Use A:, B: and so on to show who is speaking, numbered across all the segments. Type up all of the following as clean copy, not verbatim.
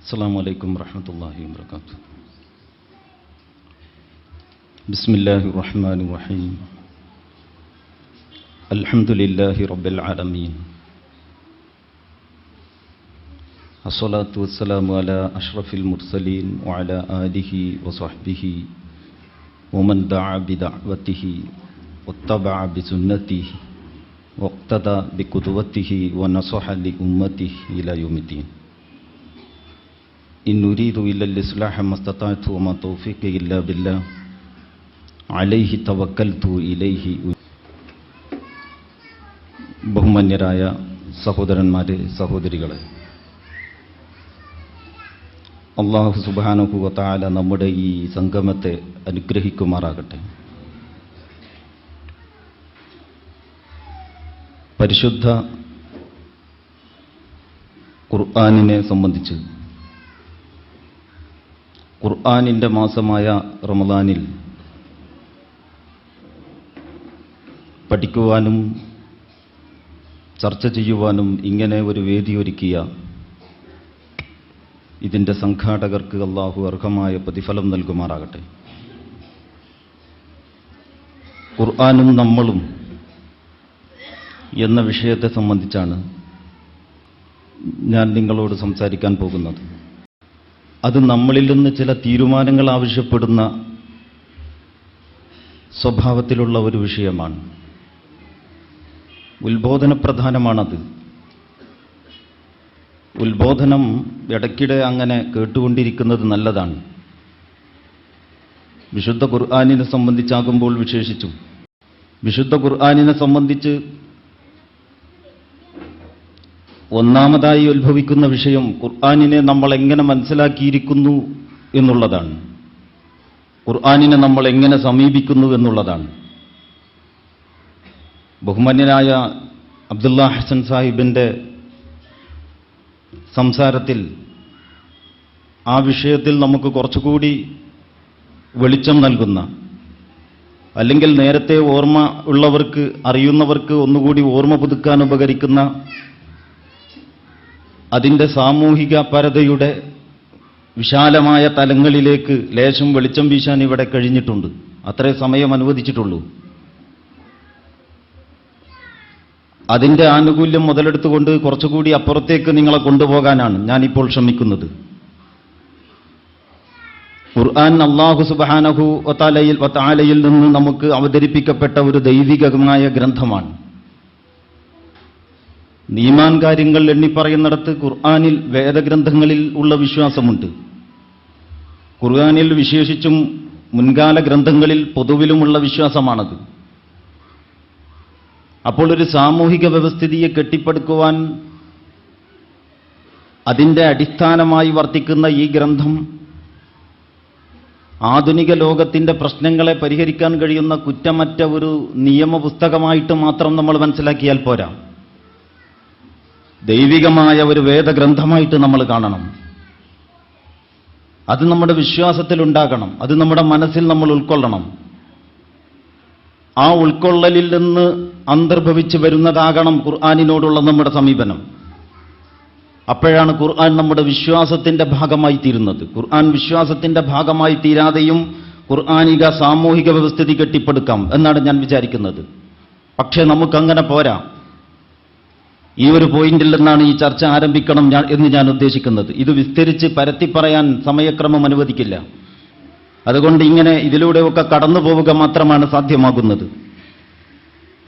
A: السلام عليكم ورحمة الله وبركاته. بسم الله الرحمن الرحيم. الحمد لله رب العالمين. الصلاة والسلام على أشرف المرسلين وعلى آله وصحبه ومن دعا بدعوته واتبع بسنته واقتدى بقدوته ونصح لأمته إلى يوم الدين. إن نريد إلا الإصلاح ما استطعت وما توفيقي إلا بالله عليه توكلت إليه. ബഹുമാന്യരായ സഹോദരന്മാരെ, സഹോദരികളെ, അല്ലാഹു സുബ്ഹാനഹു വ തആല നമ്മുടെ ഈ സംഗമത്തെ അനുഗ്രഹിക്കുമാറാകട്ടെ. പരിശുദ്ധ ഖുർആനിനെ സംബന്ധിച്ച് ഖുർആനിൻ്റെ മാസമായ റമദാനിൽ പഠിക്കുവാനും ചർച്ച ചെയ്യുവാനും ഇങ്ങനെ ഒരു വേദി ഒരുക്കിയ ഇതിൻ്റെ സംഘാടകർക്ക് അല്ലാഹു അർഹമായ പ്രതിഫലം നൽകുമാറാകട്ടെ. ഖുർആനും നമ്മളും എന്ന വിഷയത്തെ സംബന്ധിച്ചാണ് ഞാൻ നിങ്ങളോട് സംസാരിക്കാൻ പോകുന്നത്. അത് നമ്മളിൽ നിന്ന് ചില തീരുമാനങ്ങൾ ആവശ്യപ്പെടുന്ന സ്വഭാവത്തിലുള്ള ഒരു വിഷയമാണ്. ഉത്ബോധന പ്രധാനമാണത്. ഉത്ബോധനം ഇടയ്ക്കിടെ അങ്ങനെ കേട്ടുകൊണ്ടിരിക്കുന്നത് നല്ലതാണ്. വിശുദ്ധ ഖുർആനിനെ സംബന്ധിച്ചാകുമ്പോൾ വിശേഷിച്ചും വിശുദ്ധ ഖുർആനിനെ സംബന്ധിച്ച് ഒന്നാമതായി ഉത്ഭവിക്കുന്ന വിഷയം ഖുർആനിനെ നമ്മൾ എങ്ങനെ മനസ്സിലാക്കിയിരിക്കുന്നു എന്നുള്ളതാണ്. ഖുർആനിനെ നമ്മൾ എങ്ങനെ സമീപിക്കുന്നു എന്നുള്ളതാണ്. ബഹുമാന്യനായ അബ്ദുള്ള ഹസൻ സാഹിബിൻ്റെ സംസാരത്തിൽ ആ വിഷയത്തിൽ നമുക്ക് കുറച്ചുകൂടി വെളിച്ചം നൽകുന്ന, അല്ലെങ്കിൽ നേരത്തെ ഓർമ്മ ഉള്ളവർക്ക്, അറിയുന്നവർക്ക് ഒന്നുകൂടി ഓർമ്മ പുതുക്കാൻ ഉപകരിക്കുന്ന, അതിൻ്റെ സാമൂഹിക പരതയുടെ വിശാലമായ തലങ്ങളിലേക്ക് ലേശം വെളിച്ചം വീശാൻ ഇവിടെ കഴിഞ്ഞിട്ടുണ്ട്. അത്രേ സമയം അനുവദിച്ചിട്ടുള്ളൂ. അതിൻ്റെ ആനുകൂല്യം മുതലെടുത്തുകൊണ്ട് കുറച്ചുകൂടി അപ്പുറത്തേക്ക് നിങ്ങളെ കൊണ്ടുപോകാനാണ് ഞാനിപ്പോൾ ശ്രമിക്കുന്നത്. ഖുർആൻ അല്ലാഹു സുബ്ഹാനഹു വ തആലയിൽ നിന്ന് നമുക്ക് അവതരിപ്പിക്കപ്പെട്ട ഒരു ദൈവികമായ ഗ്രന്ഥമാണ്. ഈമാൻ കാര്യങ്ങൾ എണ്ണിപ്പറയുന്നിടത്ത് ഖുർആനിൽ, വേദഗ്രന്ഥങ്ങളിൽ ഉള്ള വിശ്വാസമുണ്ട്. ഖുർആനിൽ വിശേഷിച്ചും മുൻകാല ഗ്രന്ഥങ്ങളിൽ പൊതുവിലുമുള്ള വിശ്വാസമാണത്. അപ്പോൾ ഒരു സാമൂഹിക വ്യവസ്ഥിതിയെ കെട്ടിപ്പടുക്കുവാൻ അതിൻ്റെ അടിസ്ഥാനമായി വർത്തിക്കുന്ന ഈ ഗ്രന്ഥം ആധുനിക ലോകത്തിൻ്റെ പ്രശ്നങ്ങളെ പരിഹരിക്കാൻ കഴിയുന്ന കുറ്റമറ്റ ഒരു നിയമപുസ്തകമായിട്ട് മാത്രം നമ്മൾ മനസ്സിലാക്കിയാൽ പോരാ. ദൈവികമായ ഒരു വേദഗ്രന്ഥമായിട്ട് നമ്മൾ കാണണം. അത് നമ്മുടെ വിശ്വാസത്തിലുണ്ടാകണം. അത് നമ്മുടെ മനസ്സിൽ നമ്മൾ ഉൾക്കൊള്ളണം. ആ ഉൾക്കൊള്ളലിൽ നിന്ന് അന്തർഭവിച്ച് വരുന്നതാകണം ഖുർആനിനോടുള്ള നമ്മുടെ സമീപനം. അപ്പോഴാണ് ഖുർആൻ നമ്മുടെ വിശ്വാസത്തിൻ്റെ ഭാഗമായി തീരുന്നത്. ഖുർആൻ വിശ്വാസത്തിൻ്റെ ഭാഗമായി തീരാതെയും ഖുർആനിക സാമൂഹിക വ്യവസ്ഥിതി കെട്ടിപ്പടുക്കാം എന്നാണ് ഞാൻ വിചാരിക്കുന്നത്. പക്ഷേ നമുക്കങ്ങനെ പോരാ. ഈ ഒരു പോയിന്റിൽ നിന്നാണ് ഈ ചർച്ച ആരംഭിക്കണം എന്ന് ഞാൻ ഉദ്ദേശിക്കുന്നത്. ഇത് വിസ്തരിച്ച് പരത്തി പറയാൻ സമയക്രമം അനുവദിക്കില്ല. അതുകൊണ്ട് ഇങ്ങനെ ഇതിലൂടെയൊക്കെ കടന്നു പോവുക മാത്രമാണ് സാധ്യമാകുന്നത്.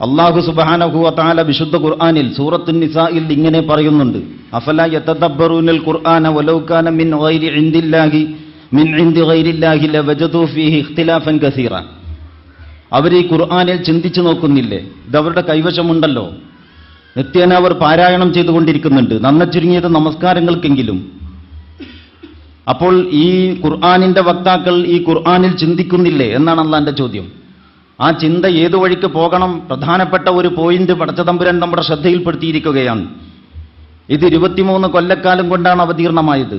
A: അല്ലാഹു സുബ്ഹാനഹു വ തആല വിശുദ്ധ ഖുർആനിൽ സൂറത്തുൻ നിസാഇൽ ഇങ്ങനെ പറയുന്നുണ്ട്: അഫലാ യതദബ്ബറൂനൽ ഖുർആന വലൗ കാന മിൻ ഗൈരി ഇൻദില്ലാഹി മിൻ ഇൻദി ഗൈരില്ലാഹി ലവജദൂ ഫീഹി ഇഖ്തിലാഫൻ കസീറ. അവർ ഈ ഖുർആനിൽ ചിന്തിച്ചു നോക്കുന്നില്ലേ? ഇതവരുടെ കൈവശമുണ്ടല്ലോ. നിത്യേന അവർ പാരായണം ചെയ്തുകൊണ്ടിരിക്കുന്നുണ്ട്, നന്ന ചുരുങ്ങിയത് നമസ്കാരങ്ങൾക്കെങ്കിലും. അപ്പോൾ ഈ ഖുർആനിന്റെ വക്താക്കൾ ഈ ഖുർആനിൽ ചിന്തിക്കുന്നില്ലേ എന്നാണ് അള്ളാന്റെ ചോദ്യം. ആ ചിന്ത ഏതു വഴിക്ക് പോകണം? പ്രധാനപ്പെട്ട ഒരു പോയിന്റ് പടച്ചതമ്പുരാൻ നമ്മുടെ ശ്രദ്ധയിൽപ്പെടുത്തിയിരിക്കുകയാണ്. ഇത് 23 കൊല്ലക്കാലം കൊണ്ടാണ് അവതീർണമായത്.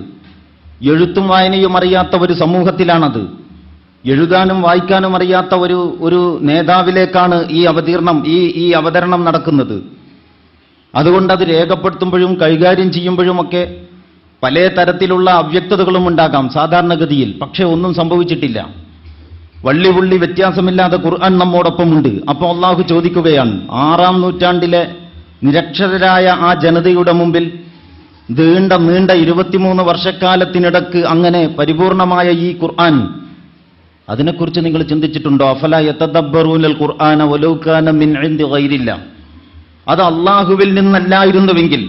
A: എഴുത്തും വായനയും അറിയാത്ത ഒരു സമൂഹത്തിലാണത്. എഴുതാനും വായിക്കാനും അറിയാത്ത ഒരു നേതാവിലേക്കാണ് ഈ അവതരണം നടക്കുന്നത്. അതുകൊണ്ട് അത് രേഖപ്പെടുത്തുമ്പോഴും കൈകാര്യം ചെയ്യുമ്പോഴുമൊക്കെ പല തരത്തിലുള്ള അവ്യക്തതകളും ഉണ്ടാകാം സാധാരണഗതിയിൽ, പക്ഷേ ഒന്നും സംഭവിച്ചിട്ടില്ല. വള്ളിപുള്ളി വ്യത്യാസമില്ലാതെ ഖുർആൻ നമ്മോടൊപ്പമുണ്ട്. അപ്പോൾ അള്ളാഹു ചോദിക്കുകയാണ്, 6-ാം നൂറ്റാണ്ടിലെ നിരക്ഷരരായ ആ ജനതയുടെ മുമ്പിൽ നീണ്ട 23 വർഷക്കാലത്തിനിടക്ക് അങ്ങനെ പരിപൂർണമായ ഈ ഖുർആൻ, അതിനെക്കുറിച്ച് നിങ്ങൾ ചിന്തിച്ചിട്ടുണ്ടോ? അഫലാ യതദബ്ബറൂനൽ ഖുർആന വലൗ കാന മിൻ ഇൻദി ഗൈരില്ലാ. അത് അള്ളാഹുവിൽ നിന്നല്ലായിരുന്നുവെങ്കിൽ,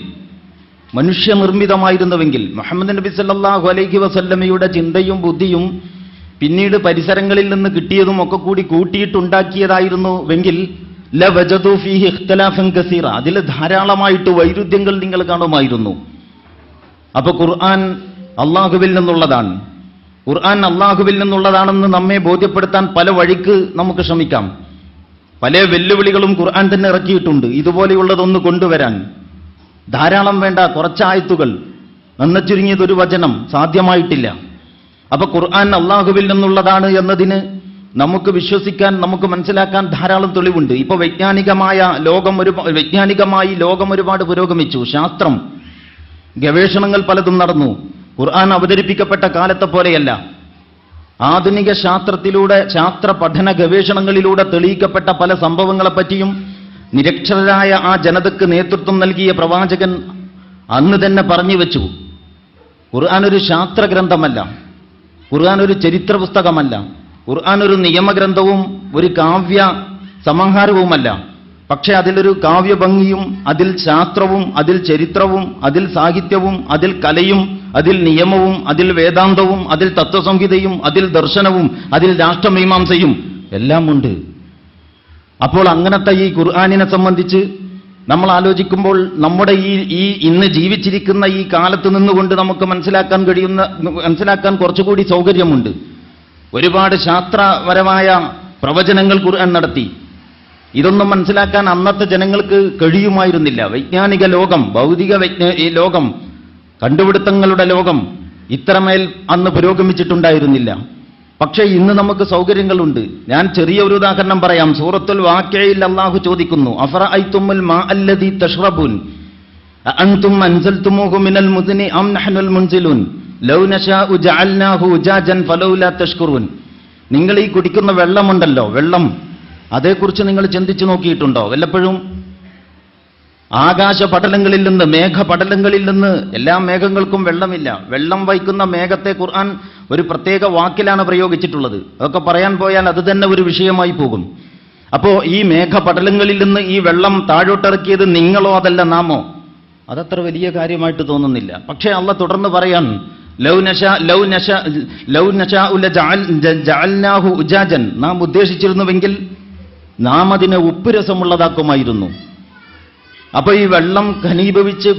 A: മനുഷ്യനിർമ്മിതമായിരുന്നുവെങ്കിൽ, മുഹമ്മദ് നബി സല്ലല്ലാഹു അലൈഹി വസല്ലമയുടെ ചിന്തയും ബുദ്ധിയും പിന്നീട് പരിസരങ്ങളിൽ നിന്ന് കിട്ടിയതും ഒക്കെ കൂടി കൂട്ടിയിട്ടുണ്ടാക്കിയതായിരുന്നുവെങ്കിൽ ലവജദു ഫീഹി ഇഖ്തിലാഫൻ കസീറ, അതിൽ ധാരാളമായിട്ട് വൈരുദ്ധ്യങ്ങൾ നിങ്ങൾ കാണുമായിരുന്നു. അപ്പൊ ഖുർആൻ അള്ളാഹുവിൽ നിന്നുള്ളതാണ്. ഖുർആൻ അള്ളാഹുവിൽ നിന്നുള്ളതാണെന്ന് നമ്മെ ബോധ്യപ്പെടുത്താൻ പല വഴിക്ക് നമുക്ക് ശ്രമിക്കാം. പല വെല്ലുവിളികളും ഖുർആൻ തന്നെ ഇറക്കിയിട്ടുണ്ട് ഇതുപോലെയുള്ളതൊന്ന് കൊണ്ടുവരാൻ. ധാരാളം വേണ്ട, കുറച്ചായത്തുകൾ, നന്ന ചുരുങ്ങിയതൊരു വചനം സാധ്യമായിട്ടില്ല. അപ്പൊ ഖുർആൻ അള്ളാഹുവിൽ നിന്നുള്ളതാണ് എന്നതിന് നമുക്ക് വിശ്വസിക്കാൻ, നമുക്ക് മനസ്സിലാക്കാൻ ധാരാളം തെളിവുണ്ട്. ഇപ്പൊ വൈജ്ഞാനികമായി ലോകം ഒരുപാട് പുരോഗമിച്ചു. ശാസ്ത്രം, ഗവേഷണങ്ങൾ പലതും നടന്നു. ഖുർആൻ അവതരിപ്പിക്കപ്പെട്ട കാലത്തെ പോലെയല്ല. ആധുനിക ശാസ്ത്രത്തിലൂടെ, ശാസ്ത്ര പഠന ഗവേഷണങ്ങളിലൂടെ തെളിയിക്കപ്പെട്ട പല സംഭവങ്ങളെപ്പറ്റിയും നിരക്ഷരരായ ആ ജനതയ്ക്ക് നേതൃത്വം നൽകിയ പ്രവാചകൻ അന്ന് തന്നെ പറഞ്ഞു വെച്ചു. ഖുർആൻ ഒരു ശാസ്ത്രഗ്രന്ഥമല്ല, ഖുർആൻ ഒരു ചരിത്ര പുസ്തകമല്ല, ഖുർആൻ ഒരു നിയമഗ്രന്ഥവും ഒരു കാവ്യ സമാഹാരവുമല്ല. പക്ഷെ അതിലൊരു കാവ്യഭംഗിയും, അതിൽ ശാസ്ത്രവും, അതിൽ ചരിത്രവും, അതിൽ സാഹിത്യവും, അതിൽ കലയും, അതിൽ നിയമവും, അതിൽ വേദാന്തവും, അതിൽ തത്വസംഹിതയും, അതിൽ ദർശനവും, അതിൽ രാഷ്ട്രമീമാംസയും എല്ലാം ഉണ്ട്. അപ്പോൾ അങ്ങനത്തെ ഈ ഖുർആനിനെ സംബന്ധിച്ച് നമ്മൾ ആലോചിക്കുമ്പോൾ നമ്മുടെ ഈ ഇന്ന് ജീവിച്ചിരിക്കുന്ന ഈ കാലത്ത് നിന്നുകൊണ്ട് നമുക്ക് മനസ്സിലാക്കാൻ കുറച്ചുകൂടി സൗകര്യമുണ്ട്. ഒരുപാട് ശാസ്ത്രപരമായ പ്രവചനങ്ങൾ ഖുർആൻ നടത്തി. ഇതൊന്നും മനസ്സിലാക്കാൻ അന്നത്തെ ജനങ്ങൾക്ക് കഴിയുമായിരുന്നില്ല. വൈജ്ഞാനിക ലോകം, ഭൗതിക ലോകം, കണ്ടുപിടുത്തങ്ങളുടെ ലോകം ഇത്രമേൽ അന്ന് പുരോഗമിച്ചിട്ടുണ്ടായിരുന്നില്ല. പക്ഷേ ഇന്ന് നമുക്ക് സൗകര്യങ്ങളുണ്ട്. ഞാൻ ചെറിയ ഒരു ഉദാഹരണം പറയാം. സൂറത്തുൽ വാഖിഅയിൽ അല്ലാഹു ചോദിക്കുന്നു, അഫറഅയ്തുമുൽ മാ അല്ലദീ തശ്റബൂൻ അഅൻതും അൻസൽതുമൂഹു മിനൽ മുസ്നി അം നഹ്നുൽ മുൻസിലൂൻ ലൗ നശാഉ ജഅൽനാഹു ഉജാജൻ ഫലൗലാ തഷ്കുറൂൻ. നിങ്ങൾ ഈ കുടിക്കുന്ന വെള്ളമുണ്ടല്ലോ, വെള്ളം, അതേക്കുറിച്ച് നിങ്ങൾ ചിന്തിച്ചു നോക്കിയിട്ടുണ്ടോ? വല്ലപ്പോഴും ആകാശപടലങ്ങളിൽ നിന്ന്, മേഘപടലങ്ങളിൽ നിന്ന്, എല്ലാ മേഘങ്ങൾക്കും വെള്ളമില്ല. വെള്ളം വഹിക്കുന്ന മേഘത്തെ ഖുർആൻ ഒരു പ്രത്യേക വാക്കിലാണ് പ്രയോഗിച്ചിട്ടുള്ളത്. അതൊക്കെ പറയാൻ പോയാൽ അത് തന്നെ ഒരു വിഷയമായി പോകും. അപ്പോ ഈ മേഘപടലങ്ങളിൽ നിന്ന് ഈ വെള്ളം താഴോട്ടിറക്കിയത് നിങ്ങളോ അതല്ല നാമോ? അതത്ര വലിയ കാര്യമായിട്ട് തോന്നുന്നില്ല. പക്ഷേ അള്ളാഹ് തുടർന്ന് പറയാൻ, ലൗ നശാഉ ലജഅൽനാഹു ഉജാജൻ, നാം ഉദ്ദേശിച്ചിരുന്നുവെങ്കിൽ നാം അതിനെ ഉപ്പുരസമുള്ളതാക്കുമായിരുന്നു. അപ്പൊ ഈ വെള്ളം ഘനീഭവിച്ച്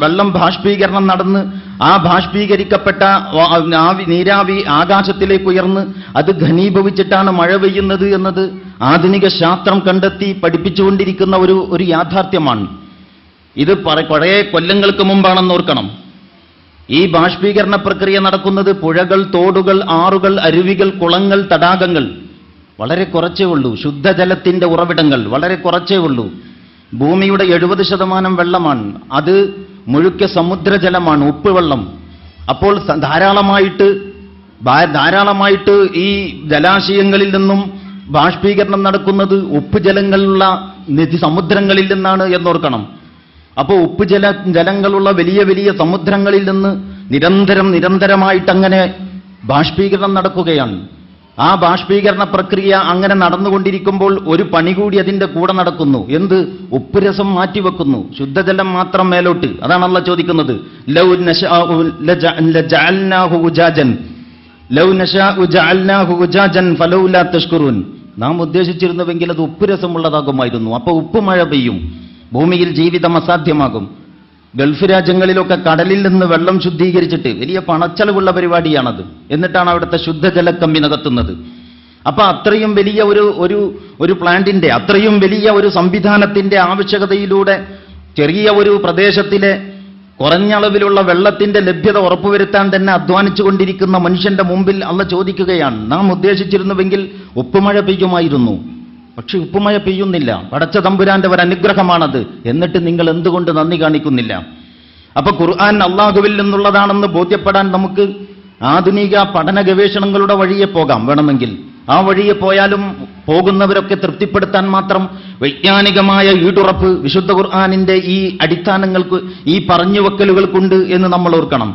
A: വെള്ളം ബാഷ്പീകരണം നടന്ന് ആ ബാഷ്പീകരിക്കപ്പെട്ട നീരാവി ആകാശത്തിലേക്ക് ഉയർന്ന് അത് ഘനീഭവിച്ചിട്ടാണ് മഴ പെയ്യുന്നത് എന്നത് ആധുനിക ശാസ്ത്രം കണ്ടെത്തി പഠിപ്പിച്ചുകൊണ്ടിരിക്കുന്ന ഒരു യാഥാർത്ഥ്യമാണ്. ഇത് കുറേ കൊല്ലങ്ങൾക്ക് മുമ്പാണെന്ന് ഓർക്കണം. ഈ ബാഷ്പീകരണ പ്രക്രിയ നടക്കുന്നത് പുഴകൾ, തോടുകൾ, ആറുകൾ, അരുവികൾ, കുളങ്ങൾ, തടാകങ്ങൾ, വളരെ കുറച്ചേ ഉള്ളൂ. ശുദ്ധജലത്തിന്റെ ഉറവിടങ്ങൾ വളരെ കുറച്ചേ ഉള്ളൂ. ഭൂമിയുടെ 70% വെള്ളമാണ്. അത് മുഴുക്കെ സമുദ്രജലമാണ്, ഉപ്പുവെള്ളം. അപ്പോൾ ധാരാളമായിട്ട് ഈ ജലാശയങ്ങളിൽ നിന്നും ബാഷ്പീകരണം നടക്കുന്നത് ഉപ്പുജലങ്ങളുള്ള സമുദ്രങ്ങളിൽ നിന്നാണ് എന്നോർക്കണം. അപ്പോൾ ജലങ്ങളുള്ള വലിയ വലിയ സമുദ്രങ്ങളിൽ നിന്ന് നിരന്തരമായിട്ടങ്ങനെ ബാഷ്പീകരണം നടക്കുകയാണ്. ആ ബാഷ്പീകരണ പ്രക്രിയ അങ്ങനെ നടന്നുകൊണ്ടിരിക്കുമ്പോൾ ഒരു പണി കൂടി അതിന്റെ കൂടെ നടക്കുന്നു. എന്ത്? ഉപ്പുരസം മാറ്റിവെക്കുന്നു, ശുദ്ധജലം മാത്രം മേലോട്ട്. അതാണ് അല്ലാഹ് ചോദിക്കുന്നത്, ലൗ നശാഉ ലജഅൽനാഹു ഉജാജൻ ഫലൗലാ തഷ്കുറൂൻ. നാം ഉദ്ദേശിച്ചിരുന്നുവെങ്കിൽ അത് ഉപ്പുരസമുള്ളതാകുമായിരുന്നു. അപ്പോൾ ഉപ്പുമഴ പെയ്യും, ഭൂമിയിൽ ജീവിതം അസാധ്യമാകും. ഗൾഫ് രാജ്യങ്ങളിലൊക്കെ കടലിൽ നിന്ന് വെള്ളം ശുദ്ധീകരിച്ചിട്ട് വലിയ പണച്ചെലവുള്ള പരിപാടിയാണത്. എന്നിട്ടാണ് അവിടുത്തെ ശുദ്ധജല കമ്പി നികത്തുന്നത്. അപ്പൊ അത്രയും വലിയ ഒരു പ്ലാന്റിന്റെ, അത്രയും വലിയ ഒരു സംവിധാനത്തിന്റെ ആവശ്യകതയിലൂടെ ചെറിയ ഒരു പ്രദേശത്തിലെ കുറഞ്ഞ അളവിലുള്ള വെള്ളത്തിന്റെ ലഭ്യത ഉറപ്പുവരുത്താൻ തന്നെ അധ്വാനിച്ചു കൊണ്ടിരിക്കുന്ന മനുഷ്യന്റെ മുമ്പിൽ അല്ലാഹ് ചോദിക്കുകയാണ്, നാം ഉദ്ദേശിച്ചിരുന്നുവെങ്കിൽ ഉപ്പുമഴ പെയ്യുമായിരുന്നു. പക്ഷെ ഉപ്പുമഴ പെയ്യുന്നില്ല. പടച്ച തമ്പുരാന്റെ ഒരു അനുഗ്രഹമാണത്. എന്നിട്ട് നിങ്ങൾ എന്തുകൊണ്ട് നന്ദി കാണിക്കുന്നില്ല? അപ്പൊ ഖുർആൻ അള്ളാഹുവിൽ നിന്നുള്ളതാണെന്ന് ബോധ്യപ്പെടാൻ നമുക്ക് ആധുനിക പഠന ഗവേഷണങ്ങളുടെ വഴിയെ പോകാം. വേണമെങ്കിൽ ആ വഴിയെ പോയാലും പോകുന്നവരൊക്കെ തൃപ്തിപ്പെടുത്താൻ മാത്രം വൈജ്ഞാനികമായ ഈടുറപ്പ് വിശുദ്ധ ഖുർആനിന്റെ ഈ അടിസ്ഥാനങ്ങൾക്ക്, ഈ പറഞ്ഞുവെക്കലുകൾക്കുണ്ട് എന്ന് നമ്മൾ ഓർക്കണം.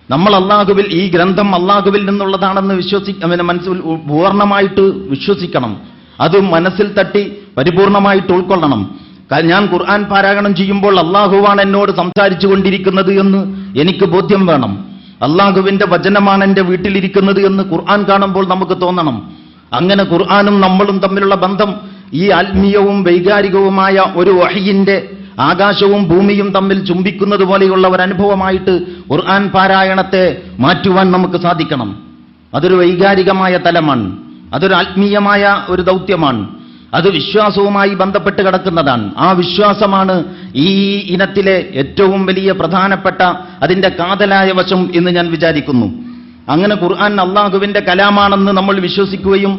A: നമ്മൾ അള്ളാഹുവിൽ, ഈ ഗ്രന്ഥം അള്ളാഹുവിൽ നിന്നുള്ളതാണെന്ന് മനസ്സിൽ പൂർണ്ണമായിട്ട് വിശ്വസിക്കണം. അത് മനസ്സിൽ തട്ടി പരിപൂർണമായിട്ട് ഉൾക്കൊള്ളണം. ഞാൻ ഖുർആൻ പാരായണം ചെയ്യുമ്പോൾ അള്ളാഹുവാണ് എന്നോട് സംസാരിച്ചു കൊണ്ടിരിക്കുന്നത് എന്ന് എനിക്ക് ബോധ്യം വേണം. അള്ളാഹുവിന്റെ വചനമാണ് എൻ്റെ വീട്ടിലിരിക്കുന്നത് എന്ന് ഖുർആൻ കാണുമ്പോൾ നമുക്ക് തോന്നണം. അങ്ങനെ ഖുർആനും നമ്മളും തമ്മിലുള്ള ബന്ധം ഈ ആത്മീയവും വൈകാരികവുമായ ഒരു വഹയിന്റെ ആകാശവും ഭൂമിയും തമ്മിൽ ചുംബിക്കുന്നത് പോലെയുള്ള ഒരു അനുഭവമായിട്ട് ഖുർആൻ പാരായണത്തെ മാറ്റുവാൻ നമുക്ക് സാധിക്കണം. അതൊരു വൈകാരികമായ തലമാണ്, അതൊരു ആത്മീയമായ ഒരു ദൗത്യമാണ്, അത് വിശ്വാസവുമായി ബന്ധപ്പെട്ട് കിടക്കുന്നതാണ്. ആ വിശ്വാസമാണ് ഈ ഇനത്തിലെ ഏറ്റവും വലിയ പ്രധാനപ്പെട്ട അതിന്റെ കാതലായ വശം എന്ന് ഞാൻ വിചാരിക്കുന്നു. അങ്ങനെ ഖുർആൻ അള്ളാഹുവിന്റെ കലാമാണെന്ന് നമ്മൾ വിശ്വസിക്കുകയും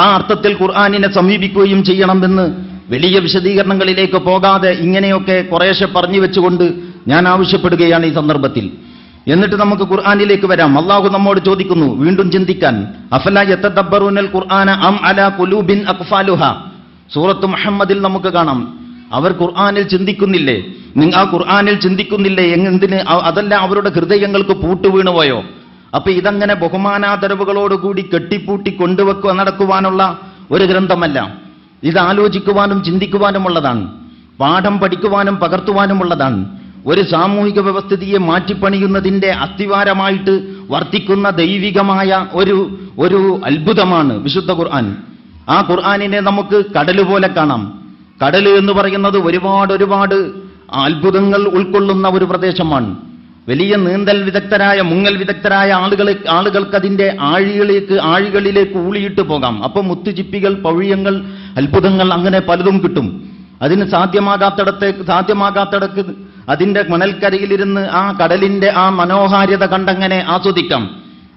A: ആ അർത്ഥത്തിൽ ഖുർആനിനെ സമീപിക്കുകയും ചെയ്യണമെന്ന് വലിയ വിശദീകരണങ്ങളിലേക്ക് പോകാതെ ഇങ്ങനെയൊക്കെ കുറേശ്ശെ പറഞ്ഞു വെച്ചുകൊണ്ട് ഞാൻ ആവശ്യപ്പെടുകയാണ് ഈ സന്ദർഭത്തിൽ. എന്നിട്ട് നമുക്ക് ഖുർആനിലേക്ക് വരാം. അള്ളാഹു നമ്മോട് ചോദിക്കുന്നു വീണ്ടും ചിന്തിക്കാൻ. അഫലാ യതദബ്ബറൂനൽ ഖുർആന അം അലാ ഖുലൂബിൻ അഖ്ഫാലുഹ. സൂറത്ത് മുഹമ്മദിൽ നമുക്ക് കാണാം, അവർ ഖുർആനിൽ ചിന്തിക്കുന്നില്ലേ? ആ ഖുർആനിൽ ചിന്തിക്കുന്നില്ലേ? എന്തിന്? അതല്ല അവരുടെ ഹൃദയങ്ങൾക്ക് പൂട്ടുവീണുപോയോ? അപ്പൊ ഇതങ്ങനെ ബഹുമാനാദരവുകളോടുകൂടി കെട്ടിപ്പൂട്ടി കൊണ്ടുവെക്കുക നടക്കുവാനുള്ള ഒരു ഗ്രന്ഥമല്ല. ഇത് ആലോചിക്കുവാനും ചിന്തിക്കുവാനുമുള്ളതാണ്, പാഠം പഠിക്കുവാനും പകർത്തുവാനുമുള്ളതാണ്. ഒരു സാമൂഹിക വ്യവസ്ഥിതിയെ മാറ്റിപ്പണിയുന്നതിന്റെ അസ്ഥിവാരമായിട്ട് വർത്തിക്കുന്ന ദൈവികമായ ഒരു അത്ഭുതമാണ് വിശുദ്ധ ഖുർആൻ. ആ ഖുർആനിനെ നമുക്ക് കടല് പോലെ കാണാം. കടല് എന്ന് പറയുന്നത് ഒരുപാട് അത്ഭുതങ്ങൾ ഉൾക്കൊള്ളുന്ന ഒരു പ്രദേശമാണ്. വലിയ നീന്തൽ വിദഗ്ധരായ, മുങ്ങൽ വിദഗ്ധരായ ആളുകൾക്ക് അതിന്റെ ആഴികളിലേക്ക് ഊളിയിട്ട് പോകാം. അപ്പൊ മുത്തുചിപ്പികൾ, പവിഴങ്ങൾ, അത്ഭുതങ്ങൾ, അങ്ങനെ പലതും കിട്ടും. അതിന് സാധ്യമാകാത്തടക്ക് അതിന്റെ മണൽക്കരയിലിരുന്ന് ആ കടലിന്റെ ആ മനോഹാരിത കണ്ടങ്ങനെ ആസ്വദിക്കാം.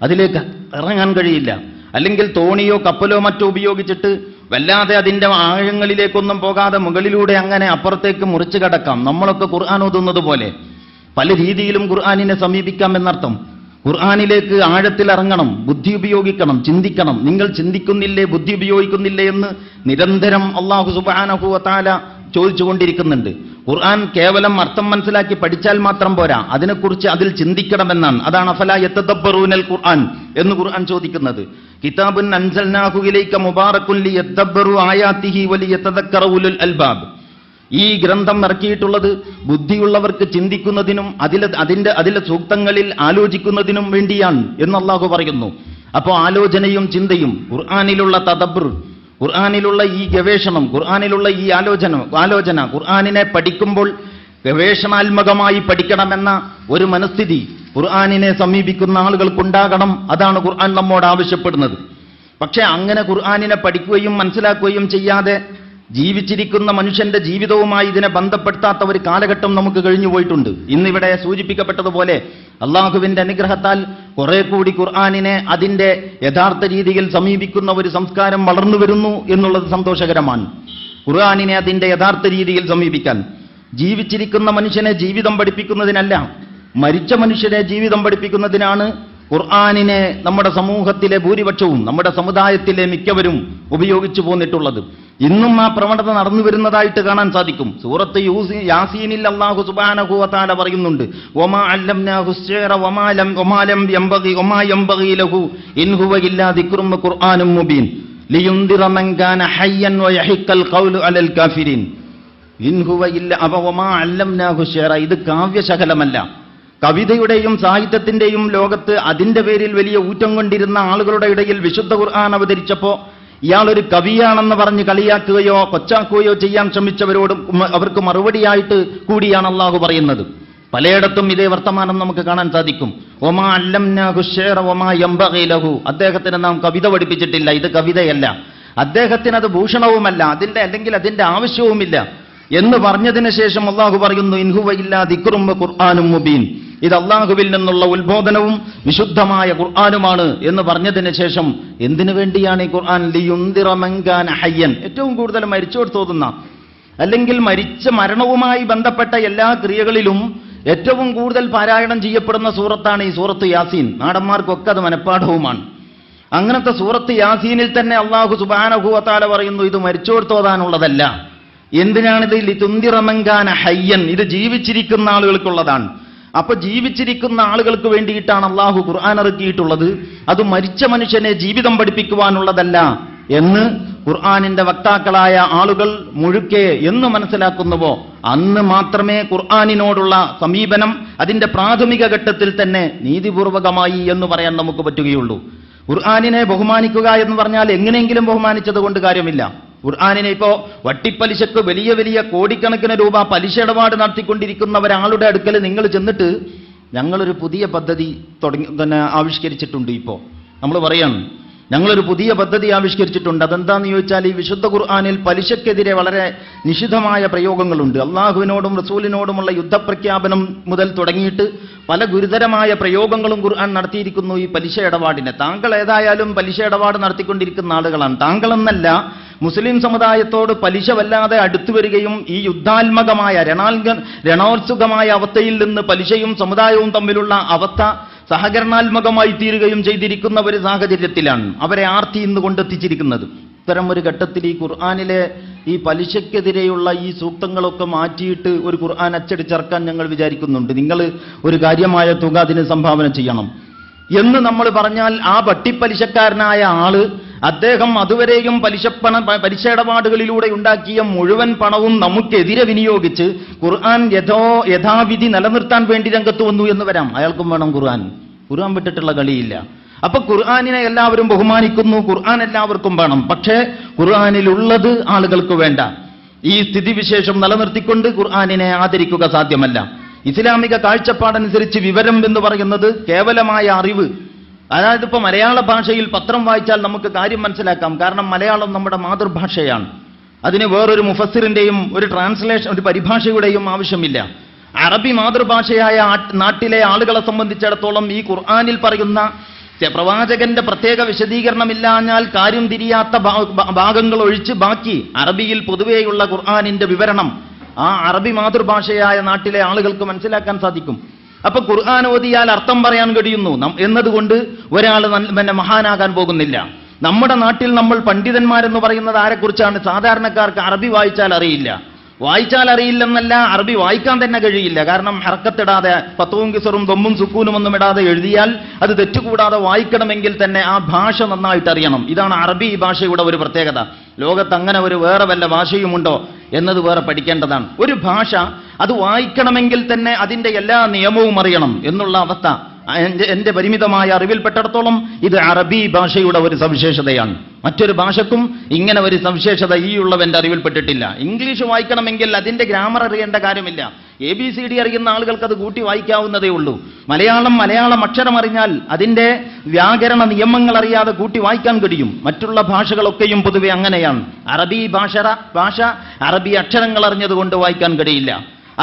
A: അതിലേക്ക് ഇറങ്ങാൻ കഴിയില്ല. അല്ലെങ്കിൽ തോണിയോ കപ്പലോ മറ്റോ ഉപയോഗിച്ചിട്ട് വല്ലാതെ അതിന്റെ ആഴങ്ങളിലേക്കൊന്നും പോകാതെ മുകളിലൂടെ അങ്ങനെ അപ്പുറത്തേക്ക് മുറിച്ചു കടക്കാം. നമ്മളൊക്കെ ഖുർആൻ ഓതുന്നത് പോലെ പല രീതിയിലും ഖുർആനിനെ സമീപിക്കാം എന്നർത്ഥം. ഖുർആനിലേക്ക് ആഴത്തിൽ ഇറങ്ങണം, ബുദ്ധി ഉപയോഗിക്കണം, ചിന്തിക്കണം. നിങ്ങൾ ചിന്തിക്കുന്നില്ലേ, ബുദ്ധി ഉപയോഗിക്കുന്നില്ലേ എന്ന് നിരന്തരം അല്ലാഹു സുബ്ഹാനഹു വ തആല ചോദിച്ചുകൊണ്ടിരിക്കുന്നുണ്ട്. ഖുർആൻ കേവലം അർത്ഥം മനസ്സിലാക്കി പഠിച്ചാൽ മാത്രം പോരാ, അതിനെക്കുറിച്ച് അതിൽ ചിന്തിക്കണമെന്നാണ്. അതാണ് അഫലാ യതദബ്ബറൂനൽ ഖുർആൻ എന്ന് ഖുർആൻ ചോദിക്കുന്നത്. കിതാബുൻ അൻസൽനാഹു ഇലൈക മുബാറകുൻ ലിയദബ്ബറു ആയാതിഹി വലിയതദക്കറ ഉലുൽ അൽബാബ്. ഈ ഗ്രന്ഥം ഇറക്കിയിട്ടുള്ളത് ബുദ്ധിയുള്ളവർക്ക് ചിന്തിക്കുന്നതിനും അതിലെ സൂക്തങ്ങളിൽ ആലോചിക്കുന്നതിനും വേണ്ടിയാണ് എന്ന് അല്ലാഹു പറയുന്നു. അപ്പോൾ ആലോചനയും ചിന്തയും, ഖുർആനിലുള്ള തദബ്ബുർ, ഖുർആനിലുള്ള ഈ ഗവേഷണം, ഖുർആനിലുള്ള ഈ ആലോചന, ഖുർആനിനെ പഠിക്കുമ്പോൾ ഗവേഷണാത്മകമായി പഠിക്കണമെന്ന ഒരു മനസ്ഥിതി ഖുർആനിനെ സമീപിക്കുന്ന ആളുകൾക്കുണ്ടാകണം. അതാണ് ഖുർആൻ നമ്മോട് ആവശ്യപ്പെടുന്നത്. പക്ഷെ അങ്ങനെ ഖുർആനിനെ പഠിക്കുകയും മനസ്സിലാക്കുകയും ചെയ്യാതെ ജീവിച്ചിരിക്കുന്ന മനുഷ്യന്റെ ജീവിതവുമായി ഇതിനെ ബന്ധപ്പെടുത്താത്ത ഒരു കാലഘട്ടം നമുക്ക് കഴിഞ്ഞു പോയിട്ടുണ്ട്. ഇന്നിവിടെ സൂചിപ്പിക്കപ്പെട്ടതുപോലെ അള്ളാഹുവിന്റെ അനുഗ്രഹത്താൽ കുറെ കൂടി ഖുർആനിനെ അതിന്റെ യഥാർത്ഥ രീതിയിൽ സമീപിക്കുന്ന ഒരു സംസ്കാരം വളർന്നു വരുന്നു എന്നുള്ളത് സന്തോഷകരമാണ്. ഖുർആനിനെ അതിന്റെ യഥാർത്ഥ രീതിയിൽ സമീപിക്കാൻ, ജീവിച്ചിരിക്കുന്ന മനുഷ്യനെ ജീവിതം പഠിപ്പിക്കുന്നതിനല്ല, മരിച്ച മനുഷ്യനെ ജീവിതം പഠിപ്പിക്കുന്നതിനാണ് ഖുർആനിനെ നമ്മുടെ സമൂഹത്തിലെ ഭൂരിപക്ഷവും നമ്മുടെ സമുദായത്തിലെ മിക്കവരും ഉപയോഗിച്ചു പോന്നിട്ടുള്ളത്. ഇന്നും ആ പ്രവണത നടന്നു വരുന്നതായിട്ട് കാണാൻ സാധിക്കും. സൂറത്ത് യാസീനിൽ അല്ലാഹു സുബ്ഹാനഹു വ തആല പറയുന്നുണ്ട്, വമാ അല്ലംനാഹു അശ്ശിഅറ വമാ ലം യംബഗി ലഹു ഇൻ ഹുവ ഇല്ലാ ദിക്റും വഖുർആനും മുബീൻ ലിയുൻദിറ മൻ കാന ഹയ്യൻ വയഹിഖൽ ഖൗലു അലൽ കാഫിരീൻ. ഇൻ ഹുവ ഇല്ലാ വമാ അല്ലംനാഹു അശ്ശിഅറ. ഇത് കാവ്യശകലമല്ല. കവിതയുടെയും സാഹിത്യത്തിന്റെയും ലോകത്ത് അതിന്റെ പേരിൽ വലിയ ഊറ്റം കൊണ്ടിരുന്ന ആളുകളുടെ ഇടയിൽ വിശുദ്ധ ഖുർആൻ അവതരിച്ചപ്പോൾ ഇയാളൊരു കവിയാണെന്ന് പറഞ്ഞ് കളിയാക്കുകയോ കൊച്ചാക്കുകയോ ചെയ്യാൻ ശ്രമിച്ചവരോടും അവർക്ക് മറുപടിയായിട്ട് കൂടിയാണ് അള്ളാഹു പറയുന്നത്. പലയിടത്തും ഇതേ വർത്തമാനം നമുക്ക് കാണാൻ സാധിക്കും. ഒമാ അല്ലംനാഹു അശ്ശിഅറ വമാ യംബഗി ലഹു. അദ്ദേഹത്തിന് നാം കവിത പഠിപ്പിച്ചിട്ടില്ല, ഇത് കവിതയല്ല, അദ്ദേഹത്തിന് അത് ഭൂഷണവുമല്ല, അല്ലെങ്കിൽ അതിന്റെ ആവശ്യവുമില്ല എന്ന് പറഞ്ഞതിന് ശേഷം അള്ളാഹു പറയുന്നു, ഇൻ ഹുവ ഇല്ലാ ദിക്റും വഖുർആനും മുബീൻ. ഇത് അള്ളാഹുവിൽ നിന്നുള്ള ഉത്ബോധനവും വിശുദ്ധമായ ഖുർആനുമാണ് എന്ന് പറഞ്ഞതിന് ശേഷം എന്തിനു വേണ്ടിയാണ് ഈ ഖുർആൻ? ലിയുൻദിറ മൻ കാന ഹയ്യൻ. ഏറ്റവും കൂടുതൽ മരിച്ചോട് തോന്നുന്ന അല്ലെങ്കിൽ മരണവുമായി ബന്ധപ്പെട്ട എല്ലാ ക്രിയകളിലും ഏറ്റവും കൂടുതൽ പാരായണം ചെയ്യപ്പെടുന്ന സൂറത്താണ് ഈ സൂറത്ത് യാസീൻ. നാടന്മാർക്കൊക്കെ അത് മനഃപ്പാഠവുമാണ്. അങ്ങനത്തെ സൂറത്ത് യാസീനിൽ തന്നെ അല്ലാഹു സുബ്ഹാനഹു വ തആല പറയുന്നു, ഇത് മരിച്ചോർത്തോതാനുള്ളതല്ല. എന്തിനാണിത്? ലിതുന്ദിറ മൻ കാന ഹയ്യൻ, ഇത് ജീവിച്ചിരിക്കുന്ന ആളുകൾക്കുള്ളതാണ്. അപ്പൊ ജീവിച്ചിരിക്കുന്ന ആളുകൾക്ക് വേണ്ടിയിട്ടാണ് അല്ലാഹു ഖുർആൻ ഇറക്കിയിട്ടുള്ളത്. അത് മരിച്ച മനുഷ്യനെ ജീവിതം പഠിപ്പിക്കുവാനുള്ളതല്ല എന്ന് ഖുർആനിന്റെ വക്താക്കളായ ആളുകൾ മുഴുക്കെ എന്ന് മനസ്സിലാക്കുന്നുവോ അന്ന് മാത്രമേ ഖുർആനിനോടുള്ള സമീപനം അതിന്റെ പ്രാഥമിക ഘട്ടത്തിൽ തന്നെ നീതിപൂർവകമായി എന്ന് പറയാൻ നമുക്ക് പറ്റുകയുള്ളൂ. ഖുർആനിനെ ബഹുമാനിക്കുക എന്ന് പറഞ്ഞാൽ എങ്ങനെയെങ്കിലും ബഹുമാനിച്ചത് കൊണ്ട് കാര്യമില്ല. ഖുർആനിനെ ഇപ്പോ വട്ടിപ്പലിശക്ക് വലിയ വലിയ കോടിക്കണക്കിന് രൂപ പലിശ ഇടപാട് നടത്തിക്കൊണ്ടിരിക്കുന്ന ഒരാളുടെ അടുക്കൽ നിങ്ങൾ ചെന്നിട്ട് ഞങ്ങളൊരു പുതിയ പദ്ധതി ആവിഷ്കരിച്ചിട്ടുണ്ട്, ഇപ്പോൾ നമ്മൾ പറയാണ് ഞങ്ങളൊരു പുതിയ പദ്ധതി ആവിഷ്കരിച്ചിട്ടുണ്ട്. അതെന്താന്ന് ചോദിച്ചാൽ, ഈ വിശുദ്ധ ഖുർആനിൽ പലിശക്കെതിരെ വളരെ നിഷിദ്ധമായ പ്രയോഗങ്ങളുണ്ട്. അള്ളാഹുവിനോടും റസൂലിനോടുമുള്ള യുദ്ധപ്രഖ്യാപനം മുതൽ തുടങ്ങിയിട്ട് പല ഗുരുതരമായ പ്രയോഗങ്ങളും ഖുർആൻ നടത്തിയിരിക്കുന്നു ഈ പലിശ ഇടപാടിനെ. താങ്കൾ ഏതായാലും പലിശ ഇടപാട് നടത്തിക്കൊണ്ടിരിക്കുന്ന ആളുകളാണ്. താങ്കളെന്നല്ല, മുസ്ലിം സമുദായത്തോട് പലിശ വല്ലാതെ അടുത്തു വരികയും ഈ യുദ്ധാത്മകമായ രണോത്സുകമായ അവസ്ഥയിൽ നിന്ന് പലിശയും സമുദായവും തമ്മിലുള്ള അവസ്ഥ സഹകരണാത്മകമായി തീരുകയും ചെയ്തിരിക്കുന്ന ഒരു സാഹചര്യത്തിലാണ് അവരെ ആർത്തി ഇന്ന് കൊണ്ടെത്തിച്ചിരിക്കുന്നത്. ഇത്തരം ഒരു ഘട്ടത്തിൽ ഈ ഖുർആനിലെ ഈ പലിശക്കെതിരെയുള്ള ഈ സൂക്തങ്ങളൊക്കെ മാറ്റിയിട്ട് ഒരു ഖുർആൻ അച്ചടിച്ചിറക്കാൻ ഞങ്ങൾ വിചാരിക്കുന്നുണ്ട്. നിങ്ങൾ ഒരു കാര്യമായ തുക അതിന് സംഭാവന ചെയ്യണം എന്ന് നമ്മൾ പറഞ്ഞാൽ, ആ വട്ടിപ്പലിശക്കാരനായ ആള് അദ്ദേഹം അതുവരെയും പലിശ ഇടപാടുകളിലൂടെ ഉണ്ടാക്കിയ മുഴുവൻ പണവും നമുക്കെതിരെ വിനിയോഗിച്ച് ഖുർആൻ യഥാവിധി നിലനിർത്താൻ വേണ്ടി രംഗത്ത് വന്നു എന്ന് വരാം. അയാൾക്കും വേണം ഖുർആൻ വിട്ടിട്ടുള്ള കളിയില്ല. അപ്പൊ ഖുർആനിനെ എല്ലാവരും ബഹുമാനിക്കുന്നു, ഖുർആൻ എല്ലാവർക്കും വേണം. പക്ഷേ ഖുർആനിലുള്ളത് ആളുകൾക്ക് വേണ്ട. ഈ സ്ഥിതിവിശേഷം നിലനിർത്തിക്കൊണ്ട് ഖുർആനിനെ ആദരിക്കുക സാധ്യമല്ല. ഇസ്ലാമിക കാഴ്ചപ്പാടനുസരിച്ച് വിവരം എന്ന് പറയുന്നത് കേവലമായ അറിവ്. അതായത് ഇപ്പൊ മലയാള ഭാഷയിൽ പത്രം വായിച്ചാൽ നമുക്ക് കാര്യം മനസ്സിലാക്കാം. കാരണം മലയാളം നമ്മുടെ മാതൃഭാഷയാണ്. അതിന് വേറൊരു മുഫസ്സിറിന്റെയും ഒരു ട്രാൻസ്ലേഷൻ, ഒരു പരിഭാഷയുടെയും ആവശ്യമില്ല. അറബി മാതൃഭാഷയായ നാട്ടിലെ ആളുകളെ സംബന്ധിച്ചിടത്തോളം ഈ ഖുർആനിൽ പറയുന്ന പ്രവാചകന്റെ പ്രത്യേക വിശദീകരണമില്ലാഞ്ഞാൽ കാര്യം തിരിയാത്ത ഭാഗങ്ങൾ ഒഴിച്ച് ബാക്കി അറബിയിൽ പൊതുവെയുള്ള ഖുർആനിന്റെ വിവരണം ആ അറബി മാതൃഭാഷയായ നാട്ടിലെ ആളുകൾക്ക് മനസ്സിലാക്കാൻ സാധിക്കും. അപ്പൊ ഖുർആൻ ഓതിയാൽ അർത്ഥം പറയാൻ കഴിയുന്നു എന്നതുകൊണ്ട് ഒരാൾ മഹാനാകാൻ പോകുന്നില്ല. നമ്മുടെ നാട്ടിൽ നമ്മൾ പണ്ഡിതന്മാരെന്ന് പറയുന്നത് ആരെക്കുറിച്ചാണ്? സാധാരണക്കാർക്ക് അറബി വായിച്ചാൽ അറിയില്ലെന്നല്ല, അറബി വായിക്കാൻ തന്നെ കഴിയില്ല. കാരണം ഹർക്കത്തിടാതെ ഫത്തവും കിസറും ദമ്മും സുക്കൂനും ഒന്നും ഇടാതെ എഴുതിയാൽ അത് തെറ്റുകൂടാതെ വായിക്കണമെങ്കിൽ തന്നെ ആ ഭാഷ നന്നായിട്ട് അറിയണം. ഇതാണ് അറബി ഭാഷയുടെ ഒരു പ്രത്യേകത. ലോകത്ത് അങ്ങനെ ഒരു വേറെ വല്ല ഭാഷയുമുണ്ടോ എന്നത് വേറെ പഠിക്കേണ്ടതാണ്. ഒരു ഭാഷ അത് വായിക്കണമെങ്കിൽ തന്നെ അതിന്റെ എല്ലാ നിയമവും അറിയണം എന്നുള്ള അവസ്ഥ എന്റെ പരിമിതമായ അറിവിൽപ്പെട്ടിടത്തോളം ഇത് അറബി ഭാഷയുടെ ഒരു സവിശേഷതയാണ്. മറ്റൊരു ഭാഷക്കും ഇങ്ങനെ ഒരു സവിശേഷത ഈ ഉള്ളവന്റെ അറിവിൽപ്പെട്ടിട്ടില്ല. ഇംഗ്ലീഷ് വായിക്കണമെങ്കിൽ അതിന്റെ ഗ്രാമർ അറിയേണ്ട കാര്യമില്ല. ABCD അറിയുന്ന ആളുകൾക്ക് അത് കൂട്ടി വായിക്കാവുന്നതേ ഉള്ളൂ. മലയാളം അക്ഷരം അറിഞ്ഞാൽ അതിന്റെ വ്യാകരണ നിയമങ്ങൾ അറിയാതെ കൂട്ടി വായിക്കാൻ കഴിയും. മറ്റുള്ള ഭാഷകളൊക്കെയും പൊതുവെ അങ്ങനെയാണ്. അറബി ഭാഷ അറബി അക്ഷരങ്ങൾ അറിഞ്ഞതുകൊണ്ട് വായിക്കാൻ കഴിയില്ല.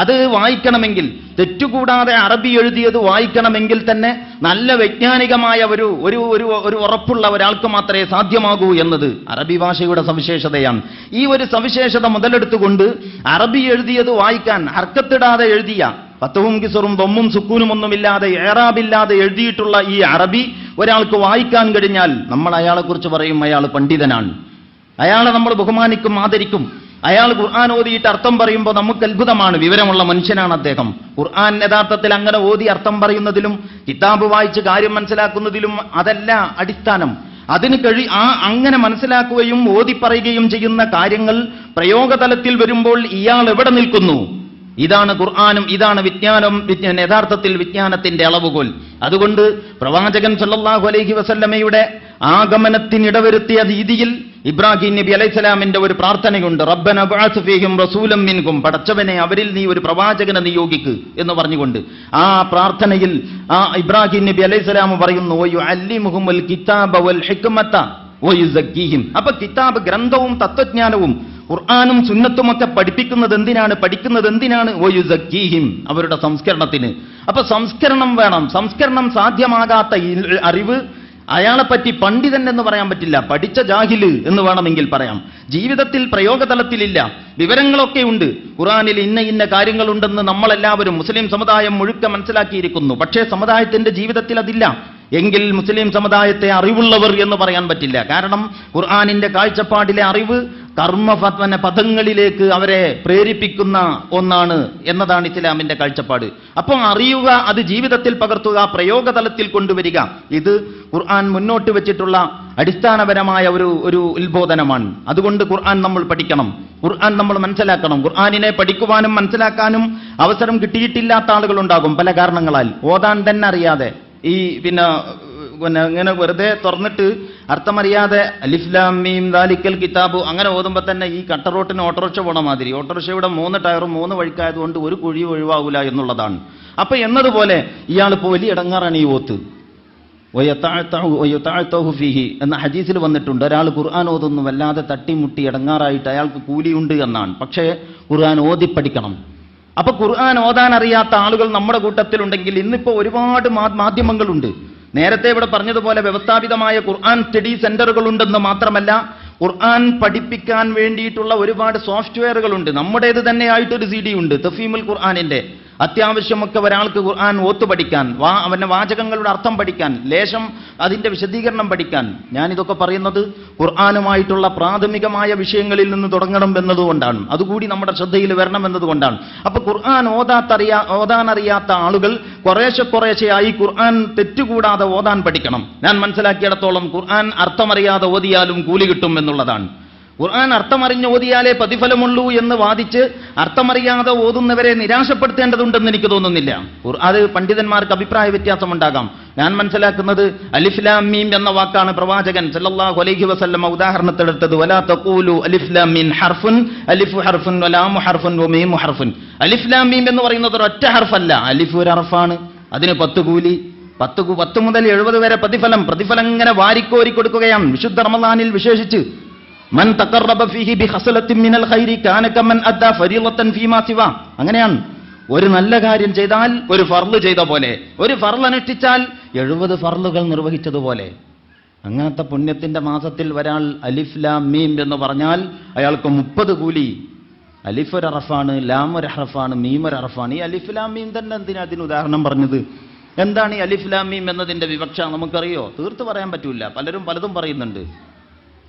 A: അത് വായിക്കണമെങ്കിൽ തെറ്റുകൂടാതെ അറബി എഴുതിയത് വായിക്കണമെങ്കിൽ തന്നെ നല്ല വൈജ്ഞാനികമായ ഒരു ഉറപ്പുള്ള ഒരാൾക്ക് മാത്രമേ സാധ്യമാകൂ എന്നത് അറബി ഭാഷയുടെ സവിശേഷതയാണ്. ഈ ഒരു സവിശേഷത മുതലെടുത്തുകൊണ്ട് അറബി എഴുതിയത് വായിക്കാൻ ഹർക്കത്തിടാതെ എഴുതിയ ഫത്തഹും കിസറും ദമ്മും സുക്കൂനും ഒന്നുമില്ലാതെ ഏറാബില്ലാതെ എഴുതിയിട്ടുള്ള ഈ അറബി ഒരാൾക്ക് വായിക്കാൻ കഴിഞ്ഞാൽ നമ്മൾ അയാളെക്കുറിച്ച് പറയും അയാൾ പണ്ഡിതനാണ്. അയാളെ നമ്മൾ ബഹുമാനിക്കും, ആദരിക്കും. അയാൾ ഖുർആൻ ഓതിയിട്ട് അർത്ഥം പറയുമ്പോൾ നമുക്ക് അത്ഭുതമാണ്. വിവരമുള്ള മനുഷ്യനാണ് അദ്ദേഹം. ഖുർആൻ യഥാർത്ഥത്തിൽ അങ്ങനെ ഓതി അർത്ഥം പറയുന്നതിലും കിതാബ് വായിച്ച് കാര്യം മനസ്സിലാക്കുന്നതിലും അതല്ല അടിസ്ഥാനം. അതിന് അങ്ങനെ മനസ്സിലാക്കുകയും ഓതി പറയുകയും ചെയ്യുന്ന കാര്യങ്ങൾ പ്രയോഗതലത്തിൽ വരുമ്പോൾ ഇയാൾ എവിടെ നിൽക്കുന്നു? ഇതാണ് ഖുർആനും ഇതാണ് വിജ്ഞാനം. യഥാർത്ഥത്തിൽ വിജ്ഞാനത്തിന്റെ അളവുകോൽ. അതുകൊണ്ട് പ്രവാചകൻ സല്ലല്ലാഹു അലൈഹി വസല്ലമയുടെ ആഗമനത്തിനിടവരുത്തിയ രീതിയിൽ ഇബ്രാഹിം നബി അലൈഹിസ്സലാമിന്റെ ഒരു പ്രാർത്ഥനയുണ്ട്. റബ്ബന ബഅസ് ഫീഹിം റസൂലൻ മിൻകും, പടച്ചവനെ അവരിൽ നീ ഒരു പ്രവാചകനെ നിയോഗിക്ക് എന്ന് പറഞ്ഞുകൊണ്ട് ആ പ്രാർത്ഥനയിൽ ഇബ്രാഹിം നബി അലൈഹിസ്സലാം പറയുന്നു വയുഅല്ലിമുഹുൽ കിതാബ വൽ ഹിക്മത വയുസക്കീഹിം. അപ്പൊ കിതാബ് ഗ്രന്ഥവും തത്വജ്ഞാനവും ഖുർആനും സുന്നത്തുമൊക്കെ പഠിക്കുന്നത് എന്തിനാണ്? വയുസക്കീഹിം, അവരുടെ സംസ്കരണത്തിന്. അപ്പൊ സംസ്കരണം വേണം. സംസ്കരണം സാധ്യമാകാത്ത അറിവ് അയാളെപ്പറ്റി പണ്ഡിതൻ എന്ന് പറയാൻ പറ്റില്ല, പഠിച്ച ജാഹില് എന്ന് വേണമെങ്കിൽ പറയാം. ജീവിതത്തിൽ പ്രയോഗതലത്തിലില്ല, വിവരങ്ങളൊക്കെ ഉണ്ട്. ഖുർആനിൽ ഇന്ന കാര്യങ്ങളുണ്ടെന്ന് നമ്മളെല്ലാവരും മുസ്ലിം സമുദായം മുഴുക്ക മനസ്സിലാക്കിയിരിക്കുന്നു. പക്ഷേ സമുദായത്തിന്റെ ജീവിതത്തിൽ അതില്ല. എങ്കിൽ മുസ്ലിം സമുദായത്തെ അറിവുള്ളവർ എന്ന് പറയാൻ പറ്റില്ല. കാരണം ഖുർആനിന്റെ കാഴ്ചപ്പാടിലെ അറിവ് കർമ്മ പദങ്ങളിലേക്ക് അവരെ പ്രേരിപ്പിക്കുന്ന ഒന്നാണ് എന്നതാണ് ഇസ്ലാമിന്റെ കാഴ്ചപ്പാട്. അപ്പോൾ അറിയുക, അത് ജീവിതത്തിൽ പകർത്തുക, പ്രയോഗതലത്തിൽ കൊണ്ടുവരിക, ഇത് ഖുർആൻ മുന്നോട്ട് വെച്ചിട്ടുള്ള അടിസ്ഥാനപരമായ ഒരു ഉത്ബോധനമാണ്. അതുകൊണ്ട് ഖുർആൻ നമ്മൾ പഠിക്കണം, ഖുർആൻ നമ്മൾ മനസ്സിലാക്കണം. ഖുർആനിനെ പഠിക്കുവാനും മനസ്സിലാക്കാനും അവസരം കിട്ടിയിട്ടില്ലാത്ത ആളുകളുണ്ടാകും പല കാരണങ്ങളാൽ. ഓതാൻ തന്നെ അറിയാതെ ഈ പിന്നെ ഇങ്ങനെ വെറുതെ തുറന്നിട്ട് അർത്ഥമറിയാതെ അലിഫ് ലാം മീം ദാലിക്കൽ കിതാബു അങ്ങനെ ഓതുമ്പോൾ തന്നെ ഈ കട്ടറോട്ടിന് ഓട്ടോറിക്ഷ പോണ മാതിരി, ഓട്ടോറിക്ഷയുടെ 3 ടയറും 3 വഴിക്കായതുകൊണ്ട് ഒരു കുഴി ഒഴിവാകൂല എന്നുള്ളതാണ്. അപ്പൊ എന്നതുപോലെ ഇയാളിപ്പോൾ വലിയ ഇടങ്ങാറാണ് ഈ ഓത്ത്. എന്ന ഹദീസിൽ വന്നിട്ടുണ്ട്, ഒരാൾ ഖുർആൻ ഓതുന്നു വല്ലാതെ തട്ടിമുട്ടി ഇടങ്ങാറായിട്ട് അയാൾക്ക് കൂലിയുണ്ട് എന്നാണ്. പക്ഷേ ഖുർആൻ ഓതി പഠിക്കണം. അപ്പൊ ഖുർആൻ ഓതാൻ അറിയാത്ത ആളുകൾ നമ്മുടെ കൂട്ടത്തിലുണ്ടെങ്കിൽ ഇന്നിപ്പോ ഒരുപാട് മാധ്യമങ്ങളുണ്ട്. നേരത്തെ ഇവിടെ പറഞ്ഞതുപോലെ വ്യവസ്ഥാപിതമായ ഖുർആൻ സ്റ്റഡി സെന്ററുകൾ ഉണ്ടെന്ന് മാത്രമല്ല, ഖുർആൻ പഠിപ്പിക്കാൻ വേണ്ടിയിട്ടുള്ള ഒരുപാട് സോഫ്റ്റ്വെയറുകളുണ്ട്. നമ്മുടേത് തന്നെയായിട്ടൊരു CD ഉണ്ട്, തഫീമുൽ ഖുർആനിന്റെ. അത്യാവശ്യമൊക്കെ ഒരാൾക്ക് ഖുർആൻ ഓത്തു പഠിക്കാൻ, അവന്റെ വാചകങ്ങളുടെ അർത്ഥം പഠിക്കാൻ, ലേശം അതിന്റെ വിശദീകരണം പഠിക്കാൻ. ഞാനിതൊക്കെ പറയുന്നത് ഖുർആനുമായിട്ടുള്ള പ്രാഥമികമായ വിഷയങ്ങളിൽ നിന്ന് തുടങ്ങണം എന്നതുകൊണ്ടാണ്, അതുകൂടി നമ്മുടെ ശ്രദ്ധയിൽ വരണം എന്നതുകൊണ്ടാണ്. അപ്പൊ ഖുർആൻ ഓതാൻ അറിയാത്ത ആളുകൾ കുറേശ്ശെയായി ഖുർആൻ തെറ്റുകൂടാതെ ഓതാൻ പഠിക്കണം. ഞാൻ മനസ്സിലാക്കിയിടത്തോളം ഖുർആൻ അർത്ഥമറിയാതെ ഓതിയാലും കൂലി കിട്ടും എന്നുള്ളതാണ്. ഖുർആൻ അർത്ഥമറിഞ്ഞ് ഓതിയാലേ പ്രതിഫലമുള്ളൂ എന്ന് വാദിച്ച് അർത്ഥമറിയാതെ ഓതുന്നവരെ നിരാശപ്പെടുത്തേണ്ടതുണ്ടെന്ന് എനിക്ക് തോന്നുന്നില്ല. അത് പണ്ഡിതന്മാർക്ക് അഭിപ്രായ വ്യത്യാസമുണ്ടാകാം. ഞാൻ മനസ്സിലാക്കുന്നത് അലിഫ് ലാം മീം എന്ന വാക്കാണ് പ്രവാചകൻ സല്ലല്ലാഹു അലൈഹി വസല്ലം ഉദാഹരണത്തിലെടുത്തത്. വലാ തഖൂലു അലിഫ് ലാം മീം ഹർഫുൻ അലിഫു ഹർഫുൻ വലാമു ഹർഫുൻ വമീമു ഹർഫുൻ. അലിഫ് ലാം മീം എന്ന് പറയുന്നത് ഒരൊറ്റ ഹർഫല്ല, അലിഫ് ഒരു ഹർഫാണ്, അതിന് 10 കൂലി, 10 മുതൽ 70 വരെ പ്രതിഫലം ഇങ്ങനെ വാരിക്കോരി കൊടുക്കുകയാണ്. വിശുദ്ധ റമളാനിൽ വിശേഷിച്ച് മൻ തഖറബ ഫീഹി ബിഖസ്ലത്തിൻ മിനൽ ഖൈരി കാന കമൻ അദ്ദാ ഫരീളതൻ ഫീമാ സിവാ. അങ്ങനെയാണ്, ഒരു നല്ല കാര്യം ചെയ്താൽ ഒരു ഫർള് ചെയ്ത പോലെ, ഒരു ഫർള് അനുഷ്ഠിച്ചാൽ 70 ഫർളുകൾ നിർവഹിച്ചതുപോലെ. അങ്ങനത്തെ പുണ്യത്തിന്റെ മാസത്തിൽ ഒരാൾ അലിഫ് ലാം മീം എന്ന് പറഞ്ഞാൽ അയാൾക്ക് 30 കൂലി. അലിഫ് ഒരു ഹർഫാണ്, ലാം ഒരു ഹർഫാണ്, മീം ഒരു ഹർഫാണ്. ഈ അലിഫ് ലാം മീം തന്നെ എന്തിനാ അതിന് ഉദാഹരണം പറഞ്ഞത്? എന്താണ് ഈ അലിഫ് ലാം മീം എന്നതിന്റെ വിവക്ഷ നമുക്കറിയോ? തീർത്ത് പറയാൻ പറ്റൂല. പലരും പലതും പറയുന്നുണ്ട്.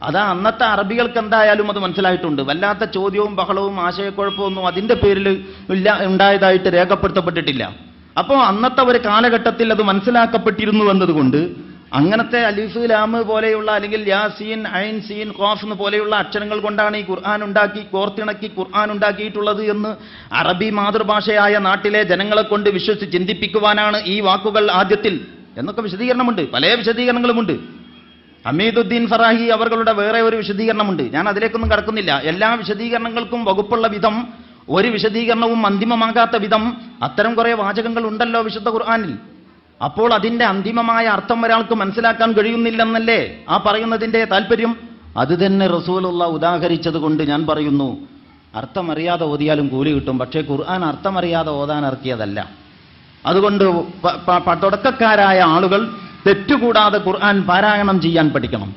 A: അതാ അന്നത്തെ അറബികൾക്ക് എന്തായാലും അത് മനസ്സിലായിട്ടുണ്ട്. വല്ലാത്ത ചോദ്യവും ബഹളവും ആശയക്കുഴപ്പമൊന്നും അതിന്റെ പേരിൽ ഉണ്ടായതായിട്ട് രേഖപ്പെടുത്തപ്പെട്ടിട്ടില്ല. അപ്പോൾ അന്നത്തെ ഒരു കാലഘട്ടത്തിൽ അത് മനസ്സിലാക്കപ്പെട്ടിരുന്നു എന്നതുകൊണ്ട് അങ്ങനത്തെ അലിഫ് ലാം പോലെയുള്ള അല്ലെങ്കിൽ യാ സീൻ ഐൻ സീൻ ഖാഫ് എന്ന് പോലെയുള്ള അക്ഷരങ്ങൾ കൊണ്ടാണ് ഈ ഖുർആൻ കോർത്തിണക്കി ഖുർആൻ ഉണ്ടാക്കിയിട്ടുള്ളത് എന്ന് അറബി മാതൃഭാഷയായ നാട്ടിലെ ജനങ്ങളെ കൊണ്ട് വിശ്വസിച്ച് ചിന്തിപ്പിക്കുവാനാണ് ഈ വാക്കുകൾ ആദ്യത്തിൽ എന്നൊക്കെ വിശദീകരണമുണ്ട്. പല വിശദീകരണങ്ങളുമുണ്ട്. ഹമീദുദ്ദീൻ ഫറാഹി അവர்களுടെ വേറെ ഒരു വിശദീകരണമുണ്ട്. ഞാൻ അതിലേക്കൊന്നും കടക്കുന്നില്ല. എല്ലാ വിശദീകരണങ്ങൾക്കും വകുപ്പുള്ള വിധം, ഒരു വിശദീകരണവും അന്തിമമാകാത്ത വിധം അത്തരം കുറെ വാചകങ്ങൾ ഉണ്ടല്ലോ വിശുദ്ധ ഖുർആനിൽ. അപ്പോൾ അതിന്റെ അന്തിമമായ അർത്ഥം ഒരാൾക്ക് മനസ്സിലാക്കാൻ കഴിയുന്നില്ലെന്നല്ലേ ആ പറയുന്നതിന്റെ താല്പര്യം? അത് തന്നെ റസൂലുള്ള ഉദാഹരിച്ചത് കൊണ്ട് ഞാൻ പറയുന്നു, അർത്ഥമറിയാതെ ഓതിയാലും കൂലി കിട്ടും. പക്ഷേ ഖുർആൻ അർത്ഥമറിയാതെ ഓതാൻ ഇറക്കിയതല്ല. അതുകൊണ്ട് തുടക്കക്കാരായ ആളുകൾ തെറ്റുകൂടാതെ ഖുർആൻ പാരായണം ചെയ്യാൻ പഠിക്കണം.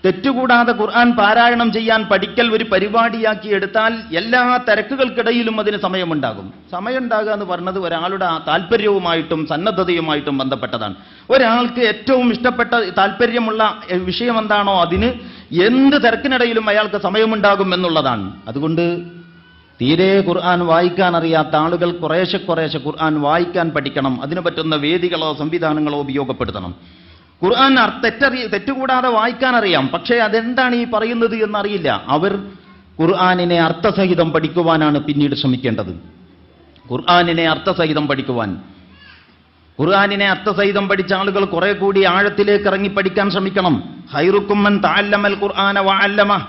A: തെറ്റുകൂടാതെ ഖുർആൻ പാരായണം ചെയ്യാൻ പഠിക്കൽ ഒരു പരിപാടിയാക്കി എടുത്താൽ എല്ലാ തിരക്കുകൾക്കിടയിലും അതിന് സമയമുണ്ടാകും. സമയമുണ്ടാകുക എന്ന് പറഞ്ഞത് ഒരാളുടെ താല്പര്യവുമായിട്ടും സന്നദ്ധതയുമായിട്ടും ബന്ധപ്പെട്ടതാണ്. ഒരാൾക്ക് ഏറ്റവും ഇഷ്ടപ്പെട്ട താല്പര്യമുള്ള വിഷയം എന്താണോ അതിന് എന്ത് തിരക്കിനിടയിലും അയാൾക്ക് സമയമുണ്ടാകും എന്നുള്ളതാണ്. അതുകൊണ്ട് തീരെ ഖുർആൻ വായിക്കാൻ അറിയാത്ത ആളുകൾ കുറേശ്ശെ ഖുർആൻ വായിക്കാൻ പഠിക്കണം. അതിന് പറ്റുന്ന വേദികളോ സംവിധാനങ്ങളോ ഉപയോഗപ്പെടുത്തണം. ഖുർആൻ തെറ്റുകൂടാതെ വായിക്കാൻ അറിയാം, പക്ഷേ അതെന്താണ് ഈ പറയുന്നത് എന്നറിയില്ല. അവർ ഖുർആനിനെ അർത്ഥസഹിതം പഠിക്കുവാനാണ് പിന്നീട് ശ്രമിക്കേണ്ടത്. ഖുർആനിനെ അർത്ഥസഹിതം പഠിച്ച ആളുകൾ കുറെ കൂടി ആഴത്തിലേക്ക് ഇറങ്ങി പഠിക്കാൻ ശ്രമിക്കണം. ഖൈറുക്കും മൻ തഅല്ലമൽ ഖുർആന വഅല്ലമഹ്.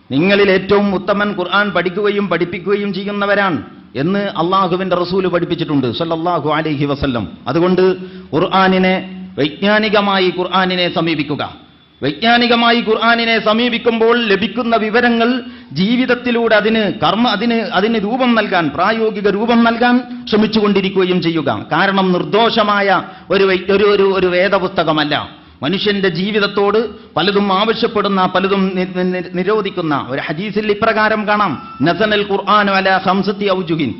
A: നിങ്ങളിൽ ഏറ്റവും ഉത്തമൻ ഖുർആൻ പഠിക്കുകയും പഠിപ്പിക്കുകയും ചെയ്യുന്നവരാണ് എന്ന് അള്ളാഹുവിന്റെ റസൂല് പഠിപ്പിച്ചിട്ടുണ്ട് സല്ലല്ലാഹു അലൈഹി വസല്ലം. അതുകൊണ്ട് വൈജ്ഞാനികമായി ഖുർആനിനെ സമീപിക്കുക. വൈജ്ഞാനികമായി ഖുർആനിനെ സമീപിക്കുമ്പോൾ ലഭിക്കുന്ന വിവരങ്ങൾ ജീവിതത്തിലൂടെ അതിന് രൂപം നൽകാൻ, പ്രായോഗിക രൂപം നൽകാൻ ശ്രമിച്ചുകൊണ്ടിരിക്കുകയും ചെയ്യുക. കാരണം നിർദോഷമായ ഒരു വേദപുസ്തകമല്ല, മനുഷ്യന്റെ ജീവിതത്തോട് പലതും ആവശ്യപ്പെടുന്ന, പലതും നിരോധിക്കുന്ന ഒരു ഹദീസിൽ ഇപ്രകാരം കാണാം: നസനൽ ഖുർആൻ അലാ ഖംസത്തി ഔജുഹിൻ.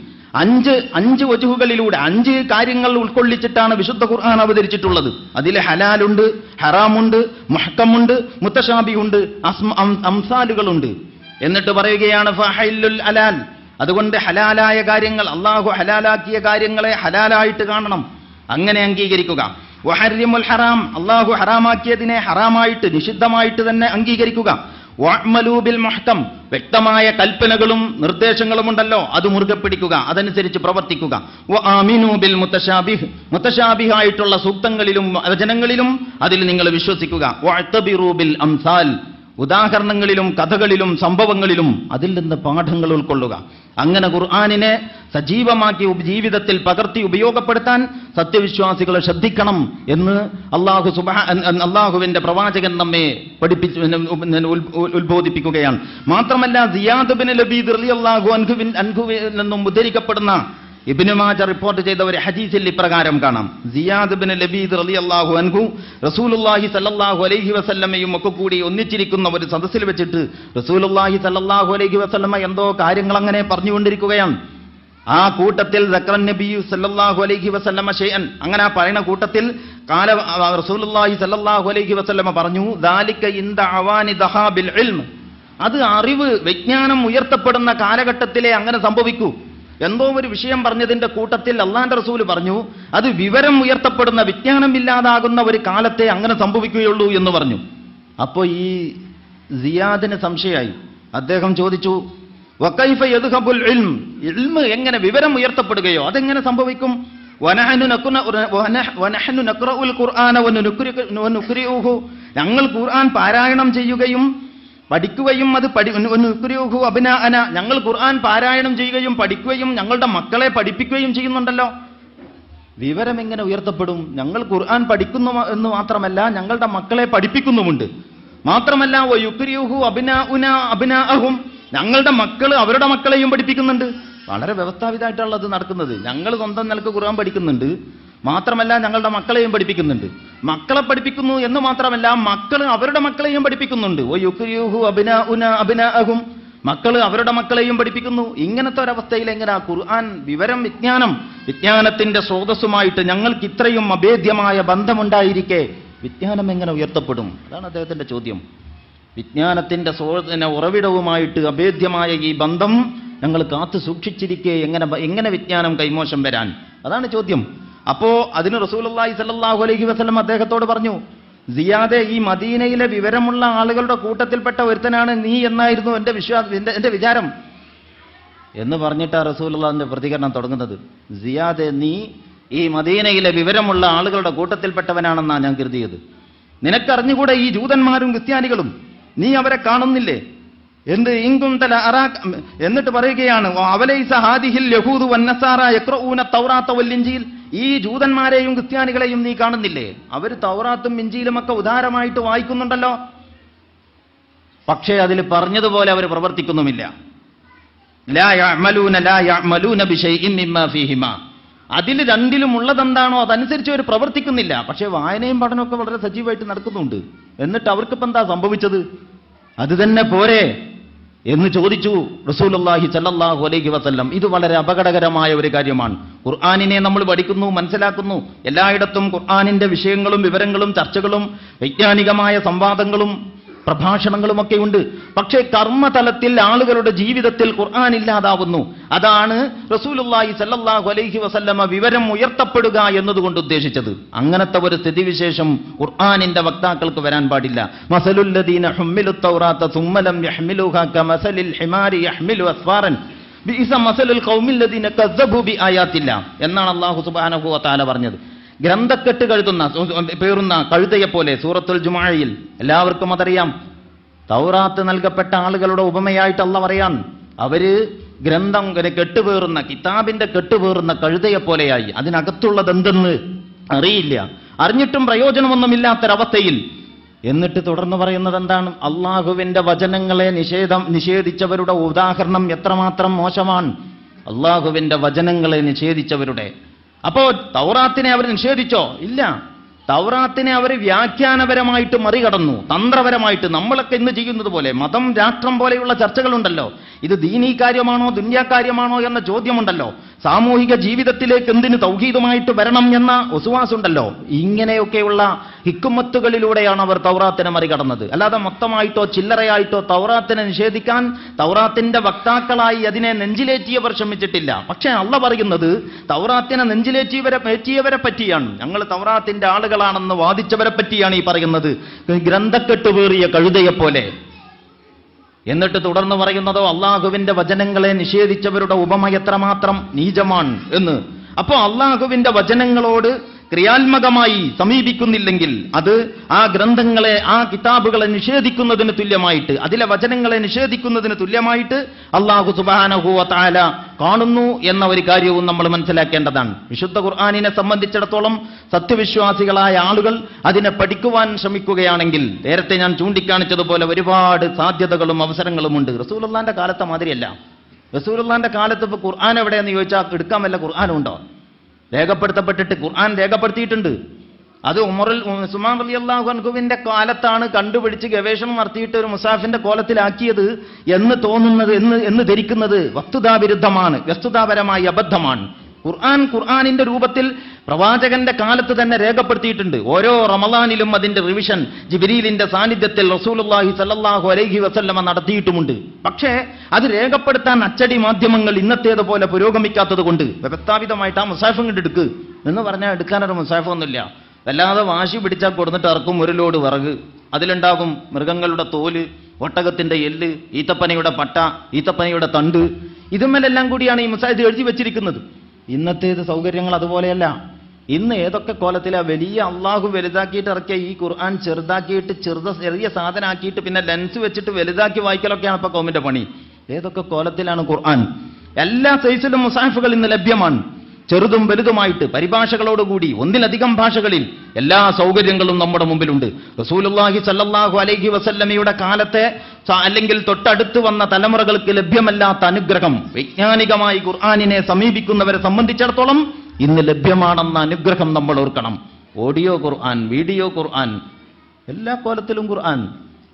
A: അഞ്ച് വജുഹുകളിലൂടെ 5 കാര്യങ്ങൾ ഉൾക്കൊള്ളിച്ചിട്ടാണ് വിശുദ്ധ ഖുർആൻ അവതരിച്ചിട്ടുള്ളത്. അതിൽ ഹലാലുണ്ട്, ഹറാമുണ്ട്, മുഹ്കമുണ്ട്, മുത്തശാബിഹുണ്ട്, അംസാലുകളുണ്ട്. എന്നിട്ട് പറയുകയാണ് ഫഹൈലുൽ ഹലാൽ. അതുകൊണ്ട് ഹലാലായ കാര്യങ്ങൾ, അള്ളാഹു ഹലാലാക്കിയ കാര്യങ്ങളെ ഹലാലായിട്ട് കാണണം, അങ്ങനെ അംഗീകരിക്കുക. വഹർരിമുൽ ഹറാം, അള്ളാഹു ഹറാമാക്കിയതിനെ ഹറാമായിട്ട്, നിഷിദ്ധമായിട്ട് തന്നെ അംഗീകരിക്കുക. വഅ്മലൂ ബിൽ മുഹ്കം, വ്യക്തമായ കൽപ്പനകളും നിർദ്ദേശങ്ങളും ഉണ്ടല്ലോ, അത് മുറുകെ പിടിക്കുക, അതനുസരിച്ച് പ്രവർത്തിക്കുക. വആമിനൂ ബിൽ മുത്തശാബിഹ്, മുത്തശാബിഹായിട്ടുള്ള സൂക്തങ്ങളിലും വചനങ്ങളിലും അതിൽ നിങ്ങൾ വിശ്വസിക്കുക. വഅ്തബിറൂ ബിൽ അംസാൽ, ഉദാഹരണങ്ങളിലും കഥകളിലും സംഭവങ്ങളിലും അതിൽ നിന്ന് പാഠങ്ങൾ ഉൾക്കൊള്ളുക. അങ്ങനെ ഖുർആനിനെ സജീവമാക്കി ജീവിതത്തിൽ പകർത്തി ഉപയോഗപ്പെടുത്താൻ സത്യവിശ്വാസികൾ ശ്രദ്ധിക്കണം എന്ന് അള്ളാഹുവിന്റെ പ്രവാചകൻ നമ്മെ ഉത്ബോധിപ്പിക്കുകയാണ്. മാത്രമല്ല, സിയാദ് ബിൻ ലബീദ് റളിയല്ലാഹു അൻഹുവിൽ നിന്നും ഉദ്ധരിക്കപ്പെടുന്ന ഇബ്നു മാജ റിപ്പോർട്ട് ചെയ്ത ഒരു ഹദീസിൽ ഇപ്രകാരം കാണാം: സിയാദ് ബിൻ ലബീദ് റളിയല്ലാഹു അൻഹു റസൂലുള്ളാഹി സ്വല്ലല്ലാഹു അലൈഹി വസല്ലമയും ഒക്കെ കൂടി ഒന്നിച്ചിരിക്കുന്ന ഒരു സദസ്സിൽ വെച്ചിട്ട് റസൂലുള്ളാഹി സ്വല്ലല്ലാഹു അലൈഹി വസല്ലമ എന്തോ കാര്യങ്ങൾ അങ്ങനെ പറഞ്ഞുകൊണ്ടിരിക്കുകയാണ്. ആ കൂട്ടത്തിൽ സക്കറൻ നബി സല്ലല്ലാഹു അലൈഹി വസല്ലമ ഷൈഅൻ, അങ്ങനെ ആ പറയുന്ന കൂട്ടത്തിൽ റസൂലുള്ളാഹി സല്ലല്ലാഹു അലൈഹി വസല്ലമ പറഞ്ഞു: ദാലിക ഇൻദ അവാനി ദഹാബിൽ ഇൽം, അത് അറിവ്, വിജ്ഞാനം ഉയർത്തപ്പെടുന്ന കാലഘട്ടത്തിലേ അങ്ങനെ സംഭവിക്കൂ. എന്തോ ഒരു വിഷയം പറഞ്ഞതിന്റെ കൂട്ടത്തിൽ അള്ളാന്റെ റസൂല് പറഞ്ഞു, അത് വിവരം ഉയർത്തപ്പെടുന്ന, വിജ്ഞാനം ഇല്ലാതാകുന്ന ഒരു കാലത്തെ അങ്ങനെ സംഭവിക്കുകയുള്ളൂ എന്ന് പറഞ്ഞു. അപ്പോ ഈ സിയാദിന് സംശയമായി. അദ്ദേഹം ചോദിച്ചു: വകൈഫ യദ്ഹബുൽ ഇൽം, ഇൽമ് എങ്ങനെ, വിവരം ഉയർത്തപ്പെടുകയോ അതെങ്ങനെ സംഭവിക്കും? വനഹ്നു നഖ്റഉൽ ഖുർആന വനുക്രിഉഹു, ഞങ്ങൾ ഖുർആൻ പാരായണം ചെയ്യുകയും പഠിക്കുകയും അത് അഭിനാഅന, ഞങ്ങൾ ഖുർആൻ പാരായണം ചെയ്യുകയും പഠിക്കുകയും ഞങ്ങളുടെ മക്കളെ പഠിപ്പിക്കുകയും ചെയ്യുന്നുണ്ടല്ലോ. വിവരം എങ്ങനെ ഉയർത്തപ്പെടും? ഞങ്ങൾ ഖുർആൻ പഠിക്കുന്നു എന്ന് മാത്രമല്ല, ഞങ്ങളുടെ മക്കളെ പഠിപ്പിക്കുന്നുമുണ്ട്. മാത്രമല്ല വയുക്രിഉഹു അബ്നാഉന അബ്നാഅഹും, ഞങ്ങളുടെ മക്കൾ അവരുടെ മക്കളെയും പഠിപ്പിക്കുന്നുണ്ട്. വളരെ വ്യവസ്ഥാപിതമായിട്ടുള്ളത് നടക്കുന്നത്. ഞങ്ങൾ സ്വന്തം നിലക്ക് ഖുർആൻ പഠിക്കുന്നുണ്ട്, മാത്രമല്ല ഞങ്ങളുടെ മക്കളെയും പഠിപ്പിക്കുന്നുണ്ട്. മക്കളെ പഠിപ്പിക്കുന്നു എന്ന് മാത്രമല്ല, മക്കൾ അവരുടെ മക്കളെയും പഠിപ്പിക്കുന്നുണ്ട്. മക്കൾ അവരുടെ മക്കളെയും പഠിപ്പിക്കുന്നു. ഇങ്ങനത്തെ ഒരവസ്ഥയിൽ എങ്ങനെ ഖുർആൻ, വിവരം, വിജ്ഞാനത്തിന്റെ സ്രോതസ്സുമായിട്ട് ഞങ്ങൾക്ക് ഇത്രയും അഭേദ്യമായ ബന്ധമുണ്ടായിരിക്കെ വിജ്ഞാനം എങ്ങനെ ഉയർത്തപ്പെടും? അതാണ് അദ്ദേഹത്തിന്റെ ചോദ്യം. വിജ്ഞാനത്തിന്റെ ഉറവിടവുമായിട്ട് അഭേദ്യമായ ഈ ബന്ധം ഞങ്ങൾ കാത്തു സൂക്ഷിച്ചിരിക്കെ എങ്ങനെ വിജ്ഞാനം കൈമോശം വരാൻ? അതാണ് ചോദ്യം. അപ്പോ അതിന് റസൂലുള്ളാഹി സ്വല്ലല്ലാഹു അലൈഹി വസല്ലം അദ്ദേഹത്തോട് പറഞ്ഞു: സിയാദെ, ഈ മദീനയിലെ വിവരമുള്ള ആളുകളുടെ കൂട്ടത്തിൽപ്പെട്ട ഒരുത്തനാണ് നീ എന്നായിരുന്നു എന്റെ വിചാരം എന്ന് പറഞ്ഞിട്ടാ റസൂലുള്ളാഹിന്റെ പ്രതികരണം തുടങ്ങുന്നത്. സിയാദെ, നീ ഈ മദീനയിലെ വിവരമുള്ള ആളുകളുടെ കൂട്ടത്തിൽപ്പെട്ടവനാണെന്നാണ് ഞാൻ കരുതിയത്. നിനക്കറിഞ്ഞുകൂടെ ഈ ജൂതന്മാരും ക്രിസ്ത്യാനികളും, നീ അവരെ കാണുന്നില്ലേ? എന്നിട്ട് പറയുകയാണ്: അവലൈസ ഹാദിഹിൽ യഹൂദു വന്നസാറ യഖ്റഊന തൗറാത്ത വൽ ഇൻജീൽ, ഈ ജൂതന്മാരെയും ക്രിസ്ത്യാനികളെയും നീ കാണുന്നില്ലേ? അവർ തൗറാത്തും ഇൻജീലും ഒക്കെ ഉദാരമായിട്ട് വായിക്കുന്നുണ്ടല്ലോ, പക്ഷേ അതിൽ പറഞ്ഞതുപോലെ അവർ പ്രവർത്തിക്കുന്നുമില്ല. ലാ യഅമലൂന ബിശൈഇൻ മിമ്മാ ഫീഹിമാ, അതിൽ രണ്ടിലും ഉള്ളതെന്താണോ അതനുസരിച്ച് അവർ പ്രവർത്തിക്കുന്നില്ല. പക്ഷേ വായനയും പഠനമൊക്കെ വളരെ സജീവമായിട്ട് നടക്കുന്നുണ്ട്. എന്നിട്ട് അവർക്കിപ്പോൾ എന്താ സംഭവിച്ചത്? അത് തന്നെ പോരെ എന്ന് ചോദിച്ചു റസൂലുള്ളാഹി സ്വല്ലല്ലാഹു അലൈഹി വസല്ലം. ഇത് വളരെ അപകടകരമായ ഒരു കാര്യമാണ്. ഖുർആനിനെ നമ്മൾ പഠിക്കുന്നു, മനസ്സിലാക്കുന്നു. എല്ലായിടത്തും ഖുർആനിന്റെ വിഷയങ്ങളും വിവരങ്ങളും ചർച്ചകളും വൈജ്ഞാനികമായ സംവാദങ്ങളും പ്രഭാഷണങ്ങളുമൊക്കെ ഉണ്ട്. പക്ഷേ കർമ്മതലത്തിൽ ആളുകളുടെ ജീവിതത്തിൽ ഖുർആൻ ഇല്ലാതാവുന്നു. അതാണ് റസൂലുള്ളാഹി സ്വല്ലല്ലാഹു അലൈഹി വസല്ലമ വിവരം ഉയർത്തപ്പെടുക എന്നതുകൊണ്ട് ഉദ്ദേശിച്ചത്. അങ്ങനത്തെ ഒരു സ്ഥിതിവിശേഷം ഖുർആനിന്റെ വക്താക്കൾക്ക് വരാൻ പാടില്ല. മസലുൽ ലദീന ഹുമ്മിലുത് തൗറാത്ത സുമ്മ ലം യഹ്മിലുഹാ കമസലിൽ ഹിമാരി യഹ്മിലു അസ്ഫാറൻ ബിഇസ മസലുൽ ഖൗമിൽ ലദീന കസ്സബു ബിആയാത്തില്ലാ എന്നാണ് അല്ലാഹു സുബ്ഹാനഹു വ തആല പറഞ്ഞത്. ഗ്രന്ഥക്കെട്ട് പേറുന്ന കഴുതയെപ്പോലെ സൂറത്തുൽ ജുമുഅയിൽ എല്ലാവർക്കും അതറിയാം. തൗറാത്ത് നൽകപ്പെട്ട ആളുകളുടെ ഉപമയായിട്ട് അല്ലാഹു പറയാൻ, അവര് ഗ്രന്ഥം കെട്ടുപേറുന്ന, കിതാബിന്റെ കെട്ടുപേറുന്ന കഴുതയെപ്പോലെയായി. അതിനകത്തുള്ളത് എന്തെന്ന് അറിയില്ല, അറിഞ്ഞിട്ടും പ്രയോജനമൊന്നുമില്ലാത്തൊരവസ്ഥയിൽ. എന്നിട്ട് തുടർന്ന് പറയുന്നത് എന്താണ്? അള്ളാഹുവിന്റെ വചനങ്ങളെ നിഷേധിച്ചവരുടെ ഉദാഹരണം എത്രമാത്രം മോശമാണ്. അള്ളാഹുവിന്റെ വചനങ്ങളെ നിഷേധിച്ചവരുടെ. അപ്പോ തൗറാത്തിനെ അവർ നിഷേധിച്ചോ? ഇല്ല. തൗറാത്തിനെ അവർ വ്യാഖ്യാനപരമായിട്ട് മറികടന്നു, തന്ത്രപരമായിട്ട്. നമ്മളൊക്കെ ഇന്ന് ചെയ്യുന്നത് പോലെ മതം രാഷ്ട്രം പോലെയുള്ള ചർച്ചകളുണ്ടല്ലോ. ഇത് ദീനീ കാര്യമാണോ ദുന്യാ കാര്യമാണോ എന്ന ചോദ്യമുണ്ടല്ലോ. സാമൂഹിക ജീവിതത്തിലേക്ക് എന്തിന് തൗഹീദുമായിട്ട് വരണം എന്ന ഒസുവാസുണ്ടല്ലോ. ഇങ്ങനെയൊക്കെയുള്ള ഹിക്കുമത്തുകളിലൂടെയാണ് അവർ തൗറാത്തിനെ മറികടന്നത്. അല്ലാതെ മൊത്തമായിട്ടോ ചില്ലറയായിട്ടോ തൗറാത്തിനെ നിഷേധിക്കാൻ തൗറാത്തിന്റെ വക്താക്കളായി അതിനെ നെഞ്ചിലേറ്റിയവർ ശ്രമിച്ചിട്ടില്ല. പക്ഷേ അള്ളാഹ് പറയുന്നത് തൗറാത്തിനെ നെഞ്ചിലേറ്റിയവരെ പറ്റിയാണ്. ഞങ്ങൾ തൗറാത്തിന്റെ ആളുകളാണെന്ന് വാദിച്ചവരെ പറ്റിയാണ് ഈ പറയുന്നത്, ഗ്രന്ഥക്കെട്ട് പേറിയ കഴുതയെപ്പോലെ. എന്നിട്ട് തുടർന്ന് പറയുന്നതോ അള്ളാഹുവിന്റെ വചനങ്ങളെ നിഷേധിച്ചവരുടെ ഉപമ എത്രമാത്രം നീചമാണ് എന്ന്. അപ്പോൾ അള്ളാഹുവിന്റെ വചനങ്ങളോട് ക്രിയാത്മകമായി സമീപിക്കുന്നില്ലെങ്കിൽ അത് ആ ഗ്രന്ഥങ്ങളെ, ആ കിതാബുകളെ നിഷേധിക്കുന്നതിന് തുല്യമായിട്ട്, അതിലെ വചനങ്ങളെ നിഷേധിക്കുന്നതിന് തുല്യമായിട്ട് അല്ലാഹു സുബ്ഹാനഹു വ തആല കാണുന്നു എന്ന ഒരു കാര്യവും നമ്മൾ മനസ്സിലാക്കേണ്ടതാണ്. വിശുദ്ധ ഖുർആനിനെ സംബന്ധിച്ചിടത്തോളം സത്യവിശ്വാസികളായ ആളുകൾ അതിനെ പഠിക്കുവാൻ ശ്രമിക്കുകയാണെങ്കിൽ നേരത്തെ ഞാൻ ചൂണ്ടിക്കാണിച്ചതുപോലെ ഒരുപാട് സാധ്യതകളും അവസരങ്ങളുമുണ്ട്. റസൂലുള്ളാഹിന്റെ കാലത്തെ മാതിരിയല്ല. റസൂലുള്ളാഹിന്റെ കാലത്ത് ഇപ്പോൾ ഖുർആൻ എവിടെയെന്ന് ചോദിച്ചാൽ എടുക്കാൻ വല്ല ഖുർആനുണ്ടോ? രേഖപ്പെടുത്തപ്പെട്ടിട്ട് ഖുർആൻ രേഖപ്പെടുത്തിയിട്ടുണ്ട്. അത് ഉസ്മാൻ റളിയല്ലാഹു അൻഹുവിന്റെ കാലത്താണ് കണ്ടുപിടിച്ച് ഗവേഷണം നടത്തിയിട്ട് ഒരു മുസാഫിന്റെ കോലത്തിലാക്കിയത് എന്ന് തോന്നുന്നത്, എന്ന് ധരിക്കുന്നത് വസ്തുതാവിരുദ്ധമാണ്, വസ്തുതാപരമായി അബദ്ധമാണ്. ഖുർആനിന്റെ രൂപത്തിൽ പ്രവാചകന്റെ കാലത്ത് തന്നെ രേഖപ്പെടുത്തിയിട്ടുണ്ട്. ഓരോ റമളാനിലും അതിന്റെ റിവിഷൻ ജിബ്രീലിന്റെ സാന്നിധ്യത്തിൽ റസൂലുള്ളാഹി സ്വല്ലല്ലാഹു അലൈഹി വസല്ലമ നടത്തിയിട്ടുമുണ്ട്. പക്ഷേ അത് രേഖപ്പെടുത്താൻ അച്ചടി മാധ്യമങ്ങൾ ഇന്നത്തേതുപോലെ പുരോഗമിക്കാത്തത് കൊണ്ട് വ്യവസ്ഥാപിതമായിട്ട് ആ മുസാഫ് എടുക്ക് എന്ന് പറഞ്ഞാൽ എടുക്കാനൊരു മുസാഫൊന്നുമില്ല. വല്ലാതെ വാശി പിടിച്ചാൽ കൊടുത്തിട്ട് ഇറക്കും ഒരു ലോഡ് വിറക്. അതിലുണ്ടാകും മൃഗങ്ങളുടെ തോല്, ഒട്ടകത്തിന്റെ എല്ല്, ഈത്തപ്പനയുടെ പട്ട, ഈത്തപ്പനയുടെ തണ്ട്, ഇതുമല്ലെല്ലാം കൂടിയാണ് ഈ മുസാഫ് എഴുതി വെച്ചിരിക്കുന്നത്. ഇന്നത്തേത് സൗകര്യങ്ങൾ അതുപോലെയല്ല. ഇന്ന് ഏതൊക്കെ കോലത്തിലാ വലിയ അള്ളാഹു വലുതാക്കിയിട്ട് ഇറക്കിയ ഈ ഖുർആൻ ചെറുതാക്കിയിട്ട് ചെറിയ സാധനമാക്കിയിട്ട് പിന്നെ ലെൻസ് വെച്ചിട്ട് വലുതാക്കി വായിക്കലൊക്കെയാണ് ഇപ്പൊ കോമിന്റെ പണി. ഏതൊക്കെ കോലത്തിലാണ് ഖുർആൻ. എല്ലാ സൈസിലും മുസാഫുകൾ ഇന്ന് ലഭ്യമാണ്, ചെറുതും വലുതുമായിട്ട്, പരിഭാഷകളോടുകൂടി, ഒന്നിലധികം ഭാഷകളിൽ എല്ലാ സൗകര്യങ്ങളും നമ്മുടെ മുമ്പിലുണ്ട്. റസൂലുള്ളാഹി സ്വല്ലല്ലാഹു അലൈഹി വസല്ലമയുടെ കാലത്തെ അല്ലെങ്കിൽ തൊട്ടടുത്ത് വന്ന തലമുറകൾക്ക് ലഭ്യമല്ലാത്ത അനുഗ്രഹം വൈജ്ഞാനികമായി ഖുർആനിനെ സമീപിക്കുന്നവരെ സംബന്ധിച്ചിടത്തോളം ഇന്ന് ലഭ്യമാണെന്ന അനുഗ്രഹം നമ്മൾ ഓർക്കണം. ഓഡിയോ ഖുർആൻ, വീഡിയോ ഖുർആൻ, എല്ലാ കോലത്തിലും ഖുർആൻ.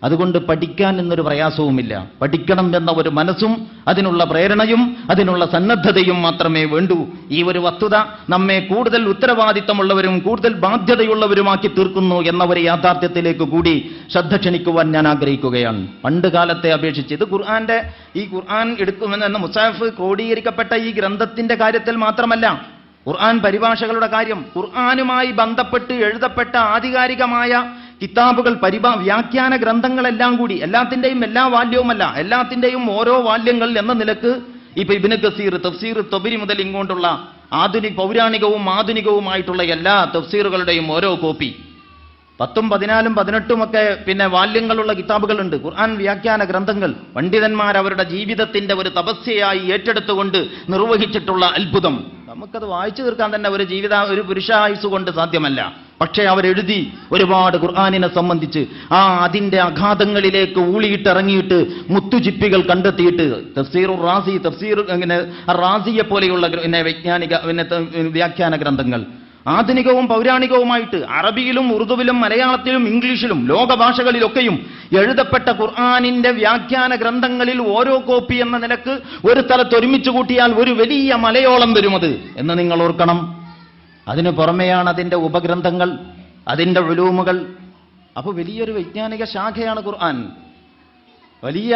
A: അതുകൊണ്ട് പഠിക്കാൻ എന്നൊരു പ്രയാസവുമില്ല. പഠിക്കണം എന്ന ഒരു മനസ്സും അതിനുള്ള പ്രേരണയും അതിനുള്ള സന്നദ്ധതയും മാത്രമേ വേണ്ടൂ. ഈ ഒരു വസ്തുത നമ്മെ കൂടുതൽ ഉത്തരവാദിത്തമുള്ളവരും കൂടുതൽ ബാധ്യതയുള്ളവരുമാക്കി തീർക്കുന്നു എന്ന ഒരു യാഥാർത്ഥ്യത്തിലേക്ക് കൂടി ശ്രദ്ധ ക്ഷണിക്കുവാൻ ഞാൻ ആഗ്രഹിക്കുകയാണ്. പണ്ട് കാലത്തെ അപേക്ഷിച്ച് ഇത് ഈ ഖുർആൻ എടുക്കുമെന്ന മുസാഫ് ക്രോഡീകരിക്കപ്പെട്ട ഈ ഗ്രന്ഥത്തിന്റെ കാര്യത്തിൽ മാത്രമല്ല, ഖുർആൻ പരിഭാഷകളുടെ കാര്യം, ഖുർആനുമായി ബന്ധപ്പെട്ട് എഴുതപ്പെട്ട ആധികാരികമായ കിതാബുകൾ, വ്യാഖ്യാന ഗ്രന്ഥങ്ങളെല്ലാം കൂടി, എല്ലാത്തിൻ്റെയും എല്ലാ വാല്യവുമല്ല, എല്ലാത്തിൻ്റെയും ഓരോ വാല്യങ്ങൾ എന്ന നിലക്ക് ഇപ്പൊ ഇബ്നു കസീർ, തഫ്സീർ തൊബരി മുതൽ ഇങ്ങോട്ടുള്ള പൗരാണികവും ആധുനികവുമായിട്ടുള്ള എല്ലാ തഫ്സീറുകളുടെയും ഓരോ കോപ്പി 10, 14, 18 ഒക്കെ പിന്നെ വാല്യങ്ങളുള്ള കിതാബുകളുണ്ട്. ഖുർആൻ വ്യാഖ്യാന ഗ്രന്ഥങ്ങൾ പണ്ഡിതന്മാർ അവരുടെ ജീവിതത്തിന്റെ ഒരു തപസ്യയായി ഏറ്റെടുത്തുകൊണ്ട് നിർവഹിച്ചിട്ടുള്ള അത്ഭുതം. നമുക്കത് വായിച്ചു തീർക്കാൻ തന്നെ ഒരു പുരുഷായുസ് കൊണ്ട് സാധ്യമല്ല. പക്ഷേ അവരെഴുതി ഒരുപാട് ഖുർആനിനെ സംബന്ധിച്ച് അതിന്റെ അഗാധങ്ങളിലേക്ക് ഊളിയിട്ടിറങ്ങിയിട്ട് മുത്തുചിപ്പികൾ കണ്ടെത്തിയിട്ട് തഫ്സീറുർ റാസി, റാസിയെ പോലെയുള്ള വൈജ്ഞാനിക വ്യാഖ്യാന ഗ്രന്ഥങ്ങൾ ആധുനികവും പൗരാണികവുമായിട്ട് അറബിയിലും ഉറുദുവിലും മലയാളത്തിലും ഇംഗ്ലീഷിലും ലോകഭാഷകളിലൊക്കെയും എഴുതപ്പെട്ട ഖുർആനിന്റെ വ്യാഖ്യാന ഗ്രന്ഥങ്ങളിൽ ഓരോ കോപ്പി എന്ന നിലക്ക് ഒരു സ്ഥലത്ത് ഒരുമിച്ച് കൂട്ടിയാൽ ഒരു വലിയ മലയോളം വരുമത് എന്ന് നിങ്ങൾ ഓർക്കണം. അതിനു പുറമെയാണ് അതിന്റെ ഉപഗ്രന്ഥങ്ങൾ, അതിന്റെ ഉലൂമുകൾ. അപ്പോൾ വലിയൊരു വൈജ്ഞാനിക ശാഖയാണ് ഖുർആൻ. വലിയ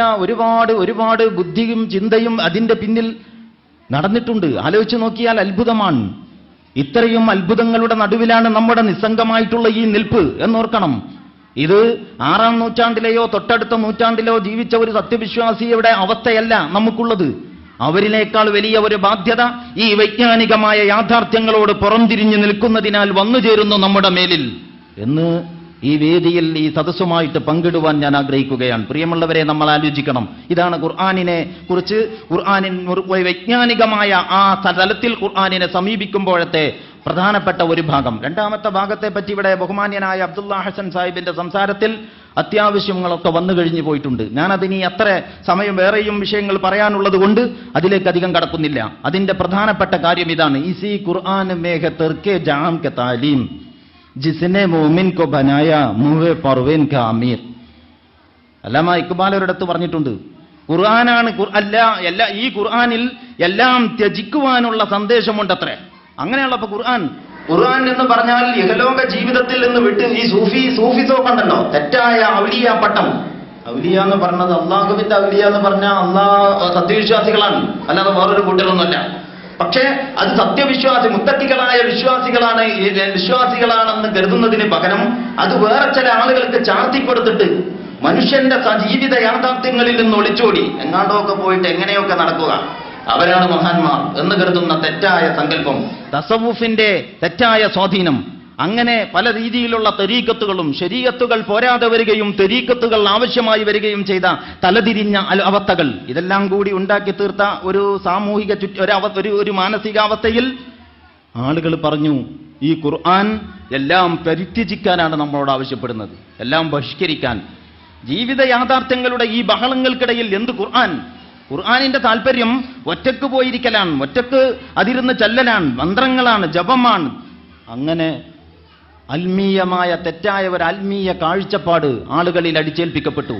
A: ഒരുപാട് ബുദ്ധിയും ചിന്തയും അതിന്റെ പിന്നിൽ നടന്നിട്ടുണ്ട്. ആലോചിച്ച് നോക്കിയാൽ അത്ഭുതമാണ്. ഇത്രയും അത്ഭുതങ്ങളുടെ നടുവിലാണ് നമ്മുടെ നിസ്സംഗമായിട്ടുള്ള ഈ നിൽപ്പ് എന്നോർക്കണം. ഇത് 6-ാം നൂറ്റാണ്ടിലെയോ തൊട്ടടുത്ത നൂറ്റാണ്ടിലോ ജീവിച്ച ഒരു സത്യവിശ്വാസിയുടെ അവസ്ഥയല്ല നമുക്കുള്ളത്. അവരിനേക്കാൾ വലിയ ഒരു ബാധ്യത ഈ വൈജ്ഞാനികമായ യാഥാർത്ഥ്യങ്ങളോട് പുറംതിരിഞ്ഞു നിൽക്കുന്നതിനാൽ വന്നു ചേരുന്നു നമ്മുടെ മേലിൽ എന്ന് ഈ വേദിയിൽ ഈ സദസ്സുമായിട്ട് പങ്കിടുവാൻ ഞാൻ ആഗ്രഹിക്കുകയാണ്. പ്രിയമുള്ളവരെ, നമ്മൾ ആലോചിക്കണം. ഇതാണ് ഖുർആനിനെ കുറിച്ച്, വൈജ്ഞാനികമായ ആ തലത്തിൽ ഖുർആനിനെ സമീപിക്കുമ്പോഴത്തെ പ്രധാനപ്പെട്ട ഒരു ഭാഗം. രണ്ടാമത്തെ ഭാഗത്തെ പറ്റി ഇവിടെ ബഹുമാന്യനായ അബ്ദുള്ള ഹസൻ സാഹിബിന്റെ സംസാരത്തിൽ അത്യാവശ്യങ്ങളൊക്കെ വന്നു കഴിഞ്ഞു പോയിട്ടുണ്ട്. ഞാനതിനി അത്ര സമയം വേറെയും വിഷയങ്ങൾ പറയാനുള്ളത് കൊണ്ട് അതിലേക്ക് അധികം കടക്കുന്നില്ല. അതിന്റെ പ്രധാനപ്പെട്ട കാര്യം ഇതാണ്: ഇസി ഖുർആൻ മേഘ തെർക്കെ ജാം കെ താലീം. ജിസ്നെ മോമിൻ കോ ബനായ മുഹെ പർവേൻ കാ അമീർ. അല്ലാമ ഇക്ബാൽ ഒരിടത്ത് പറഞ്ഞിട്ടുണ്ട്, ഖുർആനാണ് ഈ ഖുർആനിൽ എല്ലാം ത്യജിക്കുവാനുള്ള സന്ദേശമുണ്ടത്രേ. അങ്ങനെയുള്ളപ്പോ ഖുർആൻ എന്ന് പറഞ്ഞാൽ ഇഹലോക ജീവിതത്തിൽ നിന്ന് വിട്ട് ഈ സൂഫിസോക്കണ്ടല്ലോ, തെറ്റായ ഔലിയ പട്ടം. ഔലിയ എന്ന് പറഞ്ഞത് അള്ളാഹുവിന്റെ ഔലിയ എന്ന് പറഞ്ഞാൽ സത്യവിശ്വാസികളാണ്, അല്ലാതെ വേറൊരു കൂട്ടരൊന്നുമല്ല. പക്ഷേ അത് സത്യവിശ്വാസി മുത്തക്കികളായ വിശ്വാസികളാണെന്ന് കരുതുന്നതിന് പകരം അത് വേറെ ചില ആളുകൾക്ക് ചാർത്തിക്കൊടുത്തിട്ട് മനുഷ്യന്റെ ജീവിത യാഥാർത്ഥ്യങ്ങളിൽ നിന്ന് ഒളിച്ചോടി എങ്ങാണ്ടൊക്കെ പോയിട്ട് എങ്ങനെയൊക്കെ നടക്കുക, അവരാണ് മഹാന്മാർ എന്ന് കരുതുന്ന തെറ്റായ സങ്കല്പം, തസവുഫിന്റെ തെറ്റായ സ്വാധീനം. അങ്ങനെ പല രീതിയിലുള്ള തരീക്കത്തുകളും ശരീഅത്തുകൾ പോരാതെ വരികയും തരീക്കത്തുകൾ ആവശ്യമായി വരികയും ചെയ്ത തലതിരിഞ്ഞ അവസ്ഥകൾ, ഇതെല്ലാം കൂടി ഉണ്ടാക്കി തീർത്ത ഒരു സാമൂഹിക ഒരു മാനസികാവസ്ഥയിൽ ആളുകൾ പറഞ്ഞു, ഈ ഖുർആൻ എല്ലാം പരിത്യജിക്കാനാണ് നമ്മളോട് ആവശ്യപ്പെടുന്നത്, എല്ലാം ബഹിഷ്കരിക്കാൻ. ജീവിത യാഥാർത്ഥ്യങ്ങളുടെ ഈ ബഹളങ്ങൾക്കിടയിൽ എന്ത് ഖുർആൻ? ഖുർആനിന്റെ താല്പര്യം ഒറ്റക്ക് പോയിരിക്കലാണ്, ഒറ്റക്ക് അതിരുന്ന് ചെല്ലലാണ്, മന്ത്രങ്ങളാണ്, ജപമാണ്. അങ്ങനെ ആത്മീയമായ തെറ്റായ ഒരു ആത്മീയ കാഴ്ചപ്പാട് ആളുകളിൽ അടിച്ചേൽപ്പിക്കപ്പെട്ടു.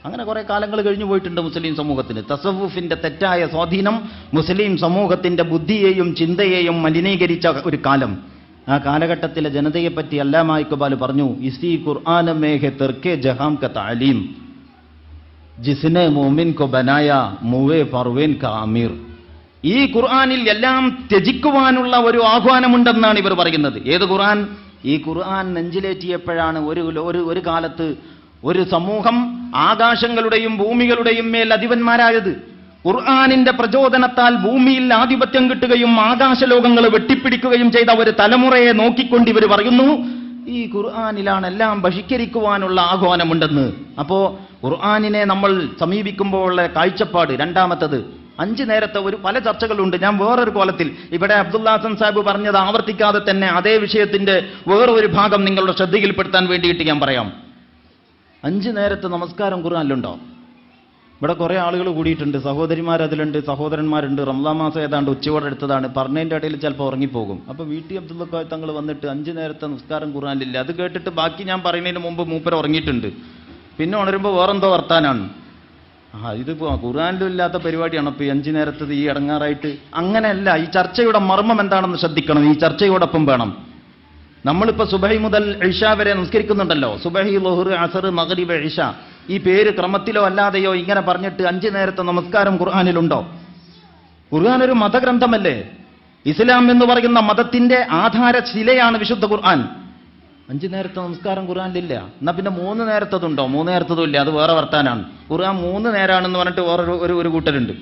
A: അങ്ങനെ കുറെ കാലങ്ങൾ കഴിഞ്ഞു പോയിട്ടുണ്ട് മുസ്ലിം സമൂഹത്തിന്. തസവുഫിന്റെ തെറ്റായ സ്വാധീനം മുസ്ലിം സമൂഹത്തിന്റെ ബുദ്ധിയെയും ചിന്തയെയും മലിനീകരിച്ച ഒരു കാലം. ആ കാലഘട്ടത്തിലെ ജനതയെപ്പറ്റി അല്ലാമ ഇക്ബാൽ പറഞ്ഞു, ഇസി ഖുർആൻ മേ ഹെ തർക്കെ ജഹാം ക താലീം ജിസ്നെ മോമിൻ കോ ബനായ മുവേ പർവേൻ കാ അമീർ. ഈ ഖുർആനിൽ എല്ലാം ത്യജിക്കുവാനുള്ള ഒരു ആഹ്വാനമുണ്ടെന്നാണ് ഇവർ പറയുന്നത്. ഏത് ഖുർആൻ? ഈ ഖുർആൻ നെഞ്ചിലേറ്റിയപ്പോഴാണ് ഒരു കാലത്ത് ഒരു സമൂഹം ആകാശങ്ങളുടെയും ഭൂമികളുടെയും മേൽ അധിപന്മാരായത്. ഖുർആനിന്റെ പ്രചോദനത്താൽ ഭൂമിയിൽ ആധിപത്യം കിട്ടുകയും ആകാശലോകങ്ങൾ വെട്ടിപ്പിടിക്കുകയും ചെയ്ത ഒരു തലമുറയെ നോക്കിക്കൊണ്ട് ഇവർ പറയുന്നു, ഈ ഖുർആനിലാണ് എല്ലാം ബഹിഷ്കരിക്കുവാനുള്ള ആഹ്വാനമുണ്ടെന്ന്. അപ്പോ ഖുർആനിനെ നമ്മൾ സമീപിക്കുമ്പോൾ ഉള്ള കാഴ്ചപ്പാട് രണ്ടാമത്തത്, 5 നേരത്തെ പല ചർച്ചകളുണ്ട്. ഞാൻ വേറൊരു കോലത്തിൽ ഇവിടെ അബ്ദുൽ ഹസൻ സാഹിബ് പറഞ്ഞത് ആവർത്തിക്കാതെ തന്നെ അതേ വിഷയത്തിന്റെ വേറൊരു ഭാഗം നിങ്ങളുടെ ശ്രദ്ധയിൽപ്പെടുത്താൻ വേണ്ടിയിട്ട് ഞാൻ പറയാം. 5 നേരത്തെ നമസ്കാരം ഖുർആനിലുണ്ടോ? ഇവിടെ കുറെ ആളുകൾ കൂടിയിട്ടുണ്ട്, സഹോദരിമാർ അതിലുണ്ട്, സഹോദരന്മാരുണ്ട്. റംസാൻ മാസം ഏതാണ്ട് ഉച്ചയോടെ എടുത്തതാണ്. പറഞ്ഞതിൻ്റെ ഇടയിൽ ചിലപ്പോൾ ഉറങ്ങിപ്പോകും. അപ്പോൾ വീട്ടിൽ അബ്ദുൽ തങ്ങൾ വന്നിട്ട് 5 നേരത്തെ നിസ്കാരം ഖുർആനിലില്ല. അത് കേട്ടിട്ട് ബാക്കി ഞാൻ പറയുന്നതിന് മുമ്പ് മൂപ്പർ ഉറങ്ങിയിട്ടുണ്ട്. പിന്നെ ഉണരുമ്പോൾ വേറെന്തോ വർത്താനാണ്. ഇതിപ്പോ ഖുർആനിലും ഇല്ലാത്ത പരിപാടിയാണ് ഇപ്പോൾ 5 നേരത്തത് ഈ ഇടങ്ങാറായിട്ട്. അങ്ങനെയല്ല. ഈ ചർച്ചയുടെ മർമ്മം എന്താണെന്ന് ശ്രദ്ധിക്കണം. ഈ ചർച്ചയോടൊപ്പം വേണം. നമ്മളിപ്പോൾ സുബഹി മുതൽ ഇഷ വരെ നിസ്കരിക്കുന്നുണ്ടല്ലോ. സുബഹി, ളുഹർ, അസർ, മഗ്രിബ്, ഇഷ. ഈ പേര് ക്രമത്തിലോ അല്ലാതെയോ ഇങ്ങനെ പറഞ്ഞിട്ട് 5 നേരത്തെ നമസ്കാരം ഖുർആനിലുണ്ടോ? ഖുർആൻ ഒരു മതഗ്രന്ഥമല്ലേ? ഇസ്ലാം എന്ന് പറയുന്ന മതത്തിന്റെ ആധാരശിലയാണ് വിശുദ്ധ ഖുർആൻ. 5 നേരത്തെ നമസ്കാരം ഖുർആനിലില്ല. എന്നാ പിന്നെ 3 നേരത്തതുണ്ടോ? 3 നേരത്തതും ഇല്ല. അത് വേറെ വർത്താനാണ്. ഖുർആൻ 3 നേരാണെന്ന് പറഞ്ഞിട്ട് വേറെ കൂട്ടരുണ്ട്.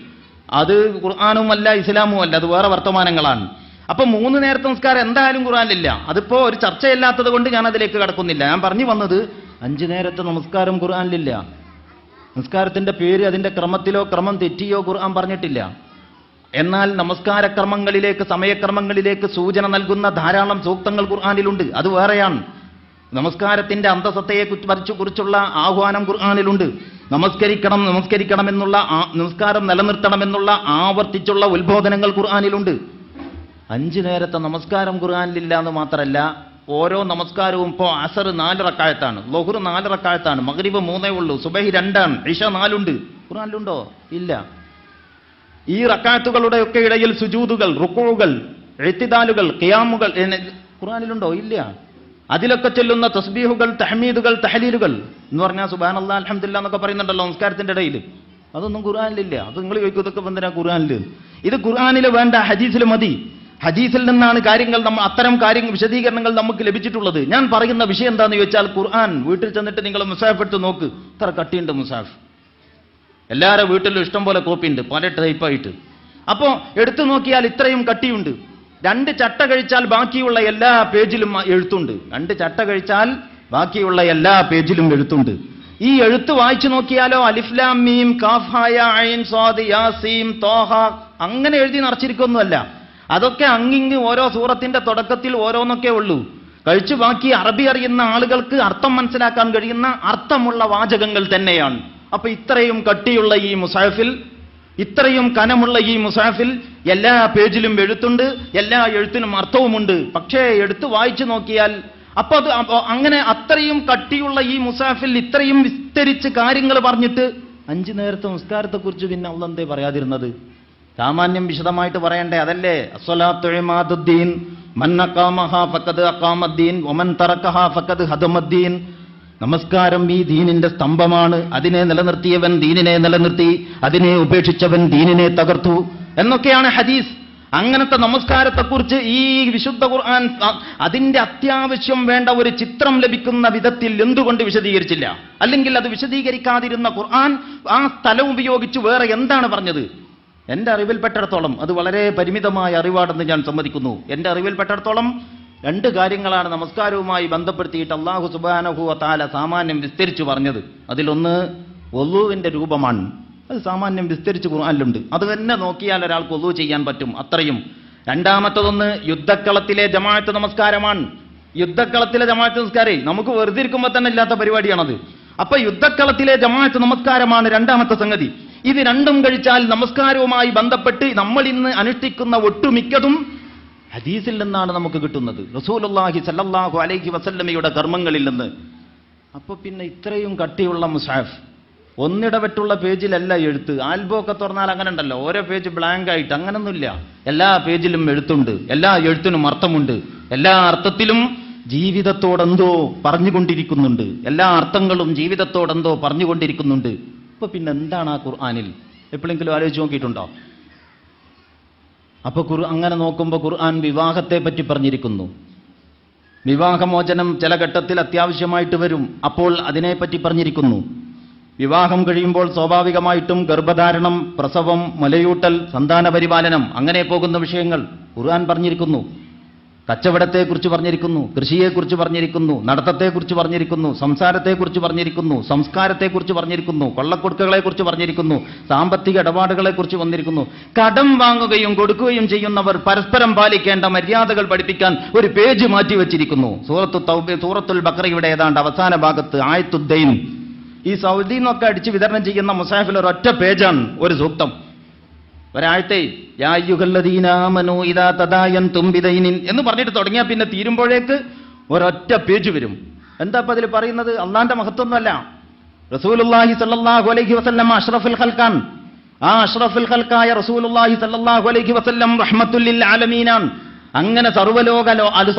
A: അത് ഖുർആനുമല്ല ഇസ്ലാമും അല്ല, അത് വേറെ വർത്തമാനങ്ങളാണ്. അപ്പൊ 3 നേരത്തെ നമസ്കാരം എന്തായാലും ഖുർആനിലില്ല. അതിപ്പോ ഒരു ചർച്ചയില്ലാത്തത് കൊണ്ട് ഞാൻ അതിലേക്ക് കടക്കുന്നില്ല. ഞാൻ പറഞ്ഞു വന്നത് 5 നേരത്തെ നമസ്കാരം ഖുർആനിലില്ല. നമസ്കാരത്തിന്റെ പേര് അതിന്റെ ക്രമത്തിലോ ക്രമം തെറ്റിയോ ഖുർആൻ പറഞ്ഞിട്ടില്ല. എന്നാൽ നമസ്കാരക്രമങ്ങളിലേക്ക്, സമയക്രമങ്ങളിലേക്ക് സൂചന നൽകുന്ന ധാരാളം സൂക്തങ്ങൾ ഖുർആനിലുണ്ട്. അത് വേറെയാണ്. നമസ്കാരത്തിന്റെ അന്തസത്തയെ കുറിച്ചുള്ള ആഹ്വാനം ഖുർആനിലുണ്ട്. നമസ്കരിക്കണമെന്നുള്ള നമസ്കാരം നിലനിർത്തണമെന്നുള്ള ആവർത്തിച്ചുള്ള ഉത്ബോധനങ്ങൾ ഖുർആനിലുണ്ട്. 5 നേരത്തെ നമസ്കാരം ഖുർആനിലില്ല എന്ന് മാത്രമല്ല, ഓരോ നമസ്കാരവും ഇപ്പോൾ അസർ 4 റക്അത്താണ്, ളുഹർ 4 റക്അത്താണ്, മഗ്രിബ് 3 ഉള്ളൂ, സുബഹി 2 ഇശ 4 ഉണ്ട്. ഖുർആനിലുണ്ടോ? ഇല്ല. ഈ റക്അത്തുകളുടെ ഒക്കെ ഇടയിൽ സുജൂദുകൾ, റുക്കൂകൾ, ഇഅ്തിദാലുകൾ, ഖിയാമുകൾ ഖുർആനിലുണ്ടോ? ഇല്ല. അതിലൊക്കെ ചൊല്ലുന്ന തസ്ബീഹുകൾ, തഹ്മീദുകൾ, തഹ്ലീലുകൾ എന്ന് പറഞ്ഞാൽ സുബ്ഹാനല്ലാഹ് അൽഹംദുലില്ലാഹ് എന്നൊക്കെ പറയുന്നുണ്ടല്ലോ നമസ്കാരത്തിന്റെ ഇടയിൽ. അതൊന്നും ഖുർആനിലില്ല. അത് നിങ്ങൾ ചോദിക്കും ഇതൊക്കെ എന്തിനാ ഖുർആനിൽ? ഇത് ഖുർആനിൽ വേണ്ട, ഹദീസിൽ മതി. ഹദീസിൽ നിന്നാണ് അത്തരം കാര്യങ്ങൾ വിശദീകരണങ്ങൾ നമുക്ക് ലഭിച്ചിട്ടുള്ളത്. ഞാൻ പറയുന്ന വിഷയം എന്താണെന്ന് ചോദിച്ചാൽ, ഖുർആൻ വീട്ടിൽ ചെന്നിട്ട് നിങ്ങൾ മുസാഫ് എടുത്ത് നോക്ക്. ഇത്ര കട്ടിയുണ്ട് മുസാഫ്. എല്ലാവരുടെ വീട്ടിലും ഇഷ്ടം പോലെ കോപ്പിയുണ്ട്, പല ടൈപ്പായിട്ട്. അപ്പോൾ എടുത്തു നോക്കിയാൽ ഇത്രയും കട്ടിയുണ്ട്. 2 ചട്ട കഴിച്ചാൽ ബാക്കിയുള്ള എല്ലാ പേജിലും എഴുത്തുണ്ട്. 2 ചട്ട കഴിച്ചാൽ ബാക്കിയുള്ള എല്ലാ പേജിലും എഴുത്തുണ്ട്. ഈ എഴുത്ത് വായിച്ചു നോക്കിയാലോ അലിഫ് ലാം മീം കാഫ് ഹാ യാ ഐൻ സ്വാദ് യാസീൻ ത്വാഹ അങ്ങനെ എഴുതി നിറച്ചിരിക്കൊന്നുമല്ല. അതൊക്കെ അങ്ങിങ്ങ് ഓരോ സൂറത്തിന്റെ തുടക്കത്തിൽ ഓരോന്നൊക്കെ ഉള്ളൂ. കഴിച്ചു ബാക്കി അറബി അറിയുന്ന ആളുകൾക്ക് അർത്ഥം മനസ്സിലാക്കാൻ കഴിയുന്ന അർത്ഥമുള്ള വാചകങ്ങൾ തന്നെയാണ്. അപ്പൊ ഇത്രയും കട്ടിയുള്ള ഈ മുസാഫിൽ, ഇത്രയും കനമുള്ള ഈ മുസാഫിൽ എല്ലാ പേജിലും എഴുത്തുണ്ട്, എല്ലാ എഴുത്തിനും അർത്ഥവുമുണ്ട്. പക്ഷേ എടുത്തു വായിച്ചു നോക്കിയാൽ അങ്ങനെ അത്രയും കട്ടിയുള്ള ഈ മുസാഫിൽ ഇത്രയും വിസ്തരിച്ച് കാര്യങ്ങൾ പറഞ്ഞിട്ട് 5 നേരത്തെ നിസ്കാരത്തെക്കുറിച്ച് പിന്നെ അള്ളാഹ് എന്തേ പറയാതിരുന്നത്? സാമാന്യം വിശദമായിട്ട് പറയണ്ടേ? അതല്ലേ അസ്സലാത്തു ഇമാദുദ്ദീൻ, മൻ അഖാമഹാ ഫഖദ് അഖാമദ്ദീൻ വമൻ തറകഹാ ഫഖദ് ഹദമദ്ദീൻ. നമസ്കാരം ഈ ദീനിന്റെ സ്തംഭമാണ്, അതിനെ നിലനിർത്തിയവൻ ദീനിനെ നിലനിർത്തി, അതിനെ ഉപേക്ഷിച്ചവൻ ദീനിനെ തകർത്തു എന്നൊക്കെയാണ് ഹദീസ്. അങ്ങനത്തെ നമസ്കാരത്തെക്കുറിച്ച് ഈ വിശുദ്ധ ഖുർആൻ അതിന്റെ അത്യാവശ്യം വേണ്ട ഒരു ചിത്രം ലഭിക്കുന്ന വിധത്തിൽ എന്തുകൊണ്ട് വിശദീകരിച്ചില്ല? അല്ലെങ്കിൽ അത് വിശദീകരിക്കാതിരുന്ന ഖുർആൻ ആ സ്ഥലം ഉപയോഗിച്ച് വേറെ എന്താണ് പറഞ്ഞത്? എന്റെ അറിവിൽപ്പെട്ടിടത്തോളം, അത് വളരെ പരിമിതമായ അറിവാണെന്ന് ഞാൻ സമ്മതിക്കുന്നു, എന്റെ അറിവിൽപ്പെട്ടിടത്തോളം 2 കാര്യങ്ങളാണ് നമസ്കാരവുമായി ബന്ധപ്പെടുത്തിയിട്ട് അല്ലാഹു സുബ്ഹാനഹു വ തആല സാമാന്യം വിസ്തരിച്ചു പറഞ്ഞത്. അതിലൊന്ന് വുളൂവിന്റെ രൂപമാണ്. അത് സാമാന്യം വിസ്തരിച്ച് ഖുർആനിലുണ്ട്. അത് തന്നെ നോക്കിയാൽ ഒരാൾക്ക് വുളൂ ചെയ്യാൻ പറ്റും, അത്രയും. രണ്ടാമത്തതൊന്ന് യുദ്ധക്കളത്തിലെ ജമാഅത്ത് നമസ്കാരമാണ്. യുദ്ധക്കളത്തിലെ ജമാഅത്ത് നമസ്കാരേ നമുക്ക് വെറുതെ ഇരിക്കുമ്പോൾ തന്നെ ഇല്ലാത്ത പരിപാടിയാണത്. അപ്പൊ യുദ്ധക്കളത്തിലെ ജമാഅത്ത് നമസ്കാരമാണ് രണ്ടാമത്തെ സംഗതി. ഇത് രണ്ടും കഴിച്ചാൽ നമസ്കാരവുമായി ബന്ധപ്പെട്ട് നമ്മൾ ഇന്ന് അനുഷ്ഠിക്കുന്ന ഒട്ടുമിക്കതും ഹദീസിൽ നിന്നാണ് നമുക്ക് കിട്ടുന്നത്, റസൂലുള്ളാഹി സ്വല്ലല്ലാഹു അലൈഹി വസല്ലമയുടെ കർമ്മങ്ങളിൽ നിന്ന്. അപ്പൊ പിന്നെ ഇത്രയും കട്ടിയുള്ള മുസ്ഹഫ്, ഒന്നിടവിട്ടുള്ള പേജിലല്ല എഴുത്ത്. ആൽബമൊക്കെ തുറന്നാൽ അങ്ങനെ ഉണ്ടല്ലോ, ഓരോ പേജ് ബ്ലാങ്ക് ആയിട്ട്, അങ്ങനൊന്നുമില്ല. എല്ലാ പേജിലും എഴുത്തുണ്ട്, എല്ലാ എഴുത്തിനും അർത്ഥമുണ്ട്, എല്ലാ അർത്ഥത്തിലും ജീവിതത്തോടെന്തോ പറഞ്ഞുകൊണ്ടിരിക്കുന്നുണ്ട്, എല്ലാ അർത്ഥങ്ങളും ജീവിതത്തോടെന്തോ പറഞ്ഞുകൊണ്ടിരിക്കുന്നുണ്ട്. അപ്പൊ പിന്നെ എന്താണ് ആ ഖുർആനിൽ? എപ്പോഴെങ്കിലും ആലോചിച്ച് നോക്കിയിട്ടുണ്ടോ? അപ്പൊ അങ്ങനെ നോക്കുമ്പോൾ ഖുർആൻ വിവാഹത്തെ പറ്റി പറഞ്ഞിരിക്കുന്നു. വിവാഹമോചനം ചില ഘട്ടത്തിൽ അത്യാവശ്യമായിട്ട് വരും, അപ്പോൾ അതിനെപ്പറ്റി പറഞ്ഞിരിക്കുന്നു. വിവാഹം കഴിയുമ്പോൾ സ്വാഭാവികമായിട്ടും ഗർഭധാരണം, പ്രസവം, മുലയൂട്ടൽ, സന്താന പരിപാലനം, അങ്ങനെ പോകുന്ന വിഷയങ്ങൾ ഖുർആൻ പറഞ്ഞിരിക്കുന്നു. കച്ചവടത്തെക്കുറിച്ച് പറഞ്ഞിരിക്കുന്നു, കൃഷിയെക്കുറിച്ച് പറഞ്ഞിരിക്കുന്നു, നടത്തത്തെക്കുറിച്ച് പറഞ്ഞിരിക്കുന്നു, സംസാരത്തെക്കുറിച്ച് പറഞ്ഞിരിക്കുന്നു, സംസ്കാരത്തെക്കുറിച്ച് പറഞ്ഞിരിക്കുന്നു, കൊള്ളക്കൊടുക്കുകളെക്കുറിച്ച് പറഞ്ഞിരിക്കുന്നു, സാമ്പത്തിക ഇടപാടുകളെക്കുറിച്ച് വന്നിരിക്കുന്നു. കടം വാങ്ങുകയും കൊടുക്കുകയും ചെയ്യുന്നവർ പരസ്പരം പാലിക്കേണ്ട മര്യാദകൾ പഠിപ്പിക്കാൻ ഒരു പേജ് മാറ്റിവെച്ചിരിക്കുന്നു. സൂറത്തുൽ ബഖറയുടെ ഏതാണ്ട് അവസാന ഭാഗത്ത് ആയത്തുദ്ദൈൻ, ഈ സൗദിയിൽ നിന്നൊക്കെ അടിച്ച് വിതരണം ചെയ്യുന്ന മുസാഫിൽ ഒരൊറ്റ പേജാണ് ഒരു സൂക്തം, ഒരാഴ്ത്തെ യാ അയ്യുഹല്ലദീന ആമനൂ ഇദാ തദായൻതും ബിദൈനിൻ എന്ന് പറഞ്ഞിട്ട് തുടങ്ങിയാൽ പിന്നെ തീരുമ്പോഴേക്ക് ഒരൊറ്റ പേജ് വരും. എന്താ ഇപ്പം അതിൽ പറയുന്നത്? അള്ളാന്റെ മഹത്വമൊന്നുമല്ല, റസൂലുള്ളാഹി സ്വല്ലല്ലാഹു അലൈഹി വസല്ലം അഷ്റഫുൽ ഖൽഖാൻ. ആ അഷ്റഫുൽ ഖൽഖായ റസൂലുള്ളാഹി സ്വല്ലല്ലാഹു അലൈഹി വസല്ലം റഹ്മത്തുൽ ലിൽ ആലമീനാൻ. അങ്ങനെ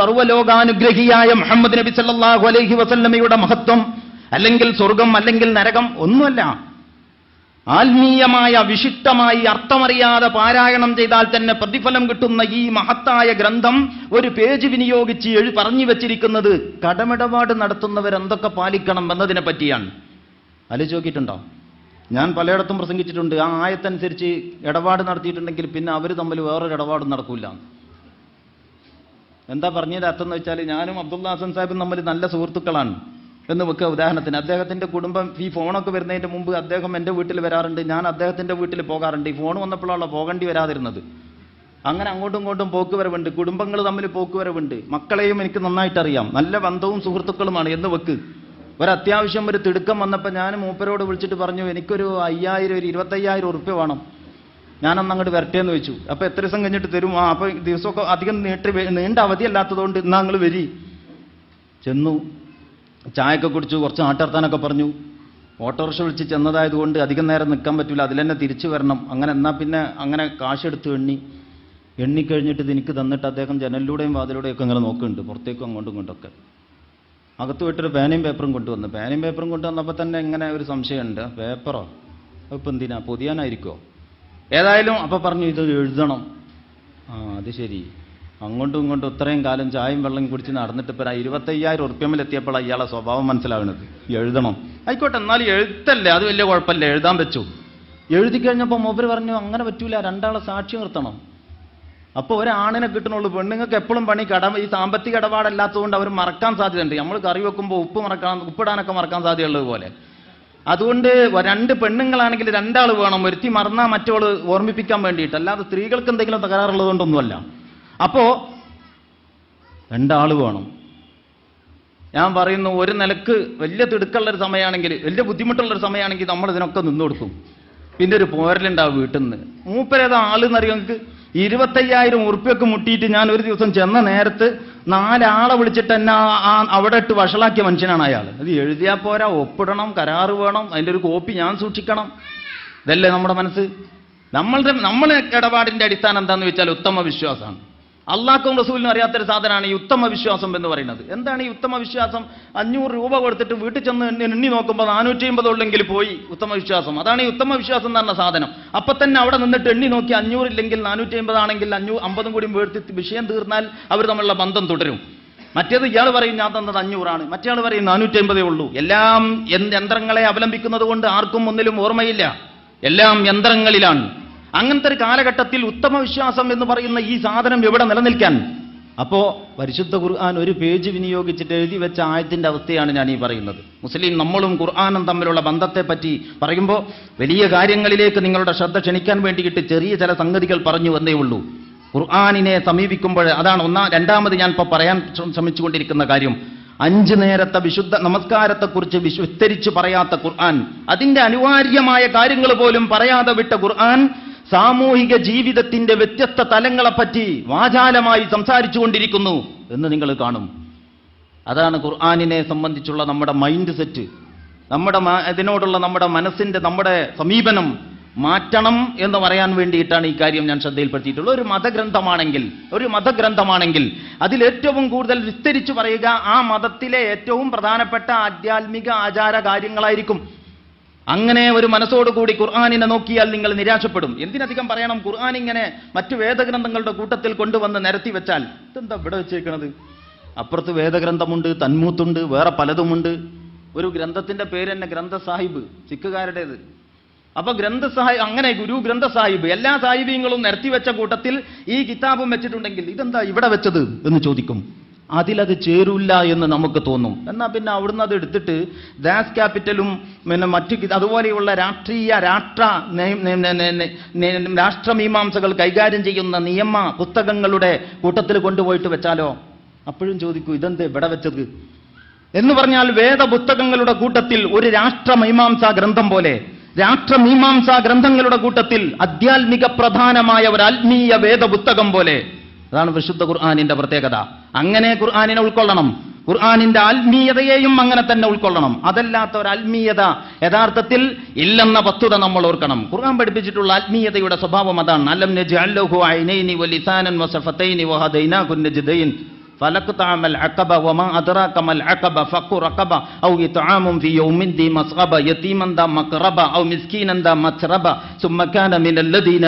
A: സർവ്വലോകാനുഗ്രഹിയായ മുഹമ്മദ് നബി സ്വല്ലല്ലാഹു അലൈഹി വസല്ലമയുടെ മഹത്വം അല്ലെങ്കിൽ സ്വർഗം അല്ലെങ്കിൽ നരകം ഒന്നുമല്ല. ആത്മീയമായ വിശിഷ്ടമായി അർത്ഥമറിയാതെ പാരായണം ചെയ്താൽ തന്നെ പ്രതിഫലം കിട്ടുന്ന ഈ മഹത്തായ ഗ്രന്ഥം ഒരു പേജ് വിനിയോഗിച്ച് പറഞ്ഞു വെച്ചിരിക്കുന്നത് കടമിടപാട് നടത്തുന്നവർ എന്തൊക്കെ പാലിക്കണം എന്നതിനെ പറ്റിയാണ്. ആലോചിച്ച് നോക്കിയിട്ടുണ്ടോ? ഞാൻ പലയിടത്തും പ്രസംഗിച്ചിട്ടുണ്ട്, ആ ആയത്തനുസരിച്ച് ഇടപാട് നടത്തിയിട്ടുണ്ടെങ്കിൽ പിന്നെ അവർ തമ്മിൽ വേറൊരു ഇടപാടും നടക്കൂല. എന്താ പറഞ്ഞതിന്റെ അർത്ഥം എന്ന് വെച്ചാൽ, ഞാനും അബ്ദുള്ള ഹസൻ സാഹിബും തമ്മിൽ നല്ല സുഹൃത്തുക്കളാണ് എന്ന് വെക്കുക. ഉദാഹരണത്തിന് അദ്ദേഹത്തിന്റെ കുടുംബം ഈ ഫോണൊക്കെ വരുന്നതിന്റെ മുമ്പ് അദ്ദേഹം എൻ്റെ വീട്ടിൽ വരാറുണ്ട്, ഞാൻ അദ്ദേഹത്തിന്റെ വീട്ടിൽ പോകാറുണ്ട്. ഈ ഫോൺ വന്നപ്പോഴാണ് പോകേണ്ടി വരാതിരുന്നത്. അങ്ങനെ അങ്ങോട്ടും ഇങ്ങോട്ടും പോക്കുവരവുണ്ട്, കുടുംബങ്ങൾ തമ്മിൽ പോക്കുവരവുണ്ട്. മക്കളെയും എനിക്ക് നന്നായിട്ടറിയാം, നല്ല ബന്ധവും സുഹൃത്തുക്കളുമാണ് എന്ന് വെക്ക്. ഒരത്യാവശ്യം ഒരു തിടുക്കം വന്നപ്പോൾ ഞാൻ മൂപ്പരോട് വിളിച്ചിട്ട് പറഞ്ഞു, എനിക്കൊരു 5000 ഒരു 25,000 ഉറുപ്പ്യ വേണം, ഞാനൊന്ന് അങ്ങോട്ട് വരട്ടേന്ന് വെച്ചു. അപ്പോൾ എത്ര ദിവസം കഴിഞ്ഞിട്ട് തരും? അപ്പോൾ ദിവസമൊക്കെ അധികം നീണ്ട അവധിയല്ലാത്തതുകൊണ്ട് ഇന്നാ നിങ്ങൾ വരി. ചെന്നു, ചായയൊക്കെ കുടിച്ചു, കുറച്ച് ആട്ടർത്താനൊക്കെ പറഞ്ഞു. ഓട്ടോറിക്ഷ വിളിച്ച് ചെന്നതായതുകൊണ്ട് അധികം നേരം നിൽക്കാൻ പറ്റില്ല, അതിൽ തന്നെ തിരിച്ചു വരണം. അങ്ങനെ എന്നാൽ പിന്നെ അങ്ങനെ കാശെടുത്ത് എണ്ണിക്കഴിഞ്ഞിട്ട് ഇത് എനിക്ക് തന്നിട്ട് അദ്ദേഹം ജനലിലൂടെയും വാതിലൂടെയും ഒക്കെ അങ്ങനെ നോക്കുന്നുണ്ട്, പുറത്തേക്കും അങ്ങോട്ടും ഇങ്ങോട്ടൊക്കെ. അകത്ത് പോയിട്ടൊരു പേനയും പേപ്പറും കൊണ്ടുവന്നു. പേനയും പേപ്പറും കൊണ്ടുവന്നപ്പോൾ തന്നെ ഇങ്ങനെ ഒരു സംശയമുണ്ട്, പേപ്പറോ ഇപ്പം എന്തിനാ, പൊതിയാനായിരിക്കുമോ? ഏതായാലും അപ്പം പറഞ്ഞു ഇത് എഴുതണം. അത് ശരി. അങ്ങോട്ടും ഇങ്ങോട്ടും ഇത്രയും കാലം ചായയും വെള്ളം കുടിച്ച് നടന്നിട്ട് ഇപ്പോൾ 25,000 ഉറുപ്പ്യമിലെത്തിയപ്പോൾ അയാളെ സ്വഭാവം മനസ്സിലാവുന്നത്. എഴുതണം, ആയിക്കോട്ടെ, എന്നാലും എഴുത്തല്ലേ, അത് വലിയ കുഴപ്പമില്ല, എഴുതാൻ വെച്ചു. എഴുതി കഴിഞ്ഞപ്പോൾ മൂപ്പര് പറഞ്ഞു അങ്ങനെ പറ്റൂല, 2 ആളെ സാക്ഷി നിർത്തണം. അപ്പോൾ ഒരാണിനെ കിട്ടണുള്ളൂ, പെണ്ണുങ്ങൾക്ക് എപ്പോഴും പണി ഈ സാമ്പത്തിക ഇടപാടല്ലാത്തതുകൊണ്ട് അവർ മറക്കാൻ സാധ്യതയുണ്ട്. നമ്മൾ കറി വെക്കുമ്പോൾ ഉപ്പിടാനൊക്കെ മറക്കാൻ സാധ്യതയുള്ളത് പോലെ. അതുകൊണ്ട് 2 പെണ്ണുങ്ങളാണെങ്കിൽ 2 ആൾ വേണം, ഒരുത്തി മറന്നാൽ മറ്റോള് ഓർമ്മിപ്പിക്കാൻ വേണ്ടിയിട്ട്, അല്ലാതെ സ്ത്രീകൾക്ക് എന്തെങ്കിലും തകരാറുള്ളത് കൊണ്ടൊന്നുമല്ല. അപ്പോ 2 ആൾ വേണം. ഞാൻ പറയുന്നു, ഒരു നിലക്ക് വലിയ തിടുക്കുള്ളൊരു സമയമാണെങ്കിൽ, വലിയ ബുദ്ധിമുട്ടുള്ളൊരു സമയമാണെങ്കിൽ നമ്മൾ ഇതിനൊക്കെ നിന്നു കൊടുക്കും. പിന്നെ ഒരു പോരലുണ്ടാവും വീട്ടിൽ നിന്ന്. മൂപ്പരേതാ ആളെന്നറിയാം നിങ്ങൾക്ക്? 25,000 ഉറുപ്പ്യക്ക് മുട്ടിയിട്ട് ഞാൻ ഒരു ദിവസം ചെന്ന നേരത്ത് 4 ആളെ വിളിച്ചിട്ട് എന്നെ അവിടെ ഇട്ട് വഷളാക്കിയ മനുഷ്യനാണ് അയാൾ. അത് എഴുതിയാൽ പോരാ, ഒപ്പിടണം, കരാറ് വേണം, അതിൻ്റെ ഒരു കോപ്പി ഞാൻ സൂക്ഷിക്കണം. ഇതല്ലേ നമ്മുടെ മനസ്സ്? നമ്മളെ ഇടപാടിന്റെ അടിസ്ഥാനം എന്താണെന്ന് വെച്ചാൽ ഉത്തമ വിശ്വാസമാണ്. അള്ളാഹ്ക്കും റസൂലിനും അറിയാത്തൊരു സാധനമാണ് ഈ ഉത്തമ വിശ്വാസം എന്ന് പറയുന്നത്. എന്താണ് ഈ ഉത്തമ വിശ്വാസം? 500 രൂപ കൊടുത്തിട്ട് വീട്ടിൽ ചെന്ന് എണ്ണി നോക്കുമ്പോൾ 450 ഉള്ളെങ്കിൽ പോയി ഉത്തമ വിശ്വാസം. അതാണ് ഈ ഉത്തമ വിശ്വാസം എന്ന് പറഞ്ഞ സാധനം. അപ്പൊ തന്നെ അവിടെ നിന്നിട്ട് എണ്ണി നോക്കി 500 ഇല്ലെങ്കിൽ 450 ആണെങ്കിൽ 50 കൂടി വേർത്തി വിഷയം തീർന്നാൽ അവർ തമ്മിലുള്ള ബന്ധം തുടരും. മറ്റേത് ഇയാൾ പറയും ഞാൻ തന്നത് 500 മറ്റേയാൾ പറയും 450 ഉള്ളൂ. എല്ലാം യന്ത്രങ്ങളെ അവലംബിക്കുന്നത് കൊണ്ട് ആർക്കും ഒന്നിലും ഓർമ്മയില്ല, എല്ലാം യന്ത്രങ്ങളിലാണ്. അങ്ങനത്തെ ഒരു കാലഘട്ടത്തിൽ ഉത്തമ വിശ്വാസം എന്ന് പറയുന്ന ഈ സാധനം എവിടെ നിലനിൽക്കാൻ? അപ്പോ പരിശുദ്ധ ഖുർആൻ ഒരു പേജ് വിനിയോഗിച്ചിട്ട് എഴുതി വെച്ച ആയത്തിന്റെ അവസ്ഥയാണ് ഞാൻ ഈ പറയുന്നത്. മുസ്ലിം നമ്മളും ഖുർആനും തമ്മിലുള്ള ബന്ധത്തെ പറ്റി പറയുമ്പോൾ വലിയ കാര്യങ്ങളിലേക്ക് നിങ്ങളുടെ ശ്രദ്ധ ക്ഷണിക്കാൻ വേണ്ടിയിട്ട് ചെറിയ ചില സംഗതികൾ പറഞ്ഞു എന്നേ ഉള്ളൂ. ഖുർആനിനെ സമീപിക്കുമ്പോൾ അതാണ് രണ്ടാമത് ഞാൻ ഇപ്പോൾ പറയാൻ ശ്രമിച്ചുകൊണ്ടിരിക്കുന്ന കാര്യം. 5 നേരത്തെ വിശുദ്ധ നമസ്കാരത്തെക്കുറിച്ച് വിസ്തരിച്ച് പറയാത്ത ഖുർആൻ, അതിന്റെ അനിവാര്യമായ കാര്യങ്ങൾ പോലും പറയാതെ വിട്ട ഖുർആൻ സാമൂഹിക ജീവിതത്തിന്റെ വ്യത്യസ്ത തലങ്ങളെപ്പറ്റി വാചാലമായി സംസാരിച്ചു കൊണ്ടിരിക്കുന്നു എന്ന് നിങ്ങൾ കാണും. അതാണ് ഖുർആനിനെ സംബന്ധിച്ചുള്ള നമ്മുടെ മൈൻഡ് സെറ്റ്, ഇതിനോടുള്ള നമ്മുടെ മനസ്സിന്റെ നമ്മുടെ സമീപനം മാറ്റണം എന്ന് പറയാൻ വേണ്ടിയിട്ടാണ് ഈ കാര്യം ഞാൻ ശ്രദ്ധയിൽപ്പെടുത്തിയിട്ടുള്ളത്. ഒരു മതഗ്രന്ഥമാണെങ്കിൽ അതിലേറ്റവും കൂടുതൽ വിസ്തരിച്ചു പറയുക ആ മതത്തിലെ ഏറ്റവും പ്രധാനപ്പെട്ട ആധ്യാത്മിക ആചാര കാര്യങ്ങളായിരിക്കും. അങ്ങനെ ഒരു മനസ്സോടുകൂടി ഖുർആനിനെ നോക്കിയാൽ നിങ്ങൾ നിരാശപ്പെടും. എന്തിനധികം പറയണം, ഖുർആൻ ഇങ്ങനെ മറ്റു വേദഗ്രന്ഥങ്ങളുടെ കൂട്ടത്തിൽ കൊണ്ടുവന്ന് നിരത്തി വെച്ചാൽ ഇതെന്താ ഇവിടെ വെച്ചേക്കണത്? അപ്പുറത്ത് വേദഗ്രന്ഥമുണ്ട്, തന്മൂത്തുണ്ട്, വേറെ പലതുമുണ്ട്. ഒരു ഗ്രന്ഥത്തിന്റെ പേര് തന്നെ ഗ്രന്ഥ സാഹിബ്, സിഖുകാരുടേത്. അപ്പൊ അങ്ങനെ ഗുരു ഗ്രന്ഥ സാഹിബ്, എല്ലാ സാഹിബീങ്ങളും നിരത്തിവെച്ച കൂട്ടത്തിൽ ഈ കിതാബും വെച്ചിട്ടുണ്ടെങ്കിൽ ഇതെന്താ ഇവിടെ വെച്ചത് എന്ന് ചോദിക്കും. അതിലത് ചേരൂല്ല എന്ന് നമുക്ക് തോന്നും. എന്നാൽ പിന്നെ അവിടുന്ന് അത് എടുത്തിട്ട് ദാസ് ക്യാപിറ്റലും പിന്നെ മറ്റു അതുപോലെയുള്ള രാഷ്ട്രമീമാംസകൾ കൈകാര്യം ചെയ്യുന്ന നിയമ പുസ്തകങ്ങളുടെ കൂട്ടത്തിൽ കൊണ്ടുപോയിട്ട് വെച്ചാലോ? അപ്പോഴും ചോദിക്കൂ ഇതെന്ത് ഇവിടെ വെച്ചത് എന്ന് പറഞ്ഞാൽ വേദപുസ്തകങ്ങളുടെ കൂട്ടത്തിൽ ഒരു രാഷ്ട്രമീമാംസാ ഗ്രന്ഥം പോലെ, രാഷ്ട്രമീമാംസാ ഗ്രന്ഥങ്ങളുടെ കൂട്ടത്തിൽ ആധ്യാത്മിക പ്രധാനമായ ഒരു ആത്മീയ വേദപുസ്തകം പോലെ. അതാണ് വിശുദ്ധ ഖുർആനിന്റെ പ്രത്യേകത. അങ്ങനെ ഖുർആനിനെ ഉൾക്കൊള്ളണം. ഖുർആനിന്റെ ആത്മീയതയെയും അങ്ങനെ തന്നെ ഉൾക്കൊള്ളണം. അതല്ലാത്ത ഒരു ആത്മീയത യഥാർത്ഥത്തിൽ ഇല്ലെന്ന വസ്തുത നമ്മൾ ഓർക്കണം. ഖുർആൻ പഠിപ്പിച്ചിട്ടുള്ള ആത്മീയതയുടെ സ്വഭാവം അതാണ്. അലം നജ്അൽ ലഹു ഐനൈനി വലിസാനൻ വസഫതൈനി വഹദൈനാഹു നജ്ദൈൻ ഫലഖ്തഅമൽ അഖബ വമാ അദ്റാക മൽ അഖബ ഫഖു റഖബ ഔ ഇത്ആമുൻ ഫി യൗമിൻ ദി മസ്ഗബ യതീമൻ ദ മഖറബ ഔ മിസ്കീനൻ ദ മത്രബ സുമ്മ കാന മിനൽ ലദീന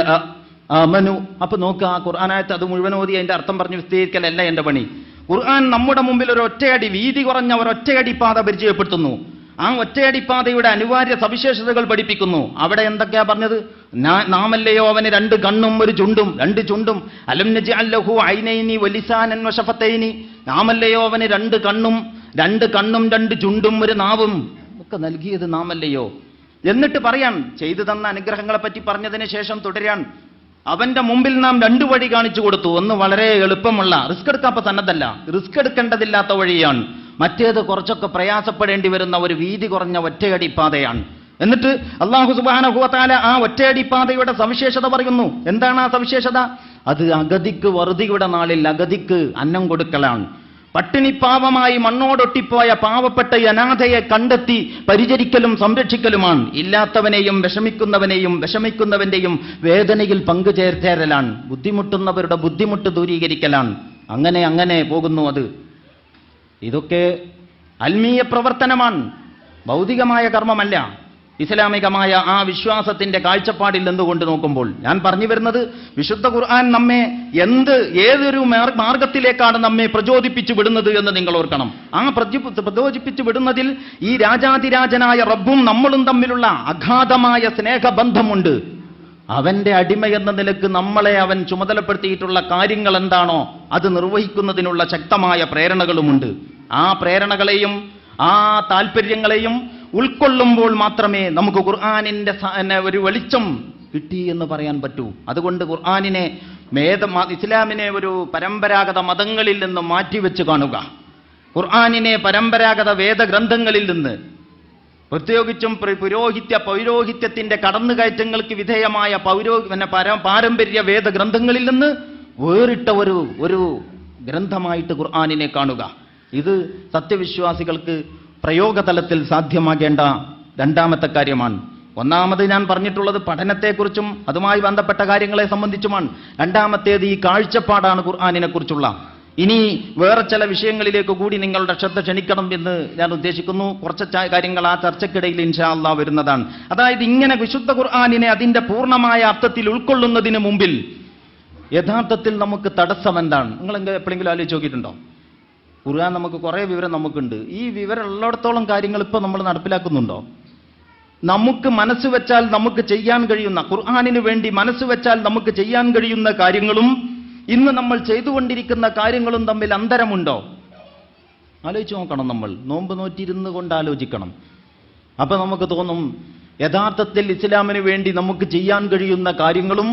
A: ആമനു. അപ്പൊ നോക്കുക, ആ ഖുർആനായത്ത് അത് മുഴുവൻ ഓതി അതിന്റെ അർത്ഥം പറഞ്ഞ് വിസ്തീരിക്കലല്ല എന്റെ പണി. ഖുർആൻ നമ്മുടെ മുമ്പിൽ ഒരു ഒറ്റയടി, വീതി കുറഞ്ഞ ഒരു ഒറ്റയടി പാത പരിചയപ്പെടുത്തുന്നു. ആ ഒറ്റയടിപ്പാതയുടെ അനിവാര്യ സവിശേഷതകൾ പഠിപ്പിക്കുന്നു. അവിടെ എന്തൊക്കെയാ പറഞ്ഞത്? നാമല്ലയോ അവന് 2 കണ്ണും 1 ചുണ്ടും, 2 ചുണ്ടും. അലം നജ്അൽ ലഹു ഐനൈനി വലിസാനൻ വശഫതൈനി, നാമല്ലയോ അവന് 2 കണ്ണും 2 ചുണ്ടും 1 നാവും ഒക്കെ നൽകിയത് നാമല്ലയോ. എന്നിട്ട് പറയാൻ ചെയ്തു തന്ന അനുഗ്രഹങ്ങളെ പറ്റി പറഞ്ഞതിന് ശേഷം തുടരാൻ അവന്റെ മുമ്പിൽ നാം 2 വഴി കാണിച്ചു കൊടുത്തു. ഒന്ന് വളരെ എളുപ്പമുള്ള, റിസ്ക് എടുക്കാൻ സന്നദ്ധല്ല, റിസ്ക് എടുക്കേണ്ടതില്ലാത്ത വഴിയാണ്. മറ്റേത് കുറച്ചൊക്കെ പ്രയാസപ്പെടേണ്ടി വരുന്ന ഒരു വീതി കുറഞ്ഞ ഒറ്റയടിപ്പാതയാണ്. എന്നിട്ട് അല്ലാഹു സുബ്ഹാനഹു വ തആല ആ ഒറ്റയടിപ്പാതയുടെ സവിശേഷത പറയുന്നു. എന്താണ് ആ സവിശേഷത? അത് അഗതിക്ക് വറുതിയുടെ നാളിൽ അഗതിക്ക് അന്നം കൊടുക്കലാണ്. പട്ടിണിപ്പാവമായി മണ്ണോടൊട്ടിപ്പോയ പാവപ്പെട്ട അനാഥയെ കണ്ടെത്തി പരിചരിക്കലും സംരക്ഷിക്കലുമാണ്. ഇല്ലാത്തവനെയും വിഷമിക്കുന്നവന്റെയും വേദനയിൽ പങ്കുചേരലാണ്. ബുദ്ധിമുട്ടുന്നവരുടെ ബുദ്ധിമുട്ട് ദൂരീകരിക്കലാണ്. അങ്ങനെ പോകുന്നു. ഇതൊക്കെ ആത്മീയ പ്രവർത്തനമാണ്, ഭൗതികമായ കർമ്മമല്ല. ഇസ്ലാമികമായ ആ വിശ്വാസത്തിന്റെ കാഴ്ചപ്പാടിൽ നിന്നുകൊണ്ട് നോക്കുമ്പോൾ ഞാൻ പറഞ്ഞു വരുന്നത്, വിശുദ്ധ ഖുർആൻ നമ്മെ ഏതൊരു മാർഗത്തിലേക്കാണ് നമ്മെ പ്രചോദിപ്പിച്ചു വിടുന്നത് എന്ന് നിങ്ങൾ ഓർക്കണം. ആ പ്രചോദിപ്പിച്ചു വിടുന്നതിൽ ഈ രാജാതിരാജനായ റബ്ബും നമ്മളും തമ്മിലുള്ള അഗാധമായ സ്നേഹബന്ധമുണ്ട്. അവന്റെ അടിമ എന്ന നിലക്ക് നമ്മളെ അവൻ ചുമതലപ്പെടുത്തിയിട്ടുള്ള കാര്യങ്ങൾ എന്താണോ അത് നിർവഹിക്കുന്നതിനുള്ള ശക്തമായ പ്രേരണകളുമുണ്ട്. ആ പ്രേരണകളെയും ആ താല്പര്യങ്ങളെയും ഉൾക്കൊള്ളുമ്പോൾ മാത്രമേ നമുക്ക് ഖുർആനിന്റെ ഒരു വെളിച്ചം കിട്ടി എന്ന് പറയാൻ പറ്റൂ. അതുകൊണ്ട് ഖുർആനിനെ ഇസ്ലാമിനെ ഒരു പരമ്പരാഗത മതങ്ങളിൽ നിന്ന് മാറ്റിവെച്ച് കാണുക. ഖുർആനിനെ പരമ്പരാഗത വേദഗ്രന്ഥങ്ങളിൽ നിന്ന്, പ്രത്യേകിച്ചും പൗരോഹിത്യത്തിന്റെ കടന്നുകയറ്റങ്ങൾക്ക് വിധേയമായ പാരമ്പര്യ വേദഗ്രന്ഥങ്ങളിൽ നിന്ന് വേറിട്ട ഒരു ഗ്രന്ഥമായിട്ട് ഖുർആനിനെ കാണുക. ഇത് സത്യവിശ്വാസികൾക്ക് പ്രയോഗതലത്തിൽ സാധ്യമാകേണ്ട രണ്ടാമത്തെ കാര്യമാണ്. ഒന്നാമത് ഞാൻ പറഞ്ഞിട്ടുള്ളത് പഠനത്തെക്കുറിച്ചും അതുമായി ബന്ധപ്പെട്ട കാര്യങ്ങളെ സംബന്ധിച്ചുമാണ്. രണ്ടാമത്തേത് ഈ കാഴ്ചപ്പാടാണ് ഖുർആനിനെ കുറിച്ചുള്ള. ഇനി വേറെ ചില വിഷയങ്ങളിലേക്ക് കൂടി നിങ്ങളുടെ ശ്രദ്ധ ക്ഷണിക്കണം എന്ന് ഞാൻ ഉദ്ദേശിക്കുന്നു. കുറച്ച് കാര്യങ്ങൾ ആ ചർച്ചയ്ക്കിടയിൽ ഇൻഷാ അല്ലാഹ് വരുന്നതാണ്. അതായത് ഇങ്ങനെ വിശുദ്ധ ഖുർആനിനെ അതിന്റെ പൂർണ്ണമായ അർത്ഥത്തിൽ ഉൾക്കൊള്ളുന്നതിന് മുമ്പിൽ യഥാർത്ഥത്തിൽ നമുക്ക് തടസ്സം എന്താണ്? നിങ്ങൾ എപ്പോഴെങ്കിലും ആലോചിച്ച് നോക്കിയിട്ടുണ്ടോ? ഖുർആൻ നമുക്ക് കുറേ വിവരം നമുക്കുണ്ട്. ഈ വിവരം ഉള്ളിടത്തോളം കാര്യങ്ങൾ ഇപ്പോൾ നമ്മൾ നടപ്പിലാക്കുന്നുണ്ടോ? നമുക്ക് മനസ്സ് വെച്ചാൽ നമുക്ക് ചെയ്യാൻ കഴിയുന്ന, ഖുർആനിന് വേണ്ടി മനസ്സ് വെച്ചാൽ നമുക്ക് ചെയ്യാൻ കഴിയുന്ന കാര്യങ്ങളും ഇന്ന് നമ്മൾ ചെയ്തുകൊണ്ടിരിക്കുന്ന കാര്യങ്ങളും തമ്മിൽ അന്തരമുണ്ടോ? ആലോചിച്ച് നോക്കണം. നമ്മൾ നോമ്പ് നോറ്റിരുന്ന് കൊണ്ട് ആലോചിക്കണം. അപ്പൊ നമുക്ക് തോന്നും യഥാർത്ഥത്തിൽ ഇസ്ലാമിന് വേണ്ടി നമുക്ക് ചെയ്യാൻ കഴിയുന്ന കാര്യങ്ങളും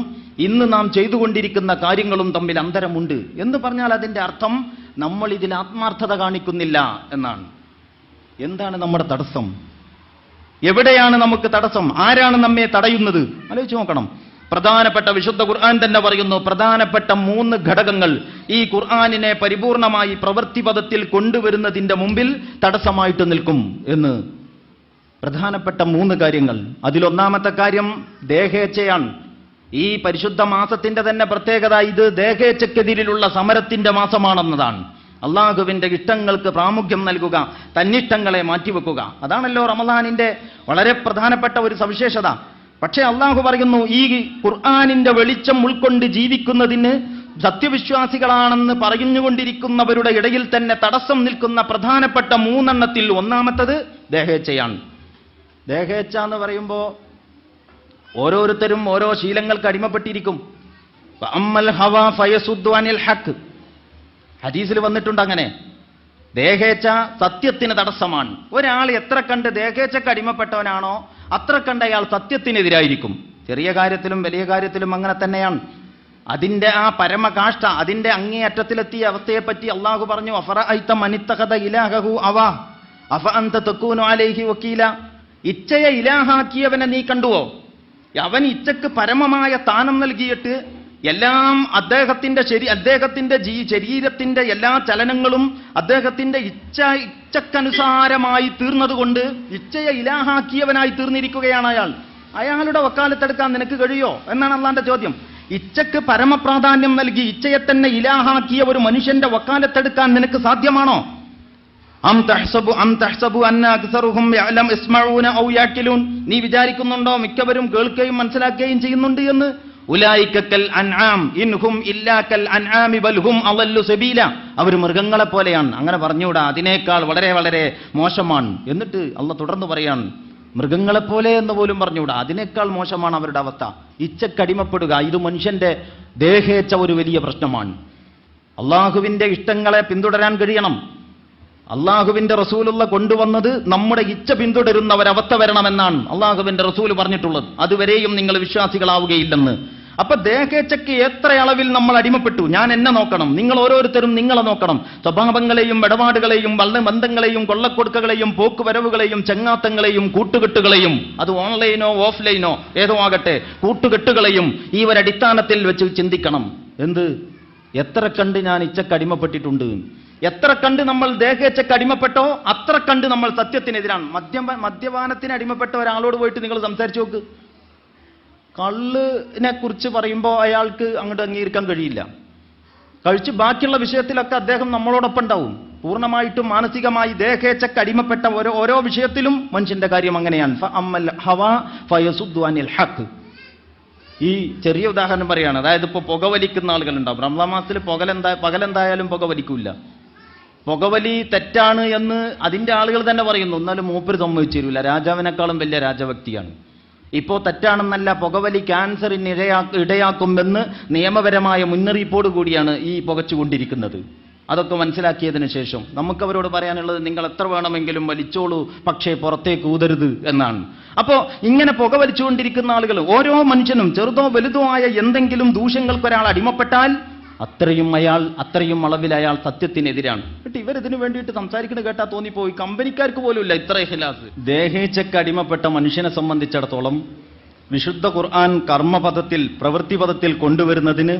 A: ഇന്ന് നാം ചെയ്തുകൊണ്ടിരിക്കുന്ന കാര്യങ്ങളും തമ്മിൽ അന്തരമുണ്ട് എന്ന് പറഞ്ഞാൽ അതിന്റെ അർത്ഥം നമ്മൾ ഇതിൽ ആത്മാർത്ഥത കാണിക്കുന്നില്ല എന്നാണ്. എന്താണ് നമ്മുടെ തടസ്സം? എവിടെയാണ് നമുക്ക് തടസ്സം? ആരാണ് നമ്മെ തടയുന്നത്? ആലോചിച്ച് നോക്കണം. പ്രധാനപ്പെട്ട വിശുദ്ധ ഖുർആൻ തന്നെ പറയുന്നു, പ്രധാനപ്പെട്ട 3 ഘടകങ്ങൾ ഈ ഖുർആനിനെ പരിപൂർണമായി പ്രവൃത്തിപഥത്തിൽ കൊണ്ടുവരുന്നതിന്റെ മുമ്പിൽ തടസ്സമായിട്ട് നിൽക്കും എന്ന്. പ്രധാനപ്പെട്ട 3 കാര്യങ്ങൾ. അതിലൊന്നാമത്തെ കാര്യം ദേഹേച്ഛയാണ്. ഈ പരിശുദ്ധ മാസത്തിന്റെ തന്നെ പ്രത്യേകത ഇത് ദേഹേച്ഛക്കെതിരിലുള്ള സമരത്തിന്റെ മാസമാണെന്നതാണ്. അള്ളാഹുവിന്റെ ഇഷ്ടങ്ങൾക്ക് പ്രാമുഖ്യം നൽകുക, തന്നിഷ്ടങ്ങളെ മാറ്റിവെക്കുക. അതാണല്ലോ റമദാനിന്റെ വളരെ പ്രധാനപ്പെട്ട ഒരു സവിശേഷത. പക്ഷേ അള്ളാഹു പറയുന്നു, ഈ ഖുർആനിന്റെ വെളിച്ചം ഉൾക്കൊണ്ട് ജീവിക്കുന്നതിന് സത്യവിശ്വാസികളാണെന്ന് പറഞ്ഞുകൊണ്ടിരിക്കുന്നവരുടെ ഇടയിൽ തന്നെ തടസ്സം നിൽക്കുന്ന പ്രധാനപ്പെട്ട 3 എണ്ണത്തിൽ ഒന്നാമത്തത് ദേഹേച്ഛയാണ്. ദേഹേച്ഛ എന്ന് പറയുമ്പോൾ ഓരോരുത്തരും ഓരോ ശീലങ്ങൾക്ക് അടിമപ്പെട്ടിരിക്കും. അമ്മൽ ഹവാ ഫയസുദ്ദു അനിൽ ഹഖ്, ഹദീസിൽ വന്നിട്ടുണ്ട് അങ്ങനെ. ദേഹേച്ഛ സത്യത്തിന് തടസ്സമാണ്. ഒരാൾ എത്ര കണ്ട് ദേഹേച്ഛക്ക് അടിമപ്പെട്ടവനാണോ അത്ര കണ്ട് അയാൾ സത്യത്തിനെതിരായിരിക്കും. ചെറിയ കാര്യത്തിലും വലിയ കാര്യത്തിലും അങ്ങനെ തന്നെയാണ്. അതിന്റെ ആ പരമകാഷ്ഠ, അതിന്റെ അങ്ങേയറ്റത്തിലെത്തിയ അവസ്ഥയെപ്പറ്റി അള്ളാഹു പറഞ്ഞു, അഫറഅയ്ത മനിത്തഖദ ഇലാഹഹു അവ അഫ അൻത തകൂനു അലൈഹി വക്കീല. ഇച്ഛയെ ഇലാഹാക്കിയവനെ നീ കണ്ടുവോ? അവൻ ഇച്ഛക്ക് പരമമായ സ്ഥാനം നൽകിയിട്ട് എല്ലാം അദ്ദേഹത്തിന്റെ ശരീരത്തിന്റെ എല്ലാ ചലനങ്ങളും അദ്ദേഹത്തിന്റെ ഇച്ഛക്കനുസാരമായി തീർന്നതുകൊണ്ട് ഇച്ഛയെ ഇലാഹാക്കിയവനായി തീർന്നിരിക്കുകയാണ് അയാൾ. അയാളുടെ വക്കാലത്തെടുക്കാൻ നിനക്ക് കഴിയോ എന്നാണ് അള്ളാന്റെ ചോദ്യം. ഇച്ഛക്ക് പരമപ്രാധാന്യം നൽകി ഇച്ഛയെ തന്നെ ഇലാഹാക്കിയ ഒരു മനുഷ്യന്റെ വക്കാലത്തെടുക്കാൻ നിനക്ക് സാധ്യമാണോ? നീ വിചാരിക്കുന്നുണ്ടോ മിക്കവരും കേൾക്കുകയും മനസ്സിലാക്കുകയും ചെയ്യുന്നുണ്ട് എന്ന്? ഉലൈകൽ അൻആം ഇൻഹും ഇല്ലാ കൽ അൻആമി ബൽ ഹും അളല്ലു സബീല. അവർ മൃഗങ്ങളെ പോലെയാണ്. അങ്ങനെ പറഞ്ഞുകൂടാ, അതിനേക്കാൾ വളരെ വളരെ മോശമാണ്. എന്നിട്ട് അള്ളാഹ് തുടർന്ന് പറയാണ്, മൃഗങ്ങളെപ്പോലെ എന്ന് പോലും പറഞ്ഞുകൂടാ, അതിനേക്കാൾ മോശമാണ് അവരുടെ അവസ്ഥ. ഇച്ഛക്കടിമപ്പെടുക, ഇത് മനുഷ്യന്റെ ദേഹേച്ഛ ഒരു വലിയ പ്രശ്നമാണ്. അള്ളാഹുവിന്റെ ഇഷ്ടങ്ങളെ പിന്തുടരാൻ കഴിയണം. അള്ളാഹുവിന്റെ റസൂലുള്ള കൊണ്ടുവന്നത് നമ്മുടെ ഇച്ഛ പിന്തുടരുന്ന ഒരവസ്ഥ വരണമെന്നാണ് അള്ളാഹുവിന്റെ റസൂൽ പറഞ്ഞിട്ടുള്ളത്. അതുവരെയും നിങ്ങൾ വിശ്വാസികളാവുകയില്ലെന്ന്. അപ്പൊ ദേഹേച്ഛയ്ക്ക് എത്ര അളവിൽ നമ്മൾ അടിമപ്പെട്ടു? ഞാൻ എന്നെ നോക്കണം, നിങ്ങൾ ഓരോരുത്തരും നിങ്ങളെ നോക്കണം. സ്വഭാവങ്ങളെയും ഇടപാടുകളെയും ബന്ധങ്ങളെയും കൊള്ളക്കൊടുക്കകളെയും പോക്കുവരവുകളെയും ചെങ്ങാത്തങ്ങളെയും കൂട്ടുകെട്ടുകളെയും, അത് ഓൺലൈനോ ഓഫ്ലൈനോ ഏതോ ആകട്ടെ, കൂട്ടുകെട്ടുകളെയും ഈ ഒരടിസ്ഥാനത്തിൽ വെച്ച് ചിന്തിക്കണം. എന്ത്? എത്ര കണ്ട് ഞാൻ ഇച്ഛക്ക് അടിമപ്പെട്ടിട്ടുണ്ട്? എത്ര കണ്ട് നമ്മൾ ദേഹേച്ഛക്ക് അടിമപ്പെട്ടോ അത്ര കണ്ട് നമ്മൾ സത്യത്തിനെതിരാണ്. മദ്യപാനത്തിന് അടിമപ്പെട്ട ഒരാളോട് പോയിട്ട് നിങ്ങൾ സംസാരിച്ചു നോക്ക്. കള്ളിനെ കുറിച്ച് പറയുമ്പോൾ അയാൾക്ക് അങ്ങോട്ട് അംഗീകരിക്കാൻ കഴിയില്ല. കഴിച്ച് ബാക്കിയുള്ള വിഷയത്തിലൊക്കെ അദ്ദേഹം നമ്മളോടൊപ്പം ഉണ്ടാവും. പൂർണ്ണമായിട്ടും മാനസികമായി ദേഹേച്ഛക്ക് അടിമപ്പെട്ട ഓരോ വിഷയത്തിലും മനുഷ്യന്റെ കാര്യം അങ്ങനെയാണ്. ഈ ചെറിയ ഉദാഹരണം പറയാണ്. അതായത് ഇപ്പോൾ പുകവലിക്കുന്ന ആളുകളുണ്ടാവും. റമദാൻ മാസത്തിൽ പകലെന്തായാലും പുകവലിക്കില്ല. പുകവലി തെറ്റാണ് എന്ന് അതിന്റെ ആളുകൾ തന്നെ പറയുന്നു. എന്നാലും മൂപ്പര് സമ്മതിച്ചു തരില്ല. രാജാവിനേക്കാളും വലിയ രാജഭക്തിയാണ്. ഇപ്പോൾ തെറ്റാണെന്നല്ല, പുകവലി ക്യാൻസറിന് ഇടയാക്കുമെന്ന് നിയമപരമായ മുന്നറിയിപ്പോട് കൂടിയാണ് ഈ പുകച്ചുകൊണ്ടിരിക്കുന്നത്. അതൊക്കെ മനസ്സിലാക്കിയതിനു ശേഷം നമുക്ക് അവരോട് പറയാനുള്ളത്, നിങ്ങൾ എത്ര വേണമെങ്കിലും വലിച്ചോളൂ, പക്ഷേ പുറത്തേക്ക് ഊതരുത് എന്നാണ്. അപ്പോൾ ഇങ്ങനെ പുകവലിച്ചുകൊണ്ടിരിക്കുന്ന ആളുകൾ, ഓരോ മനുഷ്യനും ചെറുതോ വലുതോ ആയ എന്തെങ്കിലും ദൂഷ്യങ്ങൾക്ക് ഒരാൾ അടിമപ്പെട്ടാൽ അത്രയും അളവിൽ അയാൾ സത്യത്തിനെതിരാണ്. എന്നിട്ട് ഇവരിതിനു വേണ്ടിയിട്ട് സംസാരിക്കുന്നത് കേട്ടാ തോന്നിപ്പോയി കമ്പനിക്കാർക്ക് പോലുമില്ല ഇത്ര ഇഖ്ലാസ്. ദേഹേച്ഛയ്ക്ക് അടിമപ്പെട്ട മനുഷ്യനെ സംബന്ധിച്ചിടത്തോളം വിശുദ്ധ ഖുർആൻ കർമ്മപദത്തിൽ പ്രവൃത്തിപദത്തിൽ കൊണ്ടുവരുന്നതിന്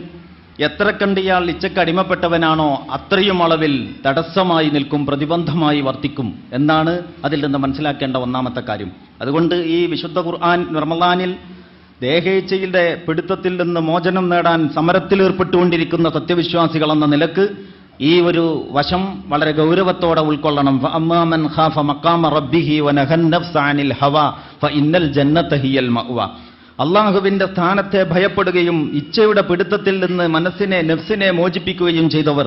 A: എത്ര കണ്ട് ഇയാൾ ഇച്ഛയ്ക്ക് അടിമപ്പെട്ടവനാണോ അത്രയും അളവിൽ തടസ്സമായി നിൽക്കും, പ്രതിബന്ധമായി വർത്തിക്കും എന്നാണ് അതിൽ നിന്ന് മനസ്സിലാക്കേണ്ട ഒന്നാമത്തെ കാര്യം. അതുകൊണ്ട് ഈ വിശുദ്ധ ഖുർആൻ റമളാനിൽ ദേഹേച്ഛയുടെ പിടുത്തത്തിൽ നിന്ന് മോചനം നേടാൻ സമരത്തിലേർപ്പെട്ടുകൊണ്ടിരിക്കുന്ന സത്യവിശ്വാസികൾ എന്ന നിലക്ക് ഈ ഒരു വശം വളരെ ഗൗരവത്തോടെ ഉൾക്കൊള്ളണം. ഫഅമ്മാമൻ ഖാഫ മഖാമ റബ്ബിഹി വനഹൻ നഫ്സ അനിൽ ഹവാ ഫഇന്നൽ ജന്നത ഹിയൽ മഅവ. അള്ളാഹുവിന്റെ സ്ഥാനത്തെ ഭയപ്പെടുകയും ഇച്ഛയുടെ പിടുത്തത്തിൽ നിന്ന് നഫ്സിനെ മോചിപ്പിക്കുകയും ചെയ്തവർ